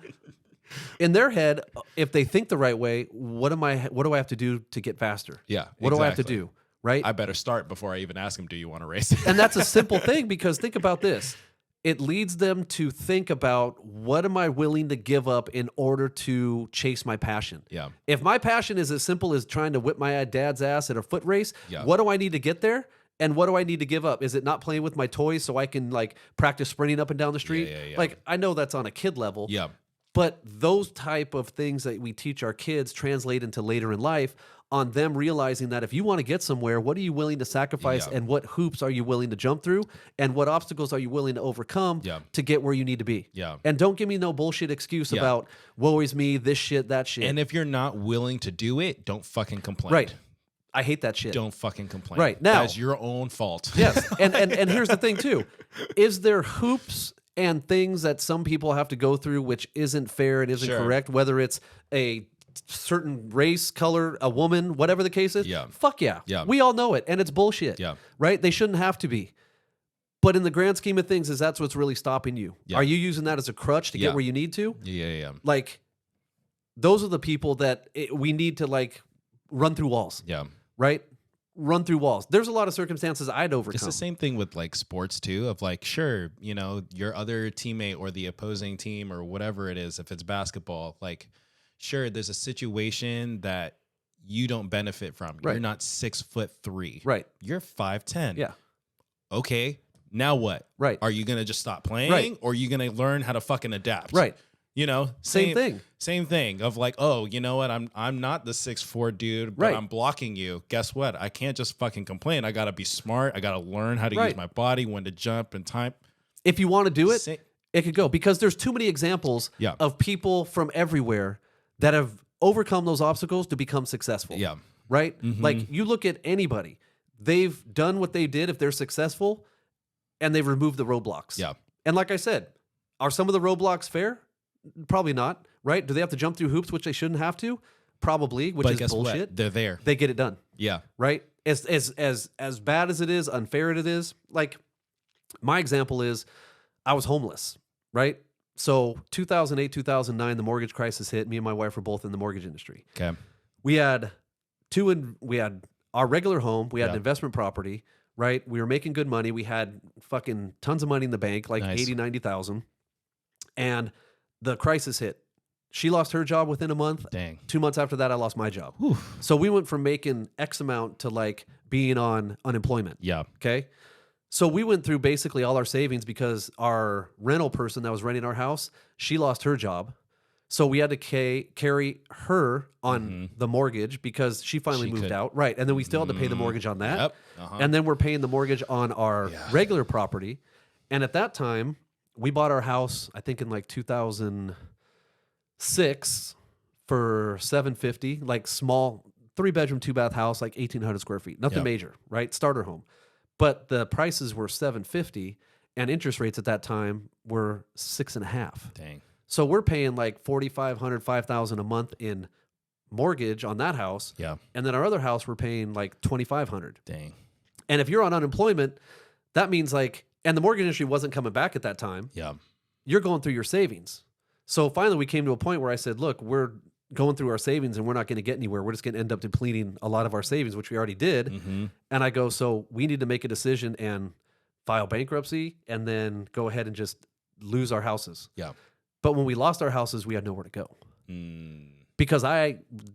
in their head, if they think the right way, what do I have to do to get faster? Yeah. What do I have to do? Right? I better start before I even ask him, do you want to race? And that's a simple thing because think about this. It leads them to think about what am I willing to give up in order to chase my passion? Yeah. If my passion is as simple as trying to whip my dad's ass at a foot race, Yeah. what do I need to get there? And what do I need to give up? Is it not playing with my toys so I can like practice sprinting up and down the street? Yeah. Like I know that's on a kid level. Yeah. But those type of things that we teach our kids translate into later in life on them realizing that if you want to get somewhere, what are you willing to sacrifice and what hoops are you willing to jump through and what obstacles are you willing to overcome to get where you need to be? Yeah. And don't give me no bullshit excuse about woe is me, this shit, that shit. And if you're not willing to do it, don't fucking complain. Right. I hate that shit. Don't fucking complain. Right. Now, that's your own fault. Yes. And here's the thing too. Is there hoops and things that some people have to go through which isn't fair and isn't correct, whether it's a certain race, color, a woman, whatever the case is? Yeah. Fuck yeah. Yeah. We all know it, and it's bullshit. Yeah. Right? They shouldn't have to be. But in the grand scheme of things, is that's what's really stopping you? Yeah. Are you using that as a crutch to get where you need to? Yeah. Like, those are the people that we need to like run through walls. Yeah. Right? Run through walls. There's a lot of circumstances I'd overcome. It's the same thing with like sports too, of like, sure, you know, your other teammate or the opposing team or whatever it is, if it's basketball, like, sure, there's a situation that you don't benefit from. Right. You're not 6'3". Right. You're 5'10". Yeah. Okay. Now what? Right. Are you going to just stop playing, Right. or are you going to learn how to fucking adapt? Right. You know, Same thing. Same thing of like, oh, you know what? I'm not the 6'4" dude, but Right. I'm blocking you. Guess what? I can't just fucking complain. I got to be smart. I got to learn how to Right. use my body, when to jump and time. If you want to do it, Sa- it could go, because there's too many examples Yeah. of people from everywhere that have overcome those obstacles to become successful. Yeah. Right? Mhm. Like, you look at anybody, they've done what they did if they're successful, and they've removed the roadblocks. Yeah. And like I said, are some of the roadblocks fair? Probably not, right? Do they have to jump through hoops, which they shouldn't have to? Probably, which But is guess bullshit. what? They're there. They get it done, Yeah. right? As bad as it is, unfair it is. Like, my example is, I was homeless, right? So 2008, 2009, the mortgage crisis hit. Me and my wife were both in the mortgage industry. Okay. We had we had our regular home. We had Yeah. an investment property, right? We were making good money. We had fucking tons of money in the bank, like Nice. 80, 90,000. And the crisis hit. She lost her job within a month. Dang. 2 months after that, I lost my job. Whew. So we went from making X amount to like being on unemployment. Yeah. Okay. So we went through basically all our savings because our rental person that was renting our house, she lost her job. So we had to carry her on the mortgage because she finally She moved could- out. Right. And then we still had to pay the mortgage on that. Yep. Uh-huh. And then we're paying the mortgage on our Yeah. regular property. And at that time, we bought our house, I think in like 2006 for $750, like small 3-bedroom, 2-bath house, like 1,800 square feet. Nothing Yep. major, right? Starter home. But the prices were $750, and interest rates at that time were 6.5. Dang. So we're paying like $4,500, $5,000 a month in mortgage on that house. Yeah. And then our other house, we're paying like $2,500. Dang. And if you're on unemployment, that means like, and the mortgage industry wasn't coming back at that time, Yeah. you're going through your savings. So finally we came to a point where I said, look, we're going through our savings and we're not going to get anywhere. We're just going to end up depleting a lot of our savings, which we already did. Mm-hmm. And I go, so we need to make a decision and file bankruptcy and then go ahead and just lose our houses. Yeah. But when we lost our houses, we had nowhere to go. Mm. Because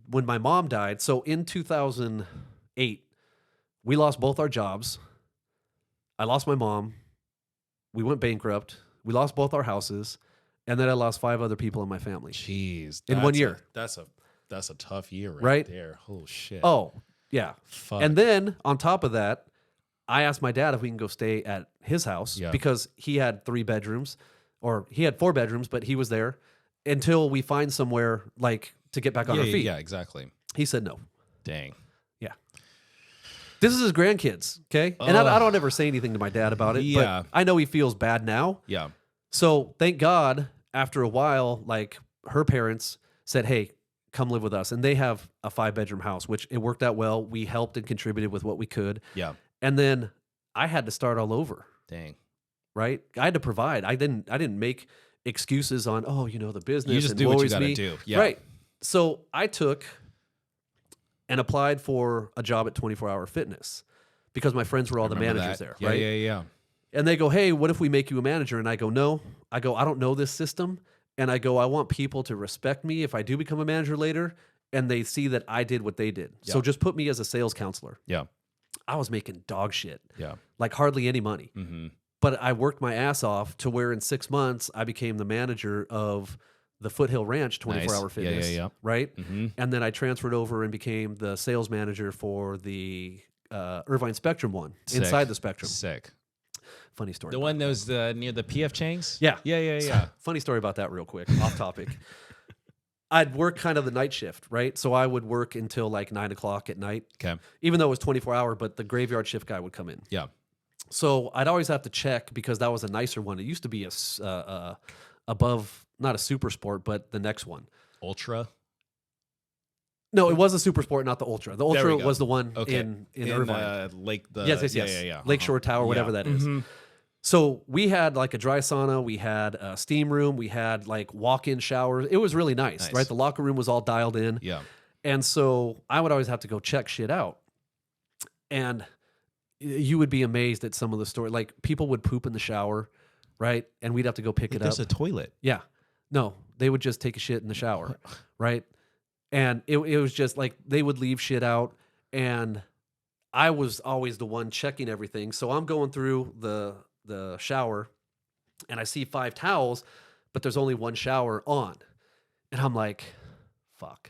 when my mom died, so in 2008, we lost both our jobs. I lost my mom. We went bankrupt. We lost both our houses. And then I lost 5 other people in my family. Jeez. In 1 year. That's a tough year Right? there. Oh shit. Oh, yeah. Fuck. And then on top of that, I asked my dad if we can go stay at his house Yeah. because he had 3 bedrooms, or he had 4 bedrooms, but he was there until we find somewhere like to get back on our feet. Yeah, exactly. He said no. Dang. Yeah. This is his grandkids, okay? And I don't ever say anything to my dad about it, Yeah. but I know he feels bad now. Yeah. So thank God, after a while, like her parents said, hey, come live with us. And they have a 5-bedroom house, which it worked out well. We helped and contributed with what we could. Yeah. And then I had to start all over, Dang. right? I had to provide. I didn't make excuses on, the business. You just and do what you worries gotta me. do. Yeah. Right. So I took and applied for a job at 24 Hour Fitness because my friends were all the Remember managers that? there, right? Yeah. And they go, hey, what if we make you a manager? And I go, no. I go, I don't know this system. And I go, I want people to respect me if I do become a manager later and they see that I did what they did. So Yeah. just put me as a sales counselor. Yeah. I was making dog shit, Yeah. like hardly any money. Mm-hmm. But I worked my ass off to where in 6 months I became the manager of the Foothill Ranch 24 Hour Nice. Fitness. Yeah. Right? Mm-hmm. And then I transferred over and became the sales manager for the Irvine Spectrum one, Sick. inside the Spectrum. Sick. Funny story. The about one that was near the PF Chang's? Yeah. Yeah. Funny story about that real quick, off topic. I'd work kind of the night shift, right? So I would work until like 9 o'clock at night, Okay. even though it was 24 hour, but the graveyard shift guy would come in. Yeah. So I'd always have to check because that was a nicer one. It used to be above, not a super sport, but the next one. Ultra. No, it was a super sport, not the Ultra. The There Ultra we go. was the one Okay. in Irvine. Lake. Yes. Yeah. Lakeshore Tower, whatever that is. Mm-hmm. So we had like a dry sauna, we had a steam room, we had like walk-in showers. It was really nice, right? The locker room was all dialed in. Yeah. And so I would always have to go check shit out. And you would be amazed at some of the story. Like people would poop in the shower, right? And we'd have to go pick it up. There's a toilet. Yeah. No, they would just take a shit in the shower, right? And it was just like they would leave shit out. And I was always the one checking everything. So I'm going through the shower and I see 5 towels, but there's only one shower on. And I'm like, fuck.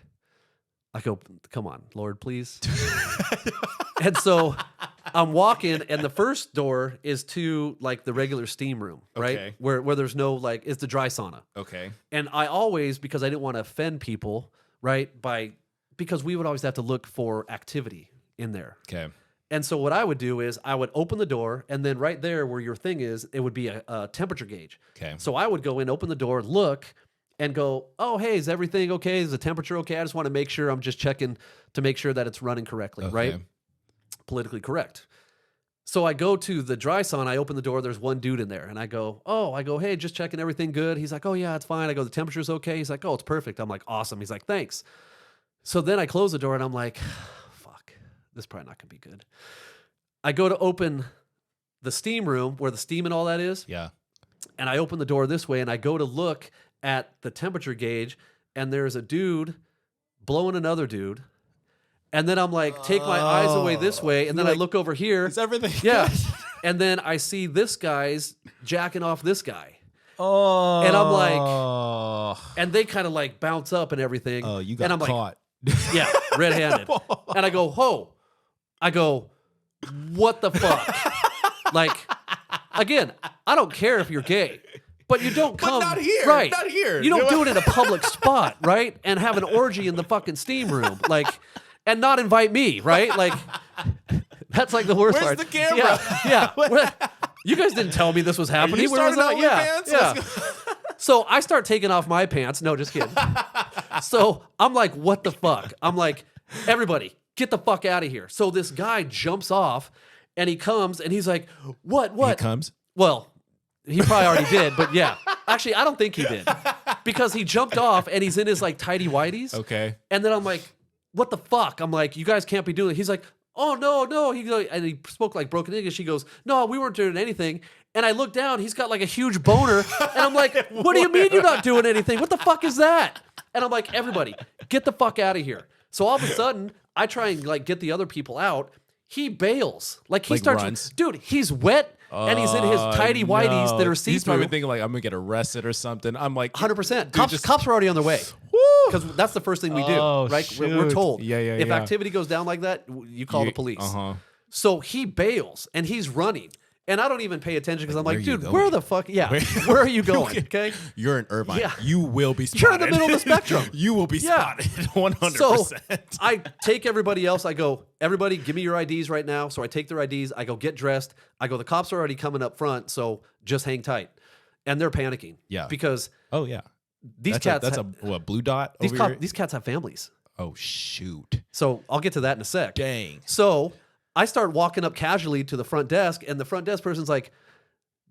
I go, come on, Lord, please. And so I'm walking and the first door is to like the regular steam room, right? Okay. Where there's no like, it's the dry sauna. Okay. And I always, because I didn't want to offend people, right? Because we would always have to look for activity in there. Okay. And so what I would do is I would open the door, and then right there where your thing is, it would be a temperature gauge. Okay. So I would go in, open the door, look, and go, oh, hey, is everything okay? Is the temperature okay? I just want to make sure I'm just checking to make sure that it's running correctly, right? Politically correct. So I go to the dry sauna, I open the door, there's one dude in there, and I go, hey, just checking everything good. He's like, oh, yeah, it's fine. I go, the temperature's okay. He's like, oh, it's perfect. I'm like, awesome. He's like, thanks. So then I close the door, and I'm like, this is probably not going to be good. I go to open the steam room where the steam and all that is. Yeah. And I open the door this way and I go to look at the temperature gauge and there's a dude blowing another dude. And then I'm like, take my eyes away this way. And then I look over here. Is everything Yeah. good? And then I see this guy's jacking off this guy. Oh. And I'm like, and they kind of like bounce up and everything. Oh, you got and I'm caught. Like, yeah, red-handed. And I go, I go, what the fuck? Like, again, I don't care if you're gay, but you don't come. But not here. Right. Not here. You don't do it in a public spot, right? And have an orgy in the fucking steam room. Like, and not invite me, right? Like, that's like the worst Where's part. the camera? Yeah. You guys didn't tell me this was happening. You Where was started that? OnlyFans? Yeah. So I start taking off my pants. No, just kidding. So I'm like, what the fuck? I'm like, everybody, get the fuck out of here. So this guy jumps off and he comes and he's like, what? He comes? Well, he probably already did, but yeah. Actually, I don't think he did. Because he jumped off and he's in his like tighty whities. Okay. And then I'm like, what the fuck? I'm like, you guys can't be doing it. He's like, oh, no. And he spoke like broken English. He goes, no, we weren't doing anything. And I look down, he's got like a huge boner. And I'm like, what do you mean you're not doing anything? What the fuck is that? And I'm like, everybody, get the fuck out of here. So all of a sudden, I try and like get the other people out. He bails. Like he Like starts, runs? Dude, he's wet and he's in his tighty whities that are He's see-through. probably thinking like, I'm going to get arrested or something. I'm like, 100%. dude, Cops are already on their way. Woo! Because that's the first thing we do, Oh, right? We're shoot. told. Yeah, If yeah. activity goes down like that, you call the police. Uh-huh. So he bails and he's running. And I don't even pay attention because I'm where like, are you dude, going? where the fuck? Yeah. Where are you going? Okay. You're in Irvine. Yeah. You will be spotted. You're in the middle of the spectrum. You will be Yeah. spotted 100%. So I take everybody else. I go, everybody, give me your IDs right now. So I take their IDs. I go get dressed. I go, the cops are already coming up front. So just hang tight. And they're panicking. Yeah. Because oh, yeah. these That's cats, that's a blue dot over here? these cats have families. Oh, shoot. So I'll get to that in a sec. Dang. So I start walking up casually to the front desk, and the front desk person's like,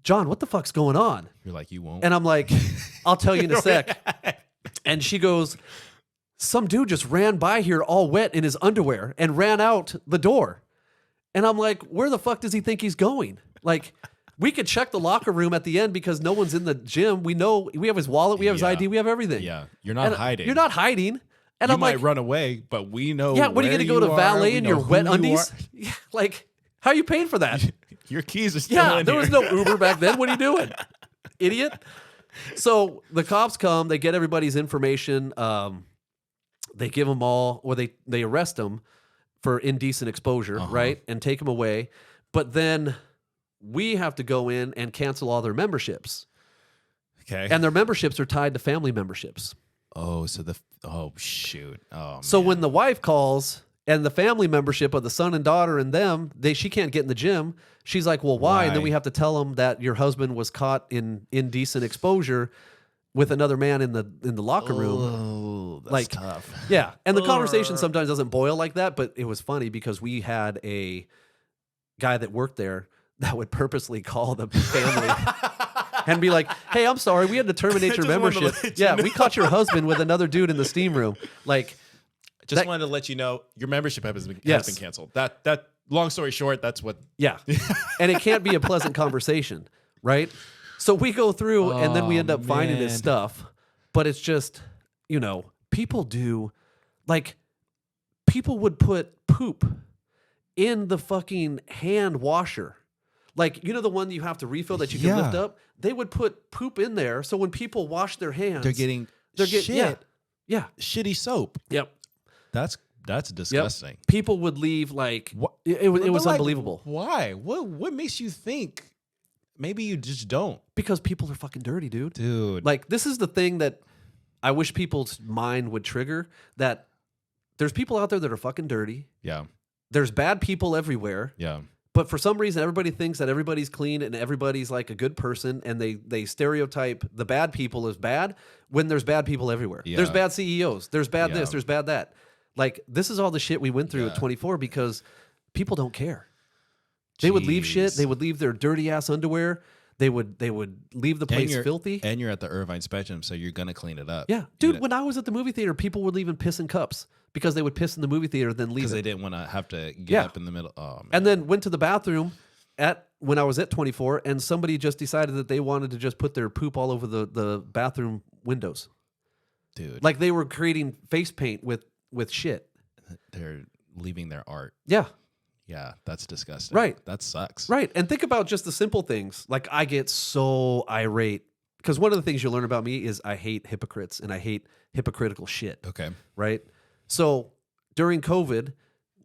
John, what the fuck's going on? You're like, you won't. And I'm like, I'll tell you in a sec. And she goes, some dude just ran by here all wet in his underwear and ran out the door. And I'm like, where the fuck does he think he's going? Like, we could check the locker room at the end because no one's in the gym. We know we have his wallet, we have his Yeah. ID, we have everything. Yeah. You're not And hiding. You're not hiding. And You I'm might like, run away, but we know. yeah, what are you where going to go to are, valet we in know your who wet you undies? are. Yeah, like, how are you paying for that? Your keys are still Yeah, in there here. was no Uber back then. What are you doing, idiot? So the cops come, they get everybody's information. They give them all, or they arrest them for indecent exposure, right, and take them away. But then we have to go in and cancel all their memberships, Okay. and their memberships are tied to family memberships. oh, so shoot. Oh, So man. when the wife calls and the family membership of the son and daughter and them, she can't get in the gym. She's like, well, why? And then Why? we have to tell them that your husband was caught in indecent exposure with another man in the locker room. Oh, that's Like, tough. Yeah. And the conversation sometimes doesn't boil like that, but it was funny because we had a guy that worked there that would purposely call the family and be like, "Hey, I'm sorry, we had to terminate your just wanted to membership. let you Yeah, know." we caught your husband with another dude in the steam room." Like, Just that- wanted to let you know your membership has been Yes. canceled. That long story short, that's what. yeah, and it can't be a pleasant conversation, right? So we go through, and then we end up finding this man. stuff, but it's just, people do, like, people would put poop in the fucking hand washer. Like, the one you have to refill that you can lift Yeah. up? They would put poop in there, so when people wash their hands, They're getting yeah. shitty soap. Yep. That's disgusting. People would leave, like, What- it was But, like, unbelievable. Why? What makes you think? Maybe you just don't, Because people are fucking dirty, dude. dude. Like, this is the thing that I wish people's mind would trigger, that there's people out there that are fucking dirty. Yeah, There's bad people everywhere. yeah, But for some reason, everybody thinks that everybody's clean and everybody's like a good person, and they stereotype the bad people as bad when there's bad people everywhere. Yeah. There's bad CEOs. There's bad Yeah. this. There's bad that. Like, this is all the shit we went through at Yeah. 24 because people don't care. They would leave shit. Jeez. They would leave their dirty ass underwear. They would leave the place you're- filthy. And you're at the Irvine Spectrum, so you're gonna clean it up. Yeah, dude. When I was at the movie theater, people would leave and piss in cups because they would piss in the movie theater, then leave because it. they didn't want to have to get Yeah. up in the middle. Oh man. And then went to the bathroom when I was at 24, and somebody just decided that they wanted to just put their poop all over the bathroom windows. dude, Like they were creating face paint with shit. they're leaving their art. Yeah, Yeah, that's disgusting. Right. That sucks. right. And think about just the simple things. Like, I get so irate because one of the things you learn about me is I hate hypocrites and I hate hypocritical shit. Okay. Right? So during COVID,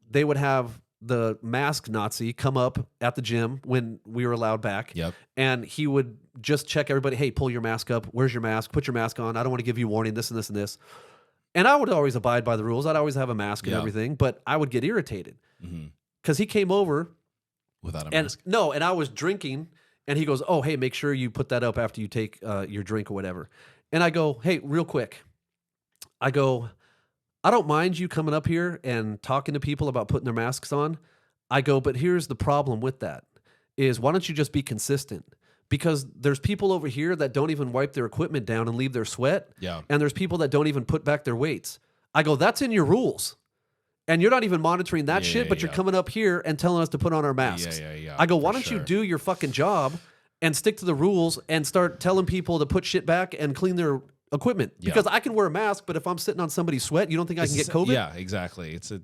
they would have the mask Nazi come up at the gym when we were allowed back. Yep. And he would just check everybody. Hey, pull your mask up. Where's your mask? Put your mask on. I don't want to give you a warning, this and this and this. And I would always abide by the rules. I'd always have a mask and Yeah. everything, but I would get irritated hmm because he came over Without a and mask. and I was drinking, and he goes, "Oh, hey, make sure you put that up after you take your drink or whatever." And I go, "Hey, real quick," I go, "I don't mind you coming up here and talking to people about putting their masks on." I go, "But here's the problem with that: is why don't you just be consistent? Because there's people over here that don't even wipe their equipment down and leave their sweat, Yeah. and there's people that don't even put back their weights." I go, "That's in your rules." And you're not even monitoring that Yeah, shit, but you're yeah. coming up here and telling us to put on our masks. Yeah. I go, why for don't you sure. do your fucking job and stick to the rules and start telling people to put shit back and clean their equipment? Yeah. Because I can wear a mask, but if I'm sitting on somebody's sweat, you don't think I can get COVID? Yeah, exactly. It's a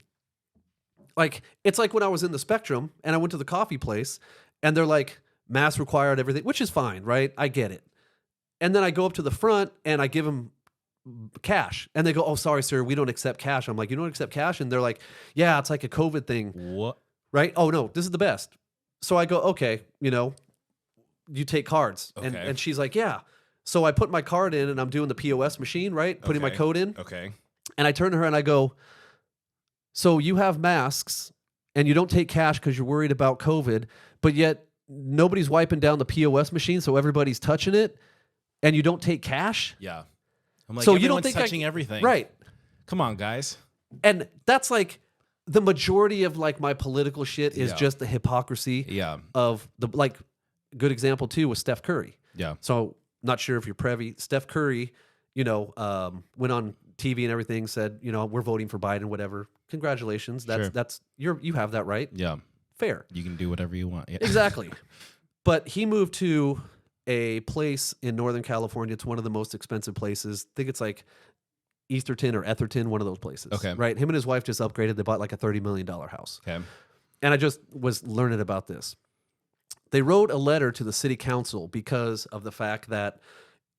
Like, it's like when I was in the Spectrum and I went to the coffee place and they're like, mask required, everything, which is fine, right? I get it. And then I go up to the front and I give them cash and they go, "Oh, sorry, sir, we don't accept cash." I'm like, "You don't accept cash?" And they're like, "Yeah, it's like a COVID thing." what? Right? Oh no, this is the best. So I go, "Okay, you take cards." And Okay. and she's like, "Yeah." So I put my card in and I'm doing the POS machine, right? Putting my Okay. code in. Okay. And I turn to her and I go, "So you have masks and you don't take cash because you're worried about COVID, but yet nobody's wiping down the POS machine, so everybody's touching it, and you don't take cash?" Yeah. I'm like, So you don't everyone's think touching everything. Right. Come on, guys. And that's like the majority of like my political shit is Yeah. just the hypocrisy Yeah. of the, like, good example too was Steph Curry. Yeah. So not sure if you're privy. Steph Curry, went on TV and everything, said, "We're voting for Biden, whatever. Congratulations. That's Sure. you have that right. Yeah. Fair. You can do whatever you want. Yeah. Exactly." But he moved to a place in Northern California. It's one of the most expensive places. I think it's like Easterton or Etherton, one of those places. Okay. Right. Him and his wife just upgraded. They bought like a $30 million house. Okay. And I just was learning about this. They wrote a letter to the city council because of the fact that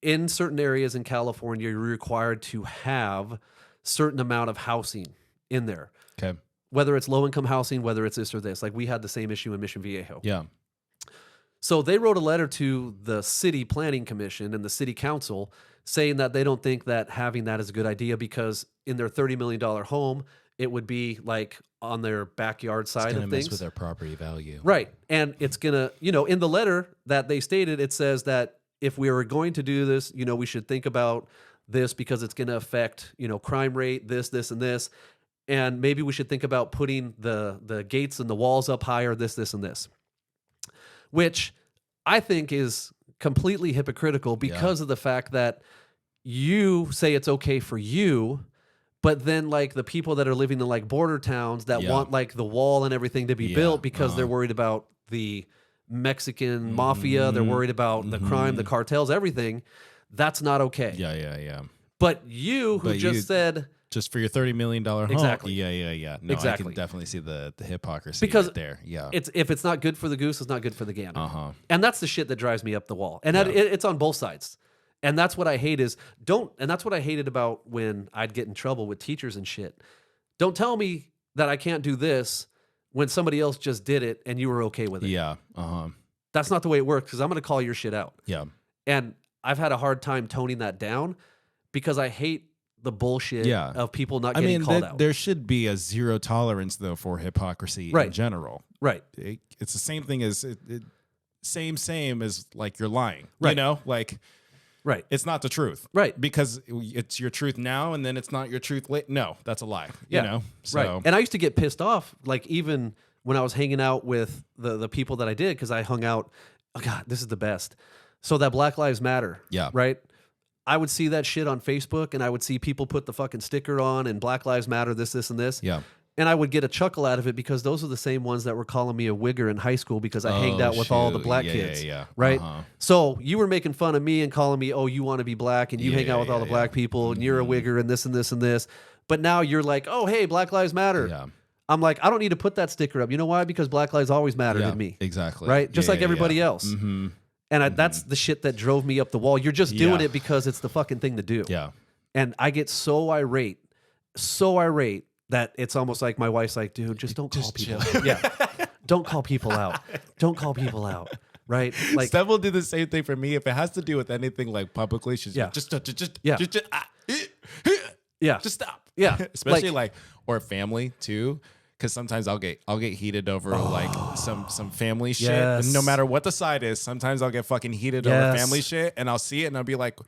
in certain areas in California, you're required to have certain amount of housing in there, Okay. whether it's low income housing, whether it's this or this. Like we had the same issue in Mission Viejo. Yeah. So they wrote a letter to the city planning commission and the city council saying that they don't think that having that is a good idea because in their $30 million home, it would be like on their backyard side It's of gonna mess things. with their property value. Right. And it's going to, in the letter that they stated, it says that if we were going to do this, we should think about this because it's going to affect, crime rate, this, and this. And maybe we should think about putting the gates and the walls up higher, this, and this. which I think is completely hypocritical because of the fact that you say it's okay for you, but then like the people that are living in like border towns that want like the wall and everything to be built because they're worried about the Mexican mafia, they're worried about the crime, the cartels, everything. That's not okay. Yeah. But you who said just for your $30 million home. Exactly. Yeah. No, I can definitely see the hypocrisy because right there. Yeah. If it's not good for the goose, it's not good for the gander. And that's the shit that drives me up the wall. And it's on both sides. And that's what I hate and that's what I hated about when I'd get in trouble with teachers and shit. Don't tell me that I can't do this when somebody else just did it and you were okay with it. Yeah. That's not the way it works because I'm going to call your shit out. Yeah. And I've had a hard time toning that down because I hate the bullshit of people not getting called out. There should be a zero tolerance though for hypocrisy in general. Right. It's the same thing as same as like you're lying. Right. You know, like right. It's not the truth. Right. Because it's your truth now and then it's not your truth later. No, that's a lie. You know? So. Right. And I used to get pissed off, like even when I was hanging out with the people that I did, because I hung out, oh God, this is the best. So that Black Lives Matter. Yeah. Right. I would see that shit on Facebook and I would see people put the fucking sticker on and Black Lives Matter, this, and this. Yeah. And I would get a chuckle out of it because those are the same ones that were calling me a wigger in high school because I hanged out with all the black kids. Yeah. Right? So you were making fun of me and calling me, oh, you want to be black and you hang out with all the black people and you're a wigger and this and this and this. But now you're like, oh, hey, Black Lives Matter. Yeah. I'm like, I don't need to put that sticker up. You know why? Because Black Lives always mattered in me. Exactly. Right? Just like everybody else. Mm-hmm. And that's the shit that drove me up the wall. You're just doing it because it's the fucking thing to do. Yeah. And I get so irate that it's almost like my wife's like, dude, just don't call people out. Yeah. Don't call people out. Don't call people out. Right? Like Steph will do the same thing for me. If it has to do with anything like publicly, she's just stop. Yeah. Especially like or family too. Because sometimes I'll get heated over like some family shit. And no matter what the side is, sometimes I'll get fucking heated over family shit, and I'll see it and I'll be like,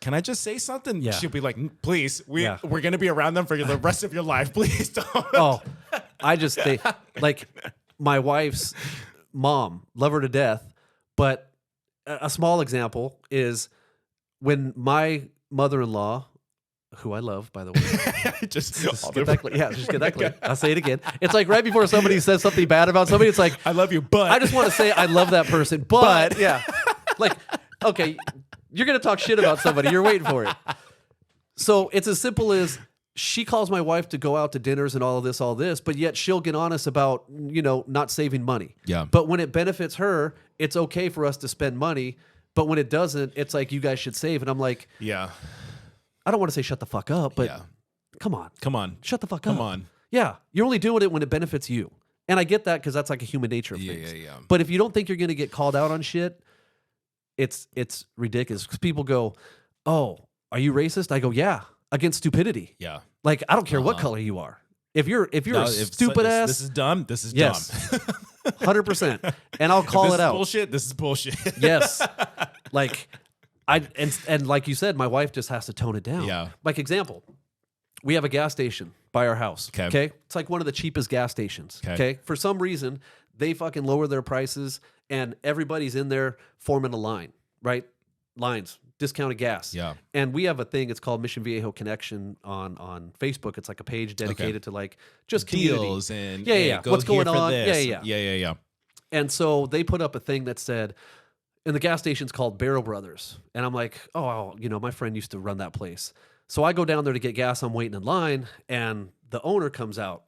can I just say something? Yeah. She'll be like, please, we're gonna be around them for the rest of your life. Please don't. Oh, I just think like my wife's mom, love her to death, but a small example is when my mother-in-law, who I love, by the way. just get that clear. Yeah, just get that clear. I'll say it again. It's like right before somebody says something bad about somebody, it's like, I love you, but. I just want to say I love that person, but yeah. Like, okay, you're going to talk shit about somebody. You're waiting for it. So it's as simple as she calls my wife to go out to dinners and all this, but yet she'll get honest about, not saving money. Yeah. But when it benefits her, it's okay for us to spend money. But when it doesn't, it's like, you guys should save. And I'm like, yeah. I don't want to say shut the fuck up, but come on. Shut the fuck up. Come on. Yeah. You're only doing it when it benefits you. And I get that because that's like a human nature of things. Yeah. But if you don't think you're going to get called out on shit, it's ridiculous. Because people go, oh, are you racist? I go, yeah, against stupidity. Yeah. Like, I don't care what color you are. If you're a stupid ass. This is dumb. This is dumb. 100%. And I'll call it out. Bullshit. This is bullshit. Yes. Like... and like you said, my wife just has to tone it down. Yeah. Like example, we have a gas station by our house. Okay. It's like one of the cheapest gas stations. Okay. For some reason, they fucking lower their prices and everybody's in there forming a line, right? Lines, discounted gas. Yeah. And we have a thing, it's called Mission Viejo Connection on Facebook. It's like a page dedicated to like just community. Deals and what's going on. Yeah. And so they put up a thing that said, and the gas station's called Barrel Brothers. And I'm like, oh, my friend used to run that place. So I go down there to get gas. I'm waiting in line, and the owner comes out.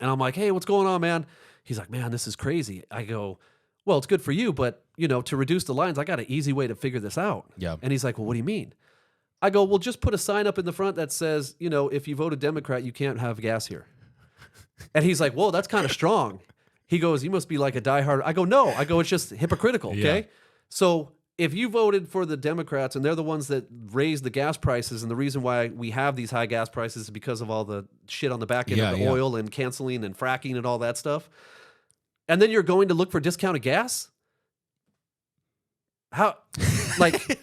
And I'm like, hey, what's going on, man? He's like, man, this is crazy. I go, well, it's good for you, but, to reduce the lines, I got an easy way to figure this out. Yeah. And he's like, well, what do you mean? I go, well, just put a sign up in the front that says, if you vote a Democrat, you can't have gas here. And he's like, whoa, that's kind of strong. He goes, you must be like a diehard. I go, no. I go, it's just hypocritical, okay? Yeah. So if you voted for the Democrats and they're the ones that raised the gas prices, and the reason why we have these high gas prices is because of all the shit on the back end of the oil and canceling and fracking and all that stuff, and then you're going to look for discounted gas? How? Like,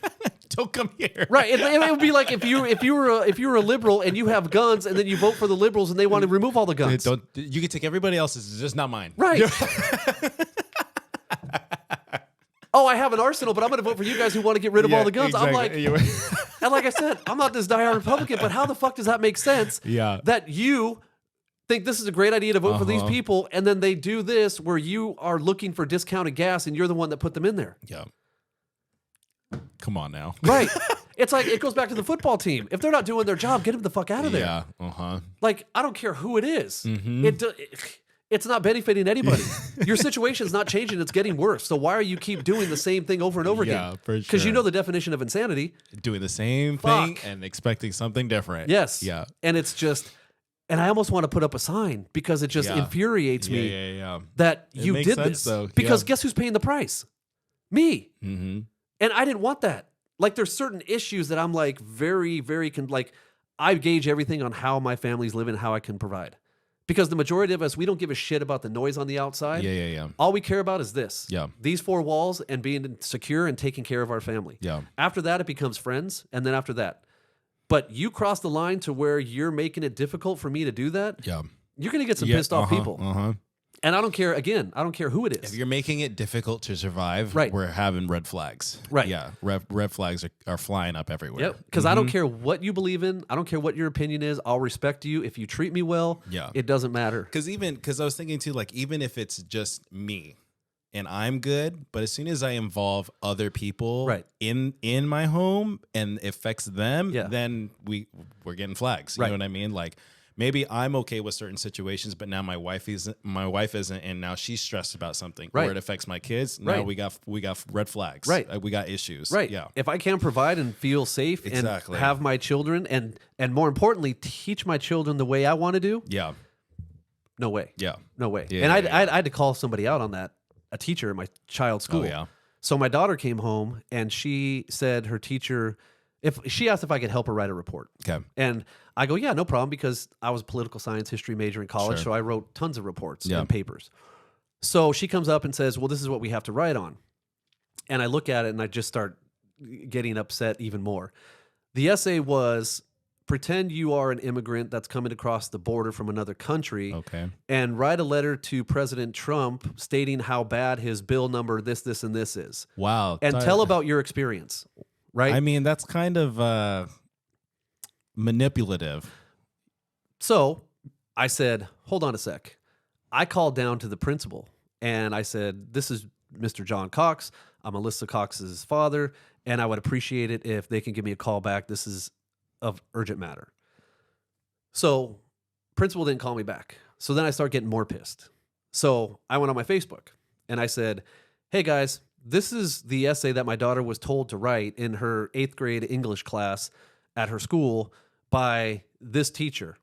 don't come here. Right. It would be like if you were a liberal and you have guns and then you vote for the liberals and they want to remove all the guns. You can take everybody else's, just not mine. Right. oh, I have an arsenal, but I'm going to vote for you guys who want to get rid of all the guns. I'm like, Exactly. and like I said, I'm not this diehard Republican, but how the fuck does that make sense? Yeah. That you think this is a great idea to vote for these people, and then they do this where you are looking for discounted gas, and you're the one that put them in there. Yeah. Come on now. Right. It's like, it goes back to the football team. If they're not doing their job, get them the fuck out of there. Yeah. Like, I don't care who it is. It's not benefiting anybody. Your situation's not changing. It's getting worse. So why are you keep doing the same thing over and over again? Yeah, for sure. Because you know the definition of insanity. Doing the same thing and expecting something different. Yes. Yeah. And it's just, and I almost want to put up a sign because it just infuriates me that you makes did sense, this. though. Because Yeah. guess who's paying the price? Me. Mm-hmm. And I didn't want that. Like, there's certain issues that I'm like very, very, like, I gauge everything on how my family's living and how I can provide. Because the majority of us, we don't give a shit about the noise on the outside. Yeah. All we care about is this. Yeah. These four walls and being secure and taking care of our family. Yeah. After that, it becomes friends. And then after that. But you cross the line to where you're making it difficult for me to do that. Yeah. You're going to get some pissed off people. Uh-huh. And I don't care, again, I don't care who it is. If you're making it difficult to survive, Right. we're having red flags. Right. Yeah. Red flags are flying up everywhere. Yep. Because I don't care what you believe in. I don't care what your opinion is. I'll respect you. If you treat me well, it doesn't matter. Because I was thinking too, like, even if it's just me and I'm good, but as soon as I involve other people in my home and it affects them, then we're getting flags. You know what I mean? Like, maybe I'm okay with certain situations, but now my wife isn't, and now she's stressed about something, or it affects my kids. Now we got red flags, we got issues, Yeah. If I can't provide and feel safe and have my children, and more importantly, teach my children the way I want to do, no way, no way. And I had to call somebody out on that, a teacher at my child's school. So my daughter came home and she said her teacher, if she asked if I could help her write a report. Okay. And I go, yeah, no problem, because I was a political science history major in college, so I wrote tons of reports and papers. So she comes up and says, well, this is what we have to write on. And I look at it and I just start getting upset even more. The essay was, pretend you are an immigrant that's coming across the border from another country and write a letter to President Trump stating how bad his bill number this, and this is. Wow. And tell about your experience. Right. I mean, that's kind of manipulative. So I said, hold on a sec. I called down to the principal and I said, this is Mr. John Cox. I'm Alyssa Cox's father, and I would appreciate it if they can give me a call back. This is of urgent matter. So principal didn't call me back. So then I started getting more pissed. So I went on my Facebook and I said, hey guys, this is the essay that my daughter was told to write in her 8th grade English class at her school by this teacher.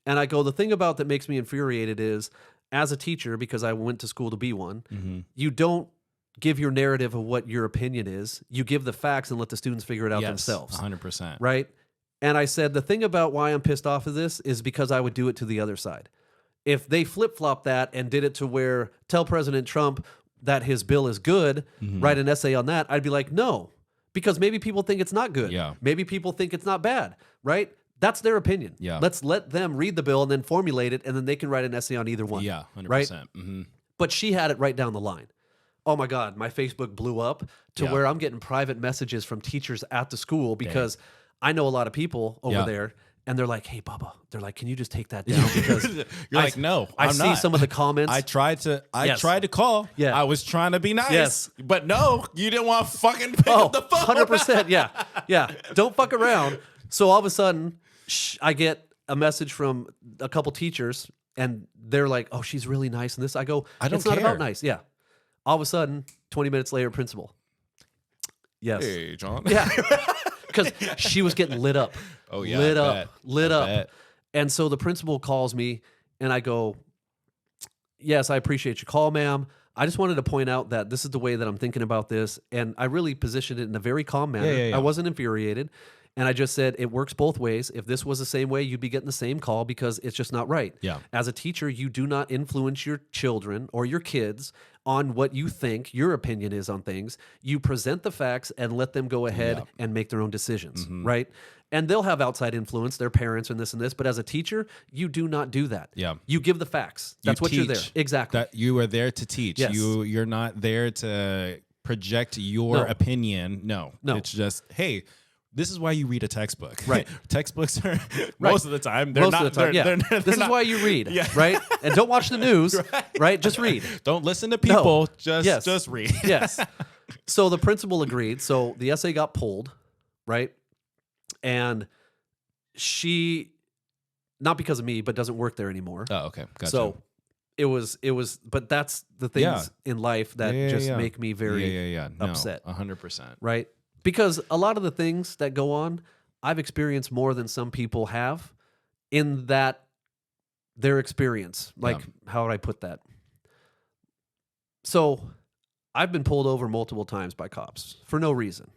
And I go, the thing about that makes me infuriated is, as a teacher, because I went to school to be one, you don't give your narrative of what your opinion is. You give the facts and let the students figure it out themselves. 100%. Right? And I said, the thing about why I'm pissed off of this is because I would do it to the other side. If they flip-flop that and did it to where, tell President Trump that his bill is good, write an essay on that, I'd be like, no, because maybe people think it's not good. Yeah. Maybe people think it's not bad, right? That's their opinion. Yeah. Let's let them read the bill and then formulate it, and then they can write an essay on either one. Yeah, 100%. Right? Mm-hmm. But she had it right down the line. Oh my God, my Facebook blew up to where I'm getting private messages from teachers at the school because I know a lot of people over there. And they're like, hey, Bubba. They're like, can you just take that down? Because you're like, no, I I'm see not. some of the comments. I tried to call. Yeah. I was trying to be nice. Yes. But no, you didn't want to fucking pick up the phone. 100%. Yeah. Yeah. Don't fuck around. So all of a sudden, I get a message from a couple teachers and they're like, oh, she's really nice. And this, I go, don't it's not care. about nice. Yeah. All of a sudden, 20 minutes later, principal. Yes. Hey, John. Yeah. Because she was getting lit up. Oh, yeah. Lit up. Bet. And so the principal calls me and I go, yes, I appreciate your call, ma'am. I just wanted to point out that this is the way that I'm thinking about this. And I really positioned it in a very calm manner. Yeah. I wasn't infuriated. And I just said, it works both ways. If this was the same way, you'd be getting the same call because it's just not right. Yeah. As a teacher, you do not influence your children or your kids on what you think your opinion is on things. You present the facts and let them go ahead and make their own decisions, right? And they'll have outside influence, their parents and this. But as a teacher, you do not do that. Yeah. You give the facts. That's what you're there. Exactly. That you are there to teach. Yes. You're not there to project your No. opinion. No. No. It's just, hey, this is why you read a textbook. Right. Textbooks are most of the time they're Most not. of the time, they're this is not- why you read, Yeah. right? And don't watch the news, right? Just read. Don't listen to people. Yes. Just read. Yes. So the principal agreed. So the essay got pulled, right? And she, not because of me, but doesn't work there anymore. Oh, okay. Gotcha. So it was, but that's the things Yeah. in life that just make me very No, upset. 100%. right? Because a lot of the things that go on, I've experienced more than some people have in that their experience. Like, how would I put that? So I've been pulled over multiple times by cops for no reason,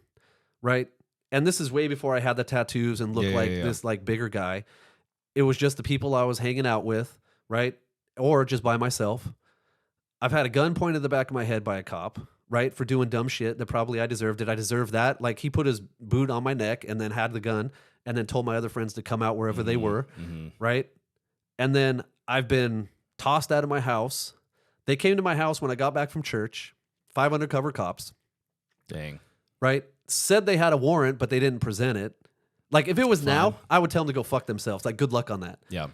right? And this is way before I had the tattoos and looked like this like bigger guy. It was just the people I was hanging out with, right? Or just by myself. I've had a gun pointed at the back of my head by a cop, right? For doing dumb shit that probably I deserved. Did I deserve that? Like, he put his boot on my neck and then had the gun and then told my other friends to come out wherever they were, right? And then I've been tossed out of my house. They came to my house when I got back from church, 5 undercover cops, Dang. right? Said they had a warrant, but they didn't present it. Like, if it was now, I would tell them to go fuck themselves. Like, good luck on that. Yeah.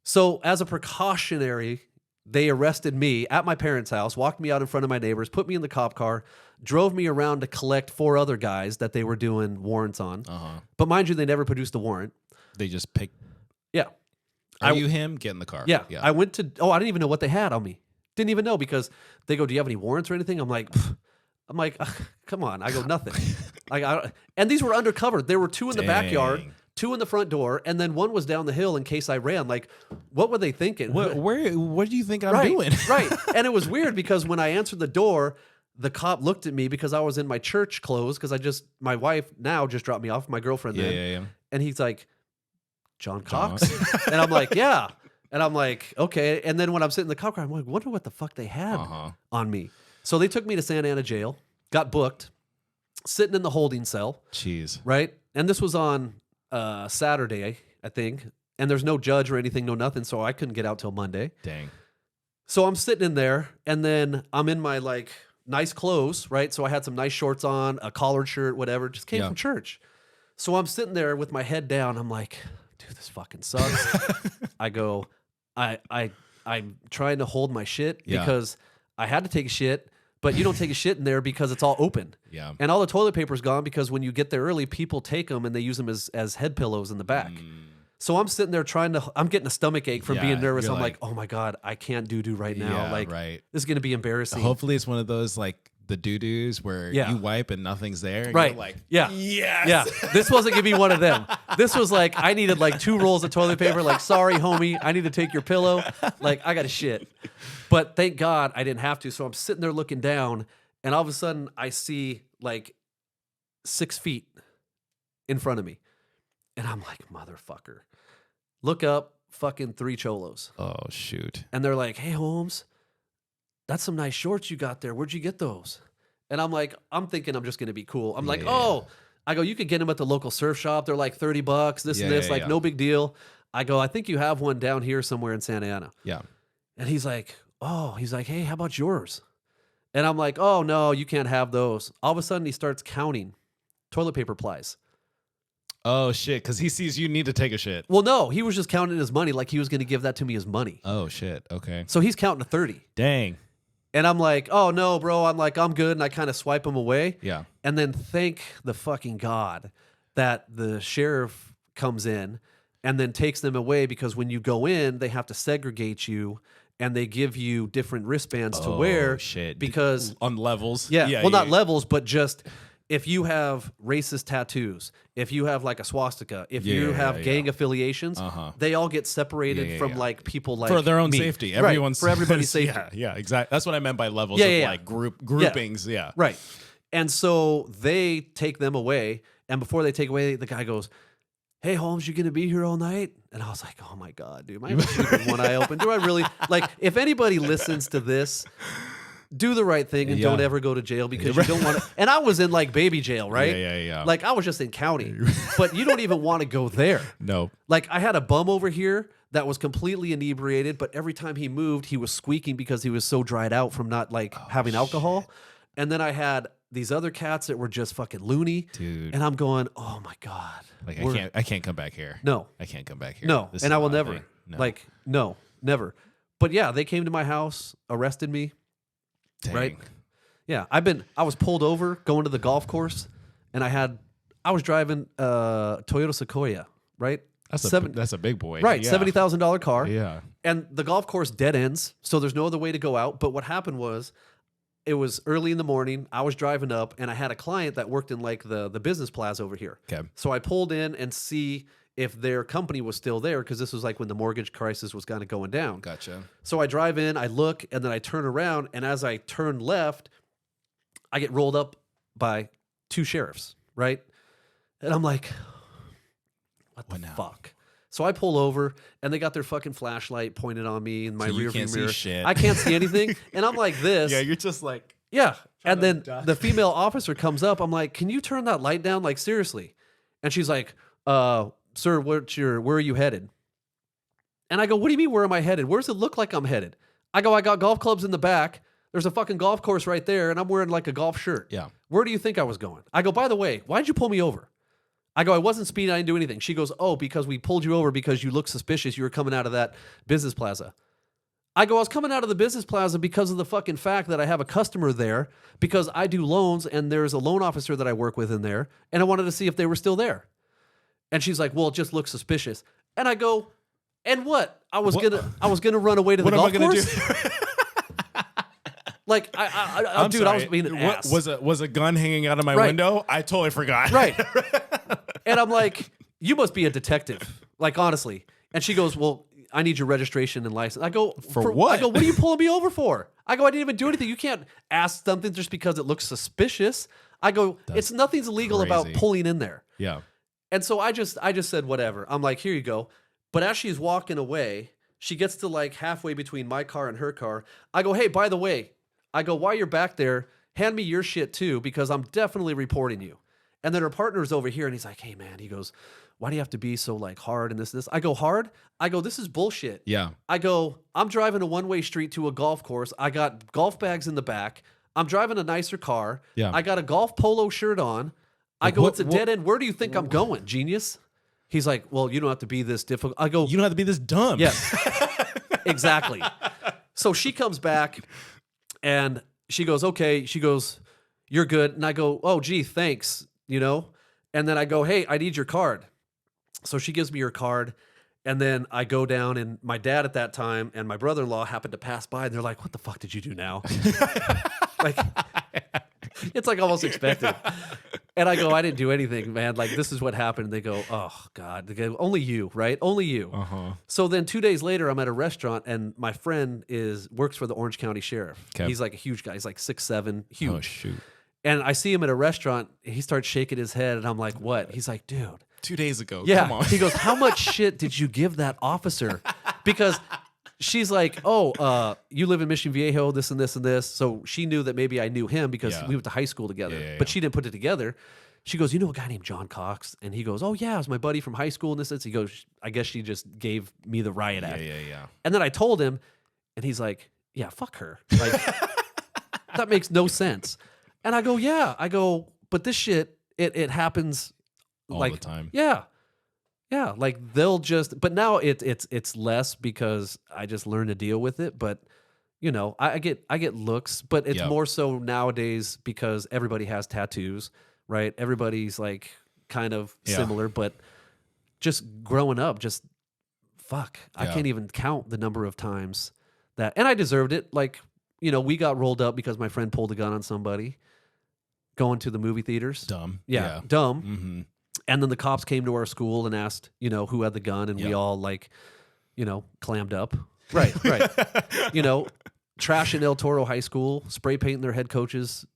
So as a precautionary, they arrested me at my parents' house, walked me out in front of my neighbors, put me in the cop car, drove me around to collect 4 other guys that they were doing warrants on. But mind you, they never produced a warrant. They just pick. Yeah. Are you him? Get in the car. Yeah. I went to, I didn't even know what they had on me. Didn't even know because they go, do you have any warrants or anything? I'm like, "Ugh, come on. I go, nothing. And these were undercover. There were 2 in the backyard, 2 in the front door, and then 1 was down the hill in case I ran. Like, what were they thinking? What do you think I'm doing? Right. And it was weird because when I answered the door, the cop looked at me because I was in my church clothes because my wife now just dropped me off, my girlfriend then. Yeah. And he's like, John Cox? And I'm like, yeah. And I'm like, okay. And then when I'm sitting in the cop car, I'm like, wonder what the fuck they had on me. So they took me to Santa Ana jail, got booked, sitting in the holding cell. Jeez. Right? And this was on Saturday, I think. And there's no judge or anything, no nothing. So I couldn't get out till Monday. Dang. So I'm sitting in there, and then I'm in my like nice clothes, right? So I had some nice shorts on, a collared shirt, whatever. Just came from church. So I'm sitting there with my head down. I'm like, dude, this fucking sucks. I go, I'm trying to hold my shit because I had to take a shit, but you don't take a shit in there because it's all open. Yeah. And all the toilet paper's gone because when you get there early, people take them and they use them as head pillows in the back. So I'm sitting there I'm getting a stomach ache from being nervous. I'm like, oh my God, I can't do right now. This is going to be embarrassing. Hopefully it's one of those like the doo-doos where you wipe and nothing's there. And Right. You're like, yes. Yeah. This wasn't going to be one of them. This was like, I needed like 2 rolls of toilet paper. Like, sorry, homie, I need to take your pillow. Like, I got to shit. But thank God I didn't have to. So I'm sitting there looking down, and all of a sudden I see like 6 feet in front of me. And I'm like, motherfucker. Look up, fucking 3 cholos. Oh, shoot. And they're like, hey, Holmes, that's some nice shorts you got there. Where'd you get those? And I'm like, I'm thinking I'm just going to be cool. I'm like, oh, I go, you could get them at the local surf shop. They're like $30, this and this, no big deal. I go, I think you have one down here somewhere in Santa Ana. Yeah. And he's like, hey, how about yours? And I'm like, oh, no, you can't have those. All of a sudden, he starts counting toilet paper plies. Oh, shit, because he sees you need to take a shit. Well, no, he was just counting his money like he was going to give that to me as money. Oh, shit, okay. So he's counting to 30. Dang. And I'm like, oh, no, bro. I'm like, I'm good. And I kind of swipe him away. Yeah. And then thank the fucking God that the sheriff comes in and then takes them away, because when you go in, they have to segregate you and they give you different wristbands to wear. Shit. Because on levels. Not levels, but just if you have racist tattoos, if you have like a swastika, if you have gang affiliations, they all get separated from like people like for their own me. safety. Right, Everyone's for everybody's safety. Yeah, exactly. That's what I meant by levels of like groupings. Yeah. Right. And so they take them away, and before they take away, the guy goes, hey, Holmes, you going to be here all night? And I was like, oh my God, dude, am I sleeping one eye open? Do I really, like, if anybody listens to this, do the right thing and don't ever go to jail, because you don't want to. And I was in like baby jail, right? Yeah. Like, I was just in county, but you don't even want to go there. No. Like, I had a bum over here that was completely inebriated, but every time he moved, he was squeaking because he was so dried out from not like having alcohol. And then I had these other cats that were just fucking loony. Dude. And I'm going, oh my God. Like I can't come back here. No. I can't come back here. No. This And is I will my never. thing. No. Like, no, never. But yeah, they came to my house, arrested me. Dang. Right? Yeah. I was pulled over going to the golf course, and I was driving Toyota Sequoia, right? That's a big boy. Right, Yeah. $70,000 car. Yeah. And the golf course dead ends, so there's no other way to go out. But what happened was, it was early in the morning. I was driving up, and I had a client that worked in like the business plaza over here. Okay. So I pulled in and see if their company was still there, because this was like when the mortgage crisis was kind of going down. Gotcha. So I drive in, I look, and then I turn around, and as I turn left, I get rolled up by 2 sheriffs, right? And I'm like, what the fuck? So I pull over, and they got their fucking flashlight pointed on me in my So you rearview can't see mirror. shit. I can't see anything, and I'm like this. Yeah, you're just like, Yeah. And to then duck. the female officer comes up. I'm like, can you turn that light down? Like, seriously. And she's like, sir, where are you headed? And I go, what do you mean, where am I headed? Where does it look like I'm headed? I go, I got golf clubs in the back. There's a fucking golf course right there, and I'm wearing like a golf shirt. Yeah. Where do you think I was going? I go, by the way, why'd you pull me over? I go, I wasn't speeding. I didn't do anything. She goes, oh, because we pulled you over because you look suspicious. You were coming out of that business plaza. I go, I was coming out of the business plaza because of the fucking fact that I have a customer there, because I do loans, and there's a loan officer that I work with in there, and I wanted to see if they were still there. And she's like, well, it just looks suspicious. And I go, and what? I was gonna run away to the golf course. Like, I Sorry. was being an ass. Was a gun hanging out of my window? I totally forgot. Right. And I'm like, you must be a detective. Like, honestly. And she goes, well, I need your registration and license. I go, For what? I go, what are you pulling me over for? I go, I didn't even do anything. You can't ask something just because it looks suspicious. I go, nothing's illegal about crazy. pulling in there. Yeah. And so I just said, whatever. I'm like, here you go. But as she's walking away, she gets to like halfway between my car and her car. I go, hey, by the way, I go, while you're back there, hand me your shit too, because I'm definitely reporting you. And then her partner's over here, and he's like, hey, man, he goes, why do you have to be so like hard and this? I go, hard? I go, this is bullshit. Yeah. I go, I'm driving a one-way street to a golf course. I got golf bags in the back. I'm driving a nicer car. Yeah. I got a golf polo shirt on. I go, it's a dead end. Where do you think I'm going, genius? He's like, well, you don't have to be this difficult. I go, You don't have to be this dumb. yes, exactly. So she comes back, and she goes, okay. She goes, you're good. And I go, oh, gee, thanks, you know? And then I go, hey, I need your card. So she gives me her card. And then I go down, and my dad at that time and my brother-in-law happened to pass by, and they're like, what the fuck did you do now? Like, it's like almost expected. And I go, I didn't do anything, man. Like, this is what happened. And they go, oh, God. They go, only you, right? Only you. Uh-huh. So then 2 days later, I'm at a restaurant, and my friend works for the Orange County Sheriff. Okay. He's like a huge guy. He's like 6'7", huge. Oh, shoot. And I see him at a restaurant. He starts shaking his head, and I'm like, what? He's like, dude. 2 days ago. Yeah. Come on. He goes, how much shit did you give that officer? Because she's like, oh, you live in Mission Viejo, this and this and this. So she knew that maybe I knew him because Yeah. we went to high school together. Yeah. But she didn't put it together. She goes, you know a guy named John Cox? And he goes, oh, yeah, it was my buddy from high school. And this. He goes, I guess she just gave me the riot act. Yeah. And then I told him, and he's like, yeah, fuck her. Like, that makes no sense. And I go, yeah. I go, but this shit, it happens All like the time. Yeah. Yeah. Like they'll just, but now it's less because I just learn to deal with it. But you know, I get looks, but it's Yep. more so nowadays because everybody has tattoos, right? Everybody's like kind of Yeah. similar, but just growing up, just fuck. I Yeah. can't even count the number of times that, and I deserved it. Like, you know, we got rolled up because my friend pulled a gun on somebody going to the movie theaters. Dumb. Yeah. Dumb. Mm-hmm. And then the cops came to our school and asked, you know, who had the gun, and we Yep. all like, you know, clammed up. Right. You know, trash in El Toro High School, spray painting their head coach's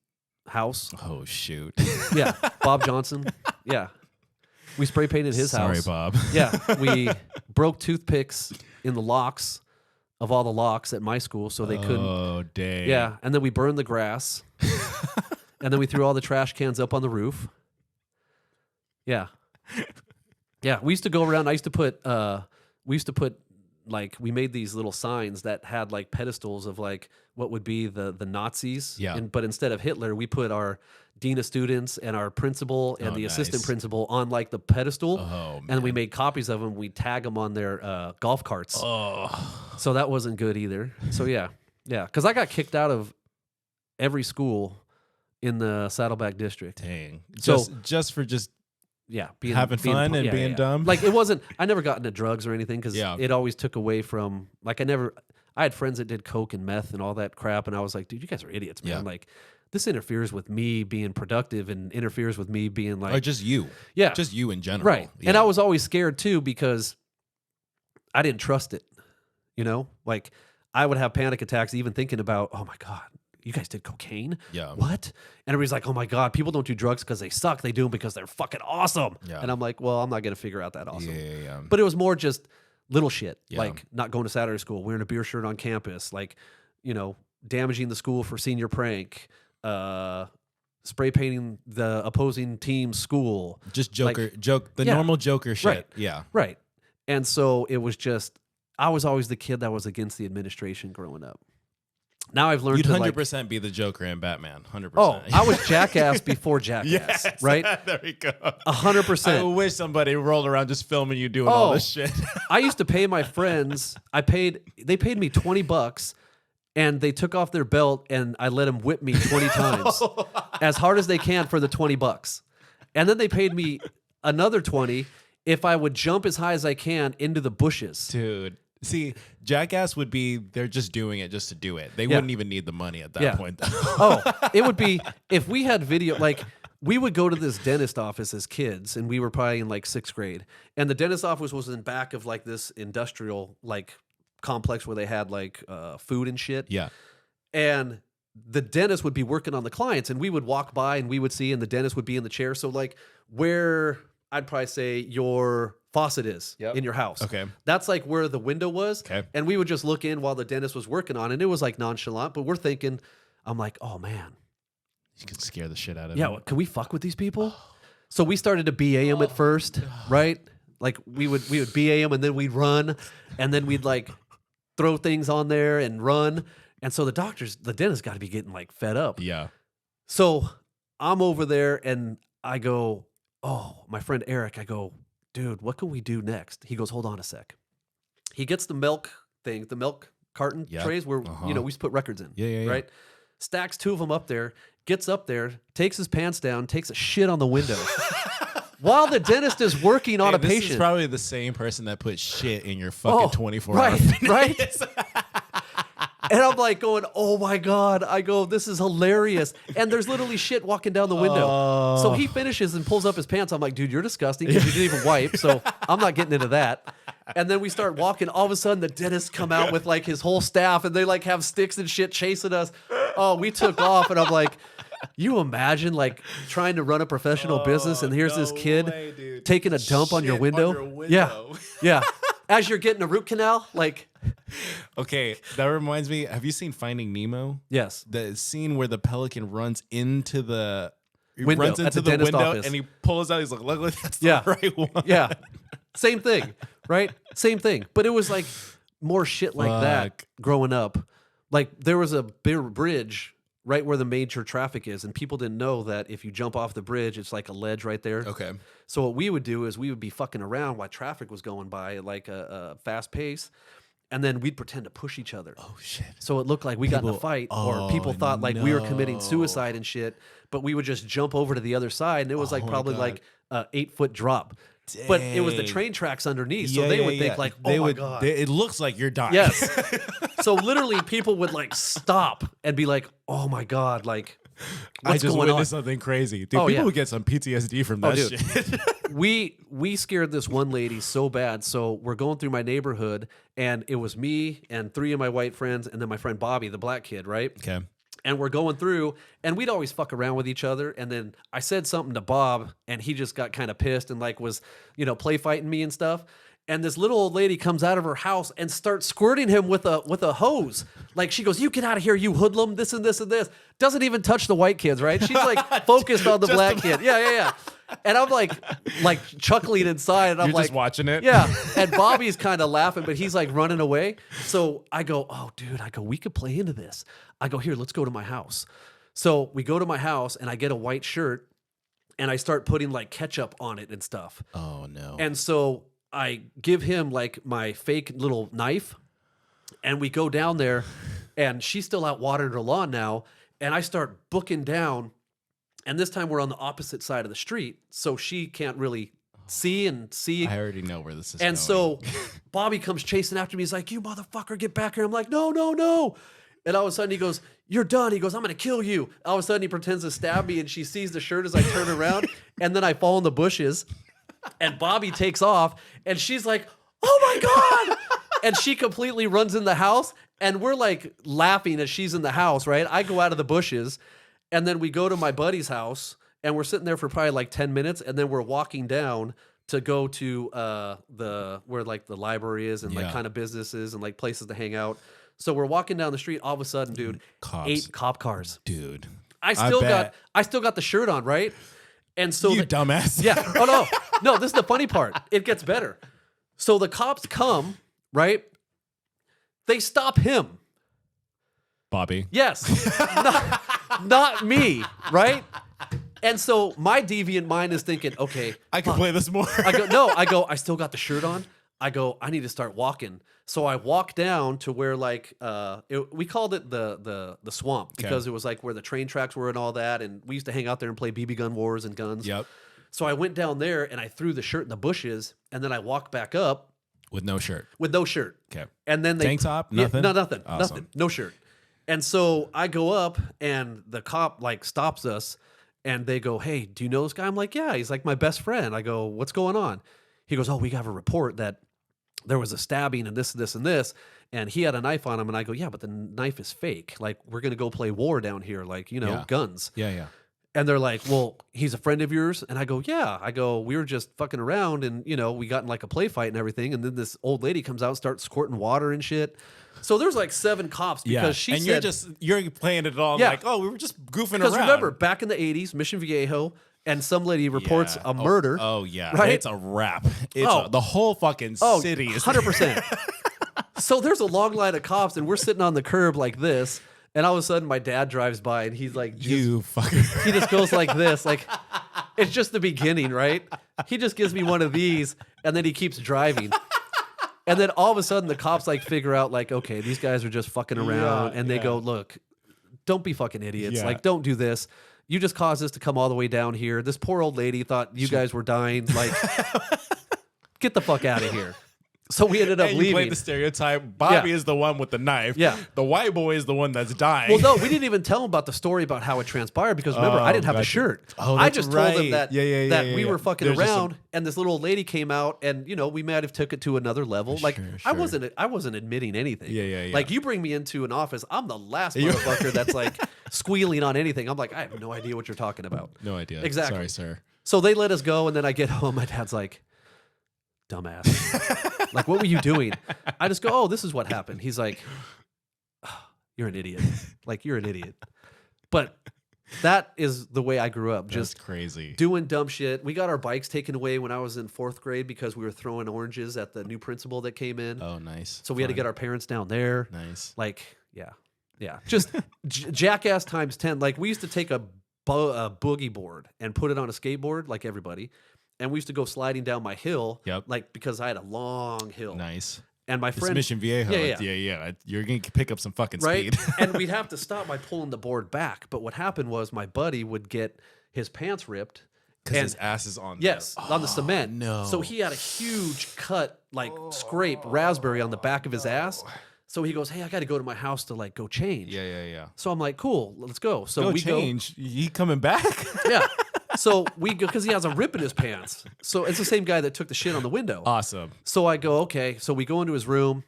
house. Oh, shoot. Yeah. Bob Johnson. Yeah. We spray painted his Sorry, house. Bob. Yeah. We broke toothpicks in the locks of all the locks at my school so they couldn't. Oh, dang. Yeah. And then we burned the grass. And then we threw all the trash cans up on the roof. Yeah. Yeah. We used to go around. I used to put like we made these little signs that had like pedestals of like what would be the Nazis. Yeah. But instead of Hitler, we put our dean of students and our principal and the assistant principal on like the pedestal. Oh, and we made copies of them. We tag them on their golf carts. So that wasn't good either. So yeah. Because I got kicked out of every school in the Saddleback district. Dang. So just for being having fun and being dumb. Like it wasn't. I never got into drugs or anything because Yeah. it always took away from. Like I had friends that did coke and meth and all that crap, and I was like, dude, you guys are idiots, man. Yeah. Like this interferes with me being productive and interferes with me being like, or just you. Yeah. Just you in general. right. Yeah. And I was always scared too because I didn't trust it. You know, like I would have panic attacks even thinking about, oh my god, you guys did cocaine? Yeah. What? And everybody's like, oh my God, people don't do drugs because they suck. They do them because they're fucking awesome. Yeah. And I'm like, well, I'm not going to figure out that awesome. Yeah. But it was more just little shit, Yeah. like not going to Saturday school, wearing a beer shirt on campus, like, you know, damaging the school for senior prank, spray painting the opposing team's school. Just Yeah. normal Joker shit. Right. Yeah. Right. And so it was just, I was always the kid that was against the administration growing up. Now I've learned You'd to 100% be the Joker in Batman. 100%. Oh, I was Jackass before Jackass, right? There we go. 100%. I wish somebody rolled around just filming you doing all this shit. I used to pay my friends. They paid me $20, and they took off their belt, and I let them whip me 20 times, as hard as they can for the $20. And then they paid me another 20 if I would jump as high as I can into the bushes. Dude. See, Jackass would be, they're just doing it just to do it. They wouldn't even need the money at that point. Oh, it would be, if we had video, like, we would go to this dentist office as kids, and we were probably in like 6th grade. And the dentist office was in back of like this industrial like complex where they had like food and shit. Yeah. And the dentist would be working on the clients, and we would walk by and we would see, and the dentist would be in the chair. So like where I'd probably say your faucet is in your house. Okay. That's like where the window was. Okay. And we would just look in while the dentist was working on it. And it was like nonchalant, but we're thinking, I'm like, oh man. You can scare the shit out of Yeah, them. can we fuck with these people? So we started to BA them at first, right? Like we would BA them and then we'd run, and then we'd like throw things on there and run. And so the dentist got to be getting like fed up. Yeah. So I'm over there and I go, oh, my friend Eric, I go, dude, what can we do next? He goes, hold on a sec. He gets the milk thing, the milk carton trays where, you know, we used to put records in. Yeah. Right? Stacks 2 of them up there, gets up there, takes his pants down, takes a shit on the window. While the dentist is working on a patient. This is probably the same person that put shit in your fucking 24-hour right, right? And I'm like going, oh my God. I go, this is hilarious. And there's literally shit walking down the window. So he finishes and pulls up his pants. I'm like, dude, you're disgusting because you didn't even wipe. So I'm not getting into that. And then we start walking. All of a sudden, the dentist come out with like his whole staff, and they like have sticks and shit chasing us. Oh, we took off. And I'm like, you imagine like trying to run a professional business, and here's this kid taking a dump on your window. Yeah. As you're getting a root canal, like. Okay, that reminds me. Have you seen Finding Nemo? Yes. The scene where the pelican runs into the window at the dentist office, and he pulls out. He's like, "Look, that's the right one." Yeah. Same thing, right? Same thing. But it was like more shit like that growing up. Like there was a big bridge right where the major traffic is, and people didn't know that if you jump off the bridge, it's like a ledge right there. Okay. So what we would do is we would be fucking around while traffic was going by at like a fast pace, and then we'd pretend to push each other. Oh shit! So it looked like we got in a fight, or people thought like we were committing suicide and shit. But we would just jump over to the other side, and it was like probably like a 8-foot drop. Dang. But it was the train tracks underneath, so they would think like, "Oh my God!" It looks like you're dying. Yes. So literally, people would like stop and be like, "Oh my God!" Like, what's I just going on? witnessed something crazy, dude. People would get some PTSD from that shit. We scared this one lady so bad. So we're going through my neighborhood, and it was me and 3 of my white friends, and then my friend Bobby, the black kid, right? Okay. And we're going through, and we'd always fuck around with each other. And then I said something to Bob, and he just got kind of pissed and like was, you know, play fighting me and stuff. And this little old lady comes out of her house and starts squirting him with a hose. Like she goes, you get out of here, you hoodlum, this and this and this. Doesn't even touch the white kids, right? She's like focused on the black kid. Yeah. And I'm like chuckling inside. And I'm You're like, just watching it. Yeah. And Bobby's kind of laughing, but he's like running away. So I go, oh, dude, we could play into this. I go, here, let's go to my house. So we go to my house and I get a white shirt and I start putting like ketchup on it and stuff. Oh, no. And so I give him like my fake little knife and we go down there and she's still out watering her lawn now. And I start booking down. And this time we're on the opposite side of the street. So she can't really see. I already know where this is and going. so Bobby comes chasing after me. He's like, you motherfucker, get back here. I'm like, no. And all of a sudden he goes, you're done. He goes, I'm going to kill you. All of a sudden he pretends to stab me and she sees the shirt as I turn around. And then I fall in the bushes and Bobby takes off and she's like, oh my God. And she completely runs in the house and we're like laughing as she's in the house, right? I go out of the bushes and then we go to my buddy's house and we're sitting there for probably like 10 minutes and then we're walking down to go to where like the library is and like kind of businesses and like places to hang out. So we're walking down the street. All of a sudden, dude, Cops. 8 cop cars. Dude. I still got the shirt on, right? And so You dumbass. Yeah. Oh no. This is the funny part. It gets better. So the cops come, right? They stop him. Bobby. Yes. not me, right? And so my deviant mind is thinking, okay, I can play this more. I still got the shirt on. I go, I need to start walking. So I walk down to where like we called it the swamp because it was like where the train tracks were and all that, and we used to hang out there and play BB gun wars and guns. Yep. So I went down there and I threw the shirt in the bushes, and then I walked back up With no shirt. Okay. And then Tank top? Nothing? Yeah, nothing. Awesome. Nothing. No shirt. And so I go up and the cop like stops us and they go, hey, do you know this guy? I'm like, yeah, he's like my best friend. I go, what's going on? He goes, oh, we have a report that there was a stabbing and this, and this. And he had a knife on him. And I go, yeah, but the knife is fake. Like, we're going to go play war down here. Like, guns. Yeah. And they're like, well, he's a friend of yours? And I go, yeah. I go, we were just fucking around and, we got in like a play fight and everything. And then this old lady comes out and starts squirting water and shit. So there's like 7 cops because she said... you're playing it all like, oh, we were just goofing around. Because remember, back in the 80s, Mission Viejo, and some lady reports a murder. Oh, yeah. Right? It's a wrap. The whole fucking city is... 100%. So there's a long line of cops and we're sitting on the curb like this. And all of a sudden, my dad drives by, and he's like, "You fucker!" He just goes like this, like it's just the beginning, right? He just gives me one of these, and then he keeps driving. And then all of a sudden, the cops like figure out, like, okay, these guys are just fucking around, and they go, "Look, don't be fucking idiots. Like, don't do this. You just caused us to come all the way down here. This poor old lady thought you guys were dying. Like, get the fuck out of here." So we ended up leaving. You played the stereotype. Bobby is the one with the knife. Yeah. The white boy is the one that's dying. Well, no, we didn't even tell him about the story about how it transpired because remember, I didn't have the shirt. Oh, I just told him that we were fucking There's around, and this little old lady came out, and we might have took it to another level. Like Sure. I wasn't admitting anything. Yeah. Like you bring me into an office, I'm the last motherfucker that's like squealing on anything. I'm like, I have no idea what you're talking about. No idea. Exactly. Sorry, sir. So they let us go, and then I get home. My dad's like, dumbass. Like, what were you doing? I just go, oh, this is what happened. He's like, oh, you're an idiot. Like, you're an idiot. But that is the way I grew up. Just crazy. Doing dumb shit. We got our bikes taken away when I was in 4th grade because we were throwing oranges at the new principal that came in. Oh, nice. So we had to get our parents down there. Nice. Like, yeah. Just jackass times 10. Like, we used to take a boogie board and put it on a skateboard, like everybody. And we used to go sliding down my hill, like because I had a long hill. Nice. And my friend, Mission Viejo, yeah. You're gonna pick up some fucking right? speed, and we'd have to stop by pulling the board back. But what happened was my buddy would get his pants ripped because his ass is on. On the cement. No. So he had a huge cut, like scrape raspberry on the back of his ass. So he goes, hey, I got to go to my house to like go change. Yeah. So I'm like, cool, let's go. So we change. He coming back? Yeah. So we go because he has a rip in his pants. So it's the same guy that took the shit on the window. Awesome. So I go, okay. So we go into his room,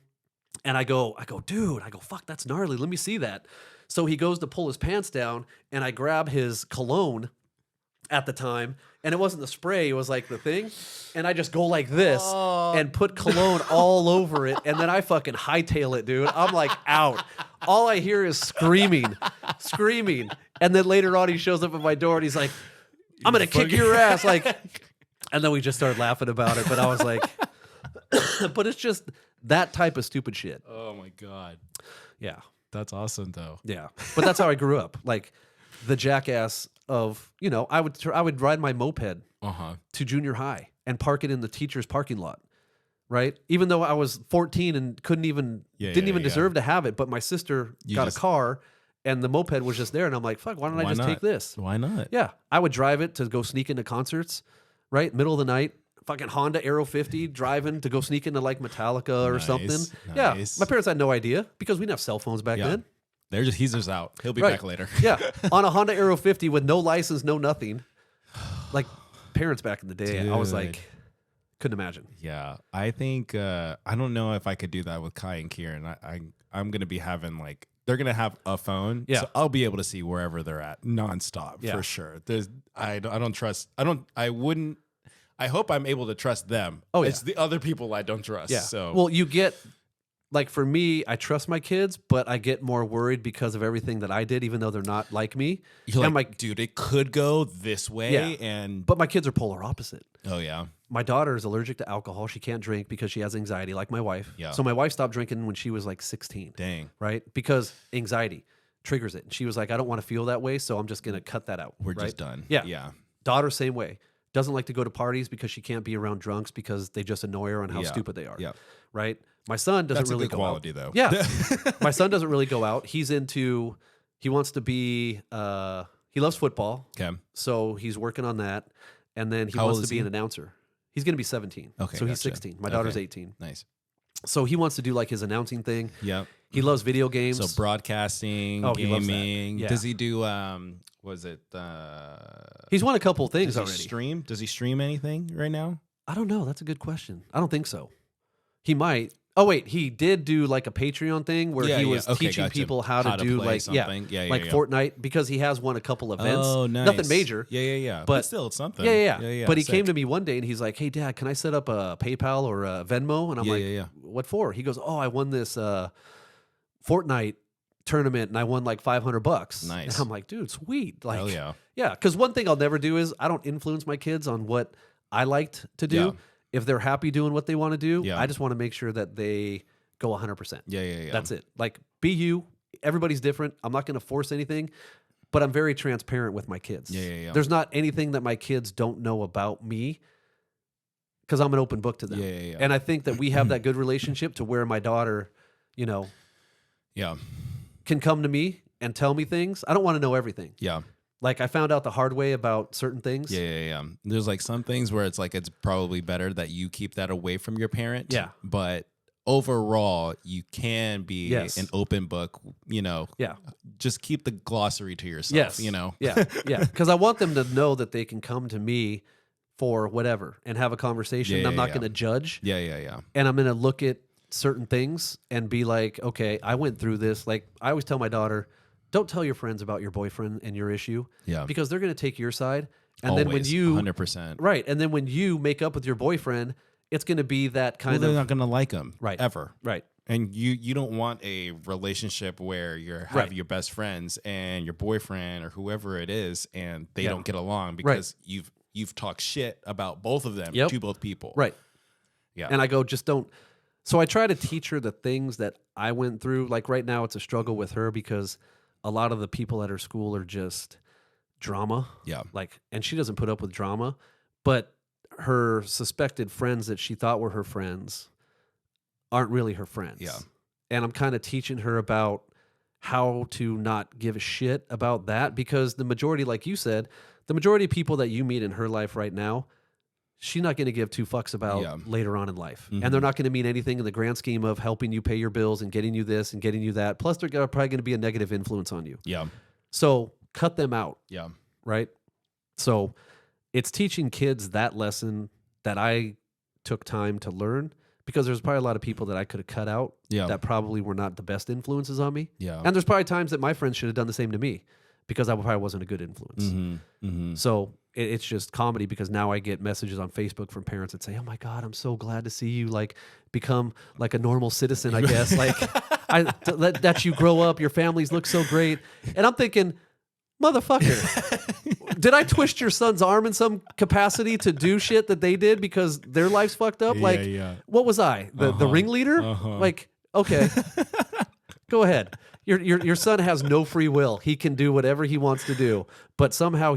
and I go, dude, fuck, that's gnarly. Let me see that. So he goes to pull his pants down, and I grab his cologne at the time, and it wasn't the spray, it was like the thing, and I just go like this and put cologne all over it, and then I fucking hightail it, dude. I'm like out. all I hear is screaming. And then later on, he shows up at my door and he's like, I'm going to kick your ass. Like, and then we just started laughing about it. But I was like, but it's just that type of stupid shit. Oh my God. Yeah. That's awesome though. Yeah. But that's how I grew up. Like the jackass of, I would ride my moped to junior high and park it in the teacher's parking lot. Right. Even though I was 14 and didn't even deserve to have it. But my sister got a car and the moped was just there. And I'm like, fuck, why don't I just take this? Why not? Yeah. I would drive it to go sneak into concerts, right? Middle of the night. Fucking Honda Aero 50 driving to go sneak into like Metallica or something. Yeah. My parents had no idea because we didn't have cell phones back then. He's just out. He'll be back later. Yeah. On a Honda Aero 50 with no license, no nothing. Like parents back in the day, I was like, couldn't imagine. Yeah. I think, I don't know if I could do that with Kai and Kieran. I'm going to be having like, they're going to have a phone. Yeah. So I'll be able to see wherever they're at nonstop for sure. I hope I'm able to trust them. Oh, yeah. It's the other people I don't trust. Yeah. So well, you get like for me, I trust my kids, but I get more worried because of everything that I did, even though they're not like me. You're like, dude, it could go this way. Yeah. But my kids are polar opposite. Oh yeah. My daughter is allergic to alcohol. She can't drink because she has anxiety, like my wife. Yeah. So my wife stopped drinking when she was like 16. Dang. Right? Because anxiety triggers it. And she was like, I don't want to feel that way, so I'm just going to cut that out. We're just done. Yeah. Yeah. Daughter, same way. Doesn't like to go to parties because she can't be around drunks because they just annoy her on how stupid they are. Yeah. Right? My son doesn't That's really a good go quality, out. though. Yeah. My son doesn't really go out. He wants to be, he loves football. Okay. So he's working on that. And then he How wants old to is be he? an announcer. He's going to be 17. Okay. So he's Gotcha. 16. My daughter's 18. Nice. So he wants to do like his announcing thing. Yeah. He loves video games. So broadcasting, He loves that. gaming. Yeah. Does he do was it He's won a couple of things does he already. stream? Does he stream anything right now? I don't know. That's a good question. I don't think so. He might. Oh wait, he did do like a Patreon thing where he was teaching people how to do play like something. like Fortnite because he has won a couple events. Oh, nice. Nothing major. Yeah. But still, it's something. Yeah. But he Sick. came to me one day and he's like, "Hey, Dad, can I set up a PayPal or a Venmo?" And I'm like, "What for?" He goes, "Oh, I won this Fortnite tournament and I won like $500." Nice. And I'm like, "Dude, sweet!" Like, Hell yeah. yeah. Because one thing I'll never do is I don't influence my kids on what I liked to do. Yeah. If they're happy doing what they want to do, Yeah. I just want to make sure that they go 100%. Yeah. That's it. Like, be you. Everybody's different. I'm not going to force anything, but I'm very transparent with my kids. Yeah. There's not anything that my kids don't know about me because I'm an open book to them. Yeah. And I think that we have that good relationship to where my daughter, Yeah. can come to me and tell me things. I don't want to know everything. Yeah. Like I found out the hard way about certain things. Yeah. There's like some things where it's like it's probably better that you keep that away from your parent. Yeah. But overall, you can be an open book, Yeah. Just keep the glossary to yourself, Yes. Yeah. Because I want them to know that they can come to me for whatever and have a conversation. I'm not going to judge. Yeah. And I'm going to look at certain things and be like, okay, I went through this. Like I always tell my daughter, don't tell your friends about your boyfriend and your issue. Yeah. Because they're going to take your side. And Always, then when you 100%. Right. And then when you make up with your boyfriend, it's going to be that kind they're of not going to like them ever. Right. And you don't want a relationship where you have your best friends and your boyfriend or whoever it is and they don't get along because you've talked shit about both of them to both people. Right. Yeah. And I go, just don't. So I try to teach her the things that I went through. Like right now, it's a struggle with her because a lot of the people at her school are just drama. Yeah. Like, and she doesn't put up with drama, but her suspected friends that she thought were her friends aren't really her friends. Yeah. And I'm kind of teaching her about how to not give a shit about that because the majority, like you said, the majority of people that you meet in her life right now, she's not going to give two fucks about later on in life. Mm-hmm. And they're not going to mean anything in the grand scheme of helping you pay your bills and getting you this and getting you that. Plus, they're probably going to be a negative influence on you. Yeah. So cut them out. Yeah. Right? So it's teaching kids that lesson that I took time to learn because there's probably a lot of people that I could have cut out that probably were not the best influences on me. Yeah. And there's probably times that my friends should have done the same to me because I probably wasn't a good influence. So it's just comedy because now I get messages on Facebook from parents that say, "Oh my God, I'm so glad to see you like become like a normal citizen, I guess. Like that you grow up, your families look so great." And I'm thinking, motherfucker, did I twist your son's arm in some capacity to do shit that they did because their life's fucked up? Like, what was I? The ringleader? Like, okay, go ahead. Your son has no free will. He can do whatever he wants to do, but somehow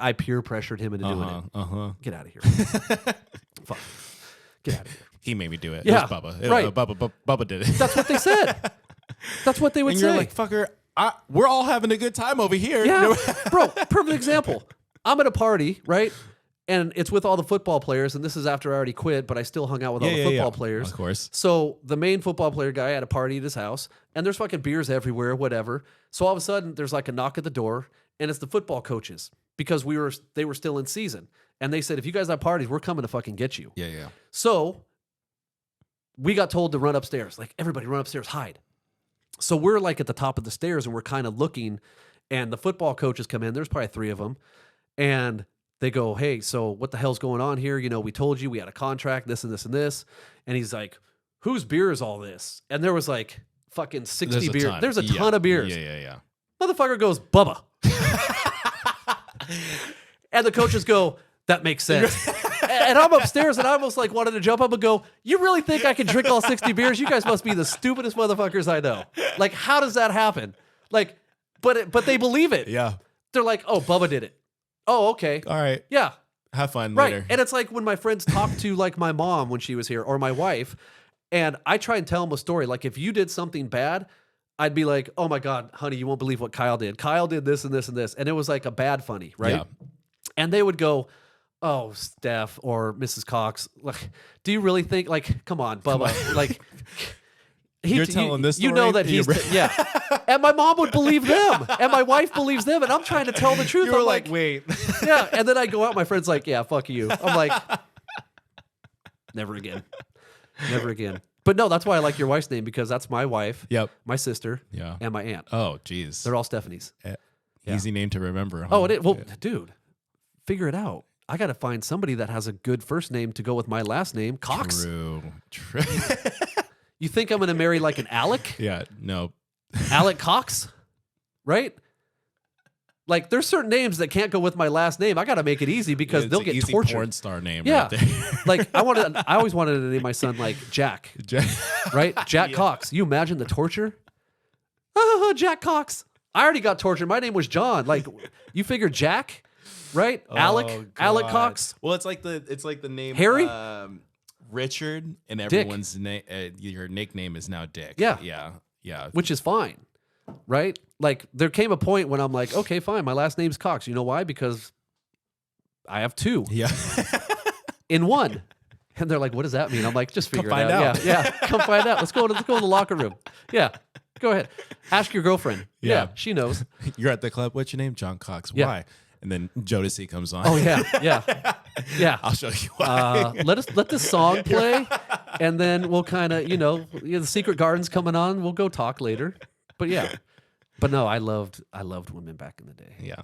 I peer pressured him into doing it. Get out of here. Fuck. Get out of here. He made me do it. Yeah, it was Bubba. right. Bubba did it. That's what they said. That's what they would And say. you're like, fucker, we're all having a good time over here. Yeah, bro, perfect example. I'm at a party, right? And it's with all the football players, and this is after I already quit, but I still hung out with all the football players. Of course. So the main football player guy had a party at his house, and there's fucking beers everywhere, whatever. So all of a sudden, there's like a knock at the door, and it's the football coaches because they were still in season. And they said, if you guys have parties, we're coming to fucking get you. Yeah. So we got told to run upstairs. Like, everybody run upstairs, hide. So we're like at the top of the stairs, and we're kind of looking, and the football coaches come in. There's probably 3 of them. And they go, "Hey, so what the hell's going on here? You know, we told you we had a contract, this and this and this." And he's like, "Whose beer is all this?" And there was like fucking 60 beers. There's a ton of beers. Yeah. Motherfucker goes, "Bubba." And the coaches go, "That makes sense." And I'm upstairs and I almost like wanted to jump up and go, "You really think I can drink all 60 beers? You guys must be the stupidest motherfuckers I know. Like, how does that happen?" Like, but they believe it. Yeah. They're like, "Oh, Bubba did it." Oh, okay. All right. Yeah. Have fun Right. later. And it's like when my friends talk to like my mom when she was here or my wife, and I try and tell them a story. Like, if you did something bad, I'd be like, "Oh my God, honey, you won't believe what Kyle did. Kyle did this and this and this." And it was like a bad funny, right? Yeah. And they would go, "Oh, Steph or Mrs. Cox, like, do you really think, like, come on, Bubba, like, You're telling this you know story? that he's, yeah." And my mom would believe them, and my wife believes them, and I'm trying to tell the truth. You were I'm like, wait. yeah. And then I go out, my friend's like, "Yeah, fuck you." I'm like, never again. Never again. But no, that's why I like your wife's name, because that's my wife, Yep. my sister, Yeah. and my aunt. Oh, geez. They're all Stephanies. Yeah. Easy name to remember. Huh? Oh, it is. Well, dude, figure it out. I got to find somebody that has a good first name to go with my last name, Cox. True. You think I'm going to marry like an Alec? Yeah. No. Alec Cox? Right? Like, there's certain names that can't go with my last name. I got to make it easy because It's they'll an get easy tortured. porn star name. Yeah. Right there. Like, I always wanted to name my son like Jack, right? Jack Cox. You imagine the torture? Jack Cox. I already got tortured. My name was John. Like, you figure Jack, right? Alec Cox. Well, it's like the name Harry? Richard, and everyone's name. Your nickname is now Dick. Yeah. Yeah. Which is fine, right? Like, there came a point when I'm like, okay, fine, my last name's Cox. You know why? Because I have 2 Yeah. in one. And they're like, "What does that mean?" I'm like, "Just figure Come it find out. Yeah, come find out. Let's go to the locker room. Yeah, go ahead. Ask your girlfriend. Yeah, she knows. You're at the club. What's your name? John Cox. Yeah. Why? And then Jodeci comes on. Oh yeah. I'll show you why. Let this song play, and then we'll kind of, the Secret Garden's coming on. We'll go talk later. But yeah, but no, I loved women back in the day. Yeah.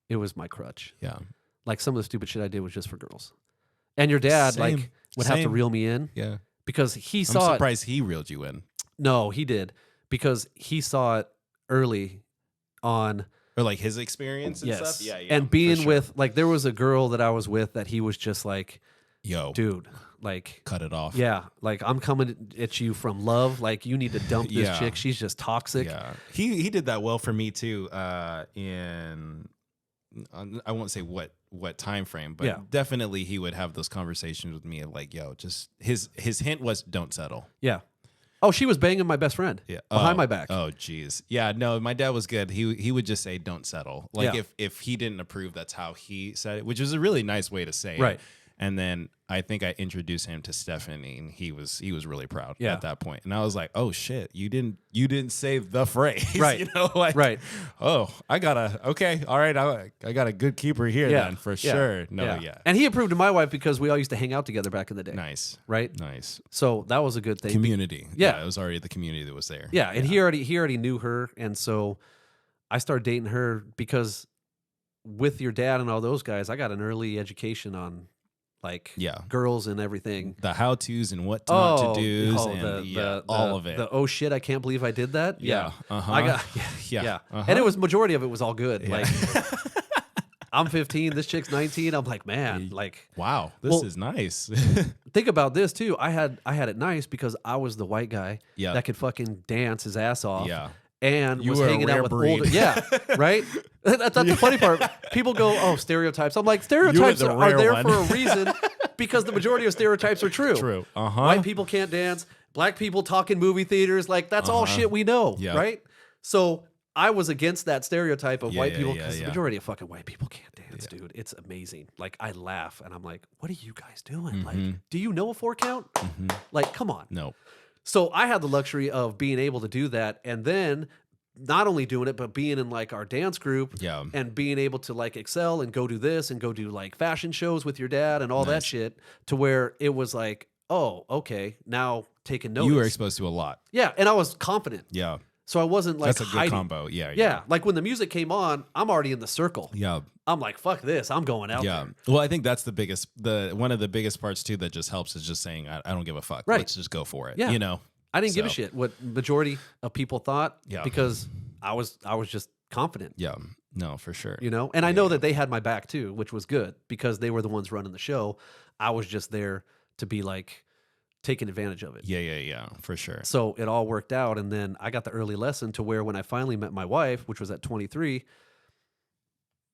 It was my crutch. Yeah. Like, some of the stupid shit I did was just for girls. And your dad would have to reel me in. Yeah. Because he I'm saw it. surprised he reeled you in. No, he did, because he saw it early on. Or like his experience and Yes. stuff. Yeah. And being with, like, there was a girl that I was with that he was just like, yo, dude, like, cut it off. yeah, like, I'm coming at you from love. Like, you need to dump this Yeah. chick. She's just toxic. Yeah. He did that well for me too. In I won't say what time frame, but Yeah. definitely he would have those conversations with me of like, yo, just his hint was don't settle. Yeah. Oh, she was banging my best friend behind my back. Oh, geez. Yeah, no, my dad was good. He would just say, don't settle. Like, Yeah. if he didn't approve, that's how he said it, which was a really nice way to say it. Right. And then I think I introduced him to Stephanie, and he was really proud Yeah. at that point. And I was like, oh shit, you didn't say the phrase. Right. Like, Right. Oh, okay, all right, I got a good keeper here then for sure. No, yeah. And he approved of my wife because we all used to hang out together back in the day. Nice. Right? Nice. So that was a good thing. Community. Yeah. It was already the community that was there. Yeah, and he already knew her, and so I started dating her because with your dad and all those guys, I got an early education on like girls and everything. The how-tos and what not to do's and all of it. The oh shit, I can't believe I did that. Yeah. I got Uh-huh. And it was majority of it was all good. Yeah. Like I'm 15, this chick's 19. I'm like, man, like wow, this is nice. Think about this too. I had it nice because I was the white guy that could fucking dance his ass off. Yeah. And you was were hanging a rare out with breed. older, right? That's the funny part. People go, "Oh, stereotypes." I'm like, stereotypes are there for a reason because the majority of stereotypes are true. True. White people can't dance. Black people talk in movie theaters. Like that's all shit we know, right? So I was against that stereotype of white people because the majority of fucking white people can't dance, dude. It's amazing. Like I laugh and I'm like, "What are you guys doing? Like, do you know a 4 count? Like, come on." No. So I had the luxury of being able to do that, and then not only doing it, but being in like our dance group, and being able to like excel and go do this and go do like fashion shows with your dad and all that shit, to where it was like, oh, okay, now taking notice. You were exposed to a lot. Yeah, and I was confident. Yeah. So I wasn't like that's a hiding. good combo. Yeah. Like when the music came on, I'm already in the circle. Yeah. I'm like, fuck this. I'm going out there. Well, I think that's one of the biggest parts too that just helps is just saying, I don't give a fuck. Right. Let's just go for it. Yeah. You know? I didn't give a shit what majority of people thought because I was just confident. Yeah. No, for sure. You know? And I know that they had my back too, which was good because they were the ones running the show. I was just there to be like taking advantage of it. Yeah, for sure. So it all worked out. And then I got the early lesson to where when I finally met my wife, which was at 23,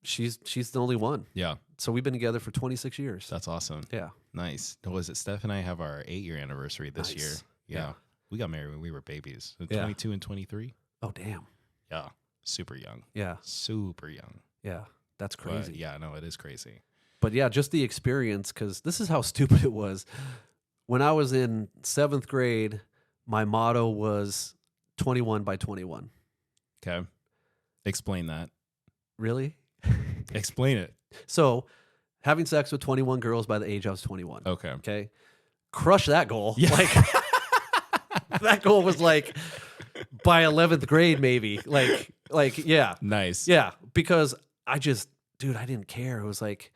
she's the only one. Yeah. So we've been together for 26 years. That's awesome. Yeah. Nice. Was it Steph and I have our 8-year anniversary this year? Yeah. We got married when we were babies. 22 and 23. Oh, damn. Yeah. Super young. Yeah. Super young. Yeah. That's crazy. But yeah, no, it is crazy. But yeah, just the experience, because this is how stupid it was. When I was in 7th grade, my motto was 21 by 21. Okay. Explain that. Really? Explain it. So, having sex with 21 girls by the age I was 21. Okay. Okay. Crush that goal. Yeah. Like, that goal was like by 11th grade, maybe. Like, yeah. Nice. Yeah. Because I didn't care. It was like,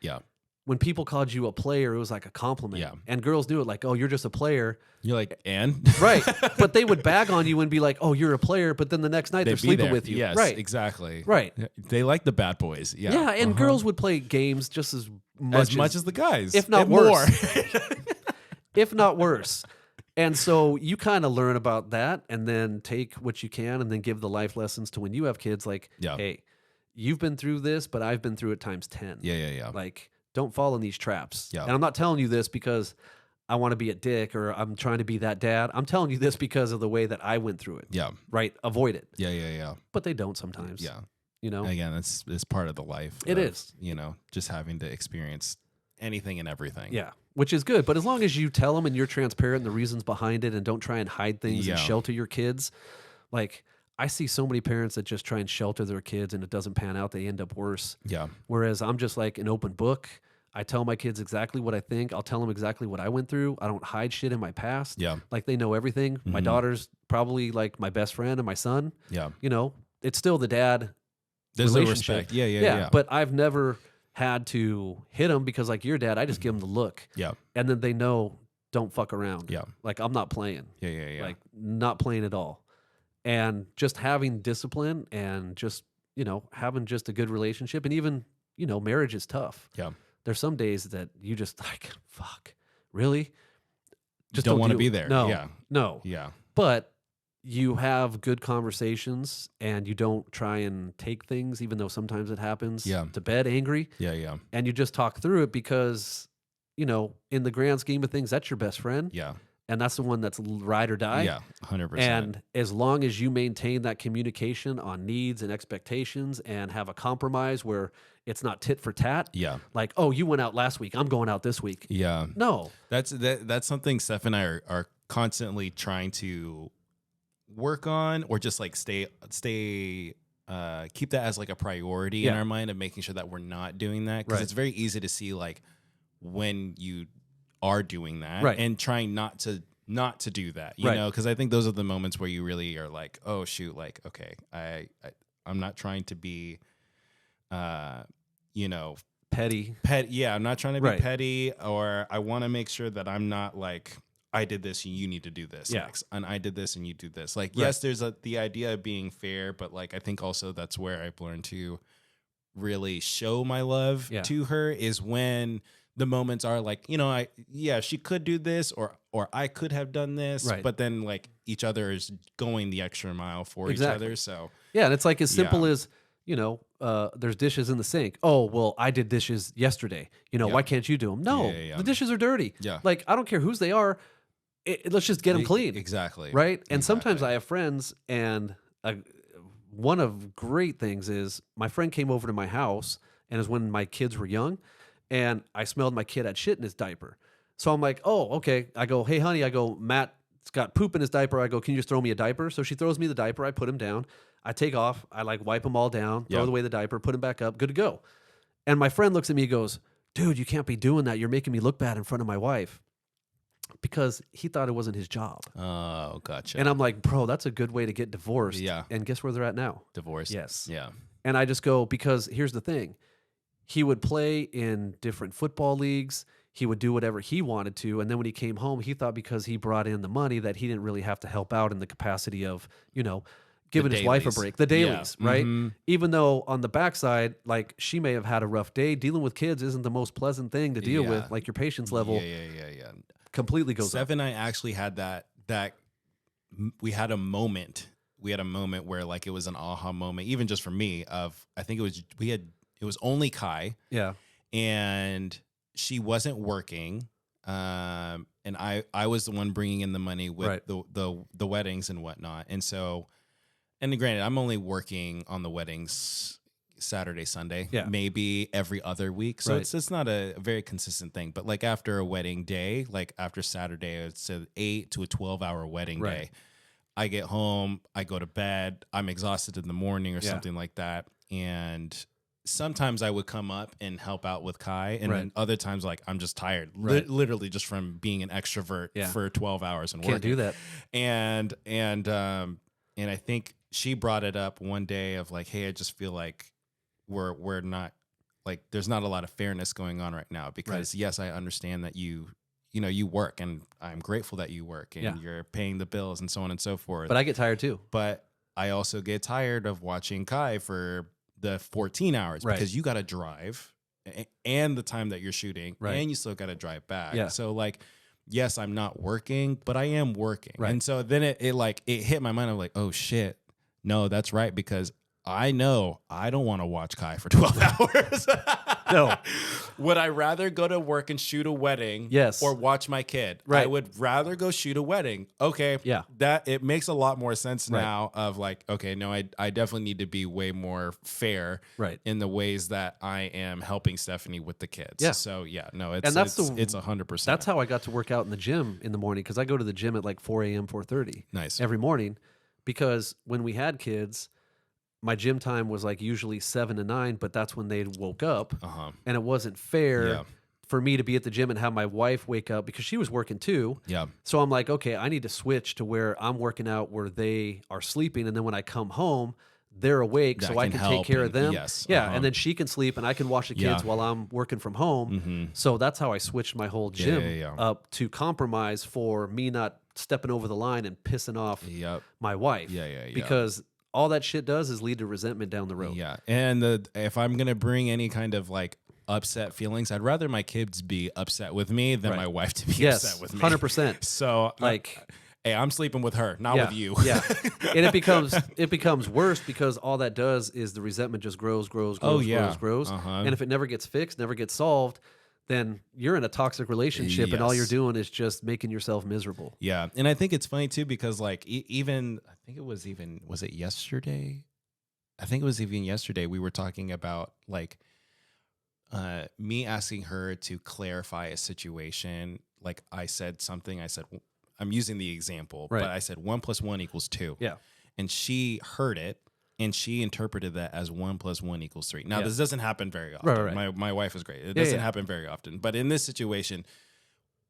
when people called you a player, it was like a compliment. Yeah. And girls knew it, like, oh, you're just a player. You're like, and? Right. But they would bag on you and be like, oh, you're a player. But then the next night they're sleeping with you. Yes, right. Exactly. Right. They like the bad boys. Yeah. Yeah. And girls would play games just as much as the guys. If not and worse. If not worse. And so you kind of learn about that and then take what you can and then give the life lessons to when you have kids. Like, hey, you've been through this, but I've been through it times 10. Yeah. Like, don't fall in these traps. Yeah. And I'm not telling you this because I want to be a dick or I'm trying to be that dad. I'm telling you this because of the way that I went through it. Yeah. Right? Avoid it. Yeah. But they don't sometimes. Yeah. You know? Again, it's part of the life. It is. You know, just having to experience anything and everything. Yeah. Which is good. But as long as you tell them and you're transparent in the reasons behind it and don't try and hide things and shelter your kids. Like, I see so many parents that just try and shelter their kids and it doesn't pan out. They end up worse. Yeah. Whereas I'm just like an open book. I tell my kids exactly what I think. I'll tell them exactly what I went through. I don't hide shit in my past. Yeah. Like they know everything. Mm-hmm. My daughter's probably like my best friend and my son. Yeah. You know, it's still the dad. There's no relationship. respect. Yeah. But I've never had to hit them because like your dad, I just give them the look. Yeah. And then they know, don't fuck around. Yeah. Like I'm not playing. Yeah. Like not playing at all. And just having discipline and just, you know, having just a good relationship and even, you know, marriage is tough. Yeah. There's some days that you just like, fuck, really? Just don't want to be there. No. Yeah. No. Yeah. But you have good conversations and you don't try and take things, even though sometimes it happens, to bed angry. Yeah. And you just talk through it because, you know, in the grand scheme of things, that's your best friend. Yeah. And that's the one that's ride or die. Yeah, 100%. And as long as you maintain that communication on needs and expectations and have a compromise where it's not tit for tat. Yeah. Like, oh, you went out last week. I'm going out this week. Yeah. No. That's something Steph and I are constantly trying to work on or just like stay keep that as like a priority in our mind of making sure that we're not doing that. Because it's very easy to see like when you are doing that and trying not to you know, because I think those are the moments where you really are like, oh shoot, like, okay, I'm not trying to be, you know, Petty. Yeah, I'm not trying to be Right. petty, or I want to make sure that I'm not like, I did this and you need to do this Yeah. next, and I did this and you do this. Like, Right. yes, there's the idea of being fair, but like I think also that's where I've learned to really show my love Yeah. to her is when the moments are like, she could do this, or I could have done this, Right. but then like each other is going the extra mile for each other. So Yeah, and it's like as simple Yeah. as, there's dishes in the sink. Oh, well, I did dishes yesterday. Why can't you do them? No, Yeah. the dishes are dirty. Yeah. Like, I don't care whose they are. Let's just get them clean. Exactly. Right? And sometimes Exactly. I have friends, and one of great things is my friend came over to my house, and it was when my kids were young, and I smelled my kid had shit in his diaper. So I'm like, oh, okay. I go, hey, honey, Matt's got poop in his diaper. I go, can you just throw me a diaper? So she throws me the diaper. I put him down. I take off. I like wipe them all down, throw away the diaper, put him back up, good to go. And my friend looks at me and goes, dude, you can't be doing that. You're making me look bad in front of my wife. Because he thought it wasn't his job. Oh, gotcha. And I'm like, bro, that's a good way to get divorced. Yeah. And guess where they're at now? Divorce. Yes. Yeah. And I just go, because here's the thing. He would play in different football leagues. He would do whatever he wanted to. And then when he came home, he thought because he brought in the money that he didn't really have to help out in the capacity of, giving his wife a dailies. break. The dailies, Yeah. right? Mhm. Even though on the backside, like she may have had a rough day. Dealing with kids isn't the most pleasant thing to deal Yeah. with. Like your patience level Yeah. completely goes Steph up. and I actually had that we had a moment. We had a moment where like it was an aha moment, even just for me. I think it was only Kai, Yeah. and she wasn't working, and I was the one bringing in the money with Right. the weddings and whatnot. And so, and granted, I'm only working on the weddings Saturday, Sunday, Yeah. maybe every other week. So Right. it's not a very consistent thing. But like after a wedding day, like after Saturday, it's an 8 to a 12-hour wedding Right. day. I get home, I go to bed, I'm exhausted in the morning or Yeah. something like that. And sometimes I would come up and help out with Kai. And Right. then other times, like I'm just tired, Right. literally just from being an extrovert Yeah. for 12 hours and Can't working. do that. And I think she brought it up one day of like, hey, I just feel like we're not, like there's not a lot of fairness going on right now, because yes, I understand that you work, and I'm grateful that you work and Yeah. you're paying the bills and so on and so forth. But I get tired too. But I also get tired of watching Kai for the 14 hours Right. because you got to drive and the time that you're shooting, Right. and you still got to drive back. Yeah. So like, yes, I'm not working, but I am working. Right. And so then it hit my mind. I'm like, oh shit, no, that's right. Because I know I don't want to watch Kai for 12 hours. No. Would I rather go to work and shoot a wedding? Yes. Or watch my kid? Right. I would rather go shoot a wedding. Okay. Yeah. That it makes a lot more sense Right. now of like, okay, no, I definitely need to be way more fair Right. in the ways that I am helping Stephanie with the kids. Yeah. So yeah, no, it's And that's it's 100%. That's how I got to work out in the gym in the morning, because I go to the gym at like 4 a.m., 4:30 nice. every morning, because when we had kids, my gym time was like usually 7 to 9, but that's when they woke up. Uh-huh. And it wasn't fair Yeah. for me to be at the gym and have my wife wake up because she was working too. Yeah. So I'm like, okay, I need to switch to where I'm working out where they are sleeping. And then when I come home, they're awake, That so I can can take help care of and- them. yes, Yeah. uh-huh. And then she can sleep and I can watch the kids Yeah. while I'm working from home. Mm-hmm. So that's how I switched my whole gym yeah. up to compromise for me not stepping over the line and pissing off Yep. my wife. Yeah. Because all that shit does is lead to resentment down the road. Yeah. And if I'm going to bring any kind of like upset feelings, I'd rather my kids be upset with me than Right. my wife to be Yes, upset with me. 100%. So Like, hey, I'm sleeping with her, not yeah, with you. Yeah. And it becomes worse because all that does is the resentment just grows. Oh, yeah. grows. Uh-huh. And if it never gets fixed, never gets solved, then you're in a toxic relationship and all you're Yes. doing is just making yourself miserable. Yeah. And I think it's funny too, because like even, I think it was it yesterday? I think it was even yesterday we were talking about like me asking her to clarify a situation. Like I said something, I'm using the example, Right. but I said 1 + 1 = 2. Yeah. And she heard it and she interpreted that as 1 + 1 = 3. Now, Yeah. this doesn't happen very often. Right. My wife is great. It Yeah, doesn't yeah. happen very often. But in this situation,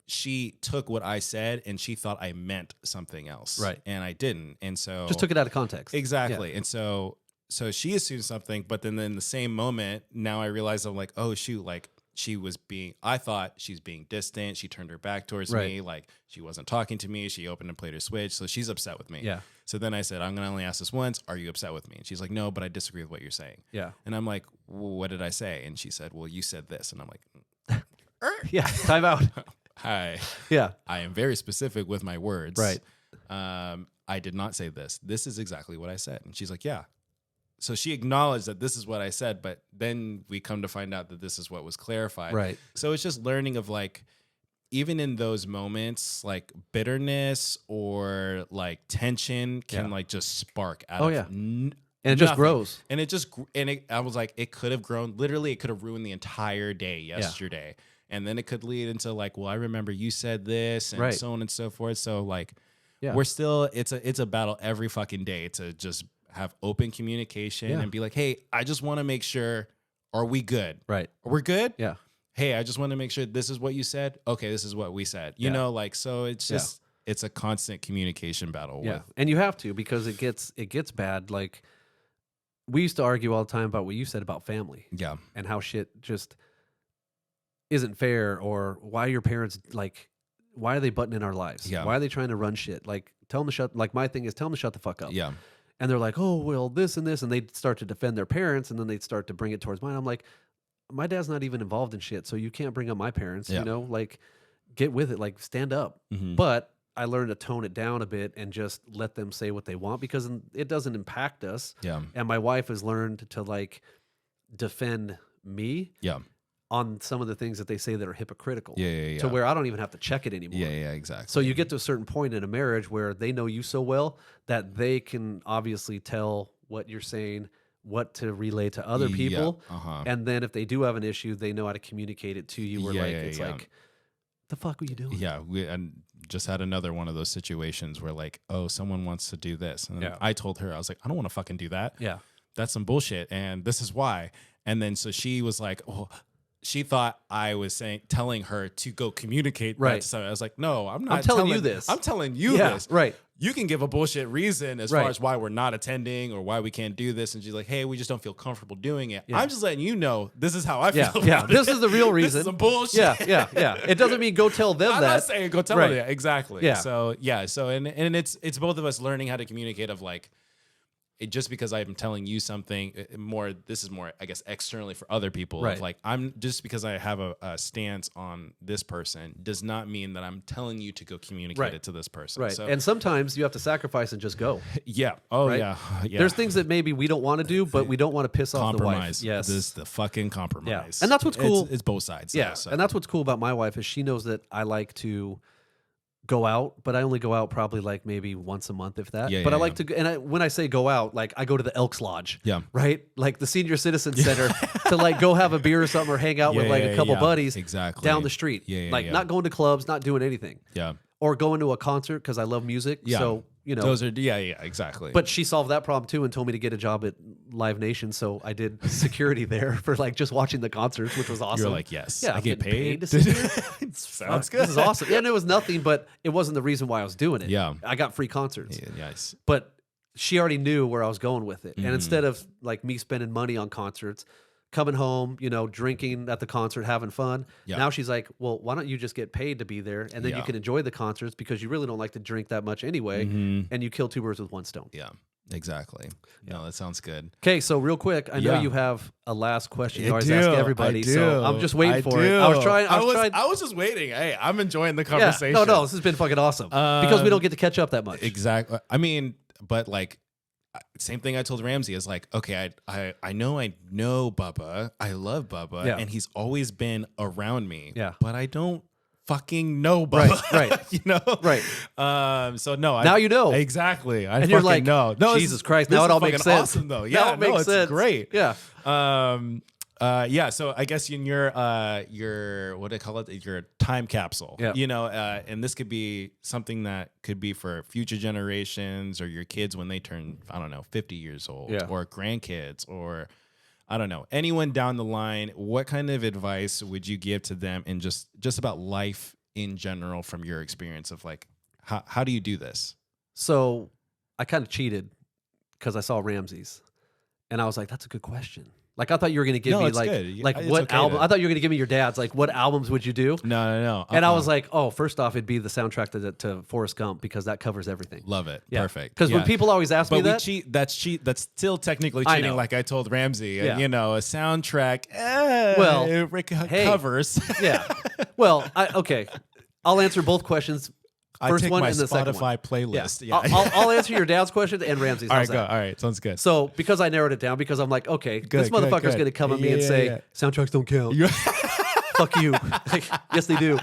she took what I said and she thought I meant something else. Right. And I didn't. And so Just took it out of context. exactly. And so so she assumed something, but then in the same moment, now I realize I'm like, oh shoot, like I thought she's being distant. She turned her back towards me. Like she wasn't talking to me. She opened and played her Switch. So she's upset with me. Yeah. So then I said, I'm going to only ask this once. Are you upset with me? And she's like, no, but I disagree with what you're saying. Yeah. And I'm like, well, what did I say? And she said, well, you said this. And I'm like, Yeah. Time out. hi. Yeah. I am very specific with my words. Right. I did not say this. This is exactly what I said. And she's like, yeah. So she acknowledged that this is what I said, but then we come to find out that this is what was clarified. Right. So it's just learning of like, even in those moments, like bitterness or like tension can like just spark out of and it just grows. And I was like, it could have grown. Literally, it could have ruined the entire day yesterday. And then it could lead into like, well, I remember you said this and so on and so forth. So like, we're still, it's a battle every fucking day to just have open communication and be like, hey, I just want to make sure, are we good? Right. Are we good? Yeah. Hey, I just want to make sure this is what you said. Okay, this is what we said. You know, like, so it's just, it's a constant communication battle. Yeah. And you have to, because it gets bad. Like we used to argue all the time about what you said about family. Yeah. And how shit just isn't fair, or why your parents, like, why are they butting in our lives? Yeah. Why are they trying to run shit? Like, tell them to shut, like my thing is tell them to shut the fuck up. Yeah. And they're like, oh, well, this and this. And they'd start to defend their parents, and then they'd start to bring it towards mine. I'm like, my dad's not even involved in shit, so you can't bring up my parents, you know? Like, get with it. Like, stand up. Mm-hmm. But I learned to tone it down a bit and just let them say what they want, because it doesn't impact us. Yeah. And my wife has learned to, like, defend me on some of the things that they say that are hypocritical. To where I don't even have to check it anymore. Yeah, exactly. So you get to a certain point in a marriage where they know you so well that they can obviously tell what you're saying, what to relay to other people. And then if they do have an issue, they know how to communicate it to you, where it's like, the fuck were you doing? Yeah, we just had another one of those situations where like, oh, someone wants to do this. And I told her, I was like, I don't want to fucking do that. Yeah. That's some bullshit. And this is why. And then so she was like, oh, she thought I was telling her to go communicate. Right. So I was like, no, I'm not. I'm telling you this. I'm telling you this. Right. You can give a bullshit reason as far as why we're not attending or why we can't do this. And she's like, hey, we just don't feel comfortable doing it. I'm just letting you know this is how I feel. Yeah. This is the real reason. This is some bullshit. Yeah. It doesn't mean go tell them I'm that. not saying go tell them that. Exactly. Yeah. So and it's both of us learning how to communicate of like, just because I'm telling you something this is more, I guess, externally for other people. Right. Of like, just because I have a stance on this person does not mean that I'm telling you to go communicate it to this person. Right. So, And sometimes you have to sacrifice and just go. yeah. Oh, right? yeah. There's things that maybe we don't want to do, but we don't want to piss off the wife. Compromise. Yes. This is the fucking compromise. Yeah. And that's what's cool. It's both sides. Yeah. Though, so. And that's what's cool about my wife is she knows that I like to go out, but I only go out probably like maybe once a month, if that. But I like to, and when I say go out, like I go to the Elks Lodge, right? Like the Senior Citizen Center to like go have a beer or something, or hang out with like a couple buddies down the street. Not going to clubs, not doing anything. Yeah. Or going to a concert because I love music. Yeah. So, you know. Those are, exactly. But she solved that problem too and told me to get a job at Live Nation. So I did security there for like just watching the concerts, which was awesome. You're like, yes, yeah, I get paid. to sit here. Sounds good. This is awesome. Yeah, and it was nothing, but it wasn't the reason why I was doing it. Yeah. I got free concerts. Yeah, yes. But she already knew where I was going with it. And instead of like me spending money on concerts, coming home, you know, drinking at the concert, having fun. Now she's like, well, why don't you just get paid to be there? And then you can enjoy the concerts because you really don't like to drink that much anyway. And you kill two birds with one stone. Yeah, exactly. No, that sounds good. Okay, so real quick, I know you have a last question you I always do, ask everybody. I do. So I'm just waiting for it. do. I was trying. I was just waiting. Hey, I'm enjoying the conversation. No, this has been fucking awesome because we don't get to catch up that much. Exactly. I mean, but like, same thing I told Ramsey is like, okay, I know Bubba. I love Bubba. And he's always been around me. Yeah. But I don't fucking know Bubba. Right. You know? Right. So no. Now you know. Exactly. And you're like, no, Jesus Christ. Now it all makes sense. Awesome though. Now Yeah. it makes sense. It's great. Yeah. So I guess in your what do they call it? Your time capsule. Yeah. You know, and this could be something that could be for future generations or your kids when they turn, I don't know, 50 years old or grandkids or I don't know, anyone down the line. What kind of advice would you give to them in just about life in general from your experience of like, how do you do this? So I kind of cheated because I saw Ramsey's. And I was like, that's a good question. Like, I thought you were going to give No, me it's like, good. Yeah, like it's what okay album? to- I thought you were going to give me your dad's. Like, what albums would you do? No. And I was like, oh, first off, it'd be the soundtrack to Forrest Gump because that covers everything. love it. Yeah. Perfect. Because when Yeah. people always ask me But we that, cheat. That's cheat. That's still technically I cheating. know. Like I told Ramsey, Yeah. you know, a soundtrack. Well, it hey. covers. yeah. Well, okay. I'll answer both questions. I First take one my and the second one. Spotify playlist. Yeah. I'll answer your dad's question and Ramsey's. All How's right, go. that? All right, sounds good. So because I narrowed it down, because I'm like, okay, this Good, motherfucker's good. going to come at me and Yeah, say, yeah. soundtracks don't count. You- Fuck you. Like, yes, they do.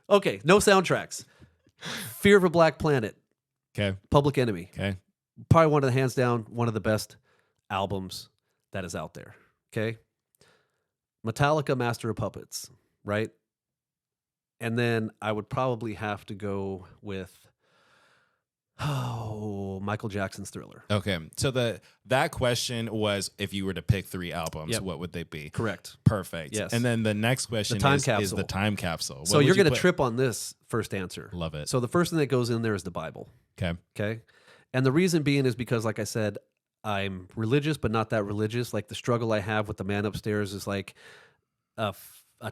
Okay, no soundtracks. Fear of a Black Planet, Okay. Public Enemy. Okay. Probably one of the hands down, one of the best albums that is out there. Okay. Metallica, Master of Puppets, right? And then I would probably have to go with Michael Jackson's Thriller. Okay. So that question was if you were to pick 3 albums, Yep. what would they be? Correct. Perfect. Yes. And then the next question time is capsule. the time capsule. What So would you're you going to put? trip on this first answer. Love it. So the first thing that goes in there is the Bible. Okay. Okay. And the reason being is because, like I said, I'm religious, but not that religious. Like the struggle I have with the man upstairs is like a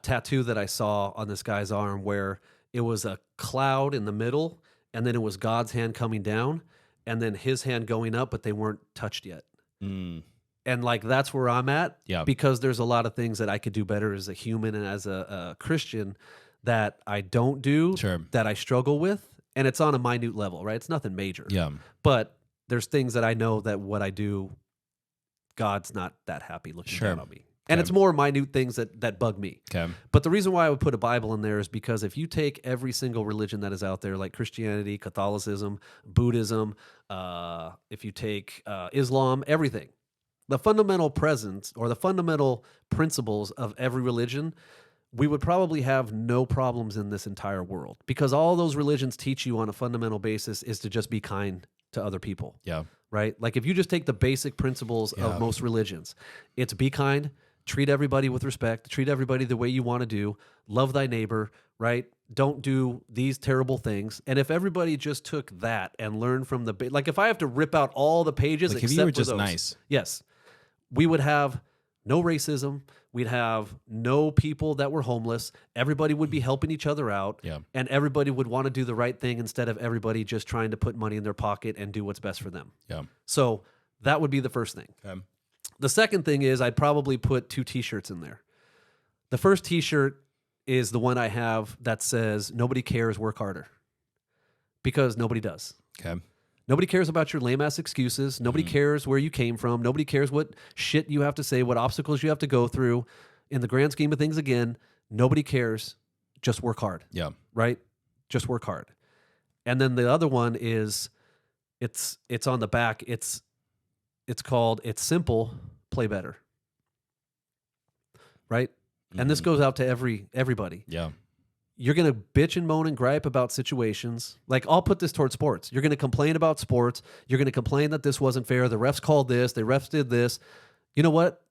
tattoo that I saw on this guy's arm where it was a cloud in the middle and then it was God's hand coming down and then his hand going up, but they weren't touched yet. Mm. And like that's where I'm at. Yeah. Because there's a lot of things that I could do better as a human and as a Christian that I don't do, Sure. that I struggle with. And it's on a minute level, right? It's nothing major. Yeah. But there's things that I know that what I do, God's not that happy looking Sure. down on me. And Okay. it's more minute things that bug me. Okay. But the reason why I would put a Bible in there is because if you take every single religion that is out there, like Christianity, Catholicism, Buddhism, if you take Islam, everything, the fundamental presence or the fundamental principles of every religion, we would probably have no problems in this entire world because all those religions teach you on a fundamental basis is to just be kind to other people. Yeah. Right? Like if you just take the basic principles Yeah. of most religions, it's be kind, treat everybody with respect, treat everybody the way you want to do, love thy neighbor, right? Don't do these terrible things. And if everybody just took that and learned from the like if I have to rip out all the pages Like if except you were for just those, nice. yes, we would have no racism. We'd have no people that were homeless. Everybody would be helping each other out. Yeah. And everybody would want to do the right thing instead of everybody just trying to put money in their pocket and do what's best for them. Yeah. So that would be the first thing. Okay. The second thing is I'd probably put 2 T-shirts in there. The first T-shirt is the one I have that says, nobody cares, work harder. Because nobody does. Okay. Nobody cares about your lame-ass excuses. Nobody cares where you came from. Nobody cares what shit you have to say, what obstacles you have to go through. In the grand scheme of things, again, nobody cares. Just work hard, Yeah. right? Just work hard. And then the other one is, it's on the back. It's called, it's simple, play better. Right? And this goes out to everybody. Yeah. You're going to bitch and moan and gripe about situations. Like, I'll put this towards sports. You're going to complain about sports. You're going to complain that this wasn't fair. The refs called this. The refs did this. You know what?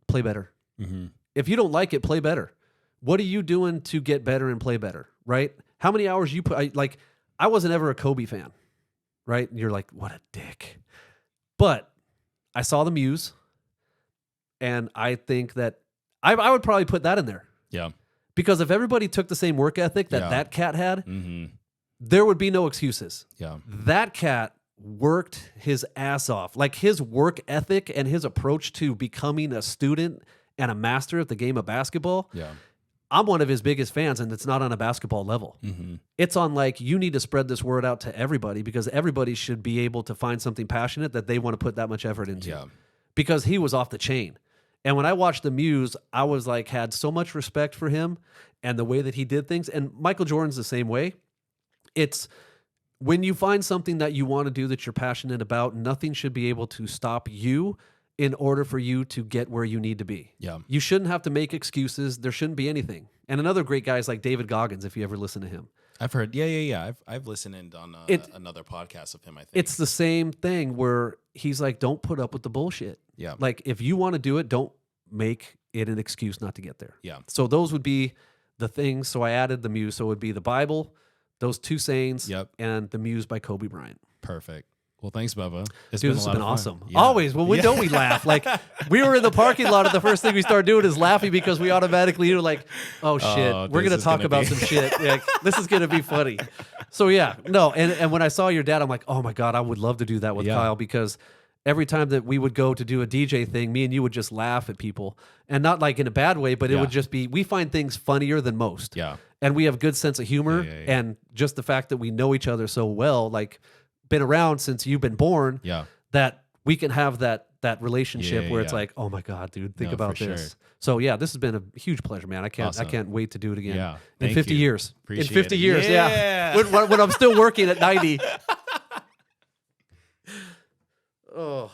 Play better. Mm-hmm. If you don't like it, play better. What are you doing to get better and play better, right? How many hours you put? I wasn't ever a Kobe fan, right? And you're like, what a dick. But I saw the Muse, and I think that I would probably put that in there. Yeah. Because if everybody took the same work ethic that Yeah. that cat had, Mm-hmm. there would be no excuses. Yeah. That cat worked his ass off. Like his work ethic and his approach to becoming a student and a master at the game of basketball. Yeah. I'm one of his biggest fans, and it's not on a basketball level. Mm-hmm. It's on like, you need to spread this word out to everybody because everybody should be able to find something passionate that they want to put that much effort into. Yeah. Because he was off the chain. And when I watched the Muse, I was like, had so much respect for him and the way that he did things. And Michael Jordan's the same way. It's when you find something that you want to do that you're passionate about, nothing should be able to stop you in order for you to get where you need to be. Yeah. You shouldn't have to make excuses. There shouldn't be anything. And another great guy is like David Goggins, if you ever listen to him. I've heard. Yeah. I've listened in on another podcast of him. I think It's the same thing where he's like, don't put up with the bullshit. Yeah. Like, if you want to do it, don't make it an excuse not to get there. Yeah. So those would be the things. So I added the Muse. So it would be the Bible, those 2 sayings, Yep. and the Muse by Kobe Bryant. Perfect. Well, thanks, Bubba. It's Dude, been this a has lot been of awesome. fun. Yeah. Always. Well, when don't we laugh? Like, we were in the parking lot, and the first thing we start doing is laughing because we automatically were like, oh, shit, we're going to talk about some shit. Like, this is going to be funny. So, yeah. No, and when I saw your dad, I'm like, oh, my God, I would love to do that with Kyle, because every time that we would go to do a DJ thing, me and you would just laugh at people. And not like in a bad way, but it would just be, we find things funnier than most. Yeah. And we have good sense of humor. And just the fact that we know each other so well, like, been around since you've been born, that we can have that relationship where it's like, oh my God, dude, think about this. Sure. So yeah, this has been a huge pleasure, man. I can't wait to do it again. Yeah. In 50 years. Appreciate in 50 it. years, when I'm still working at 90. Oh.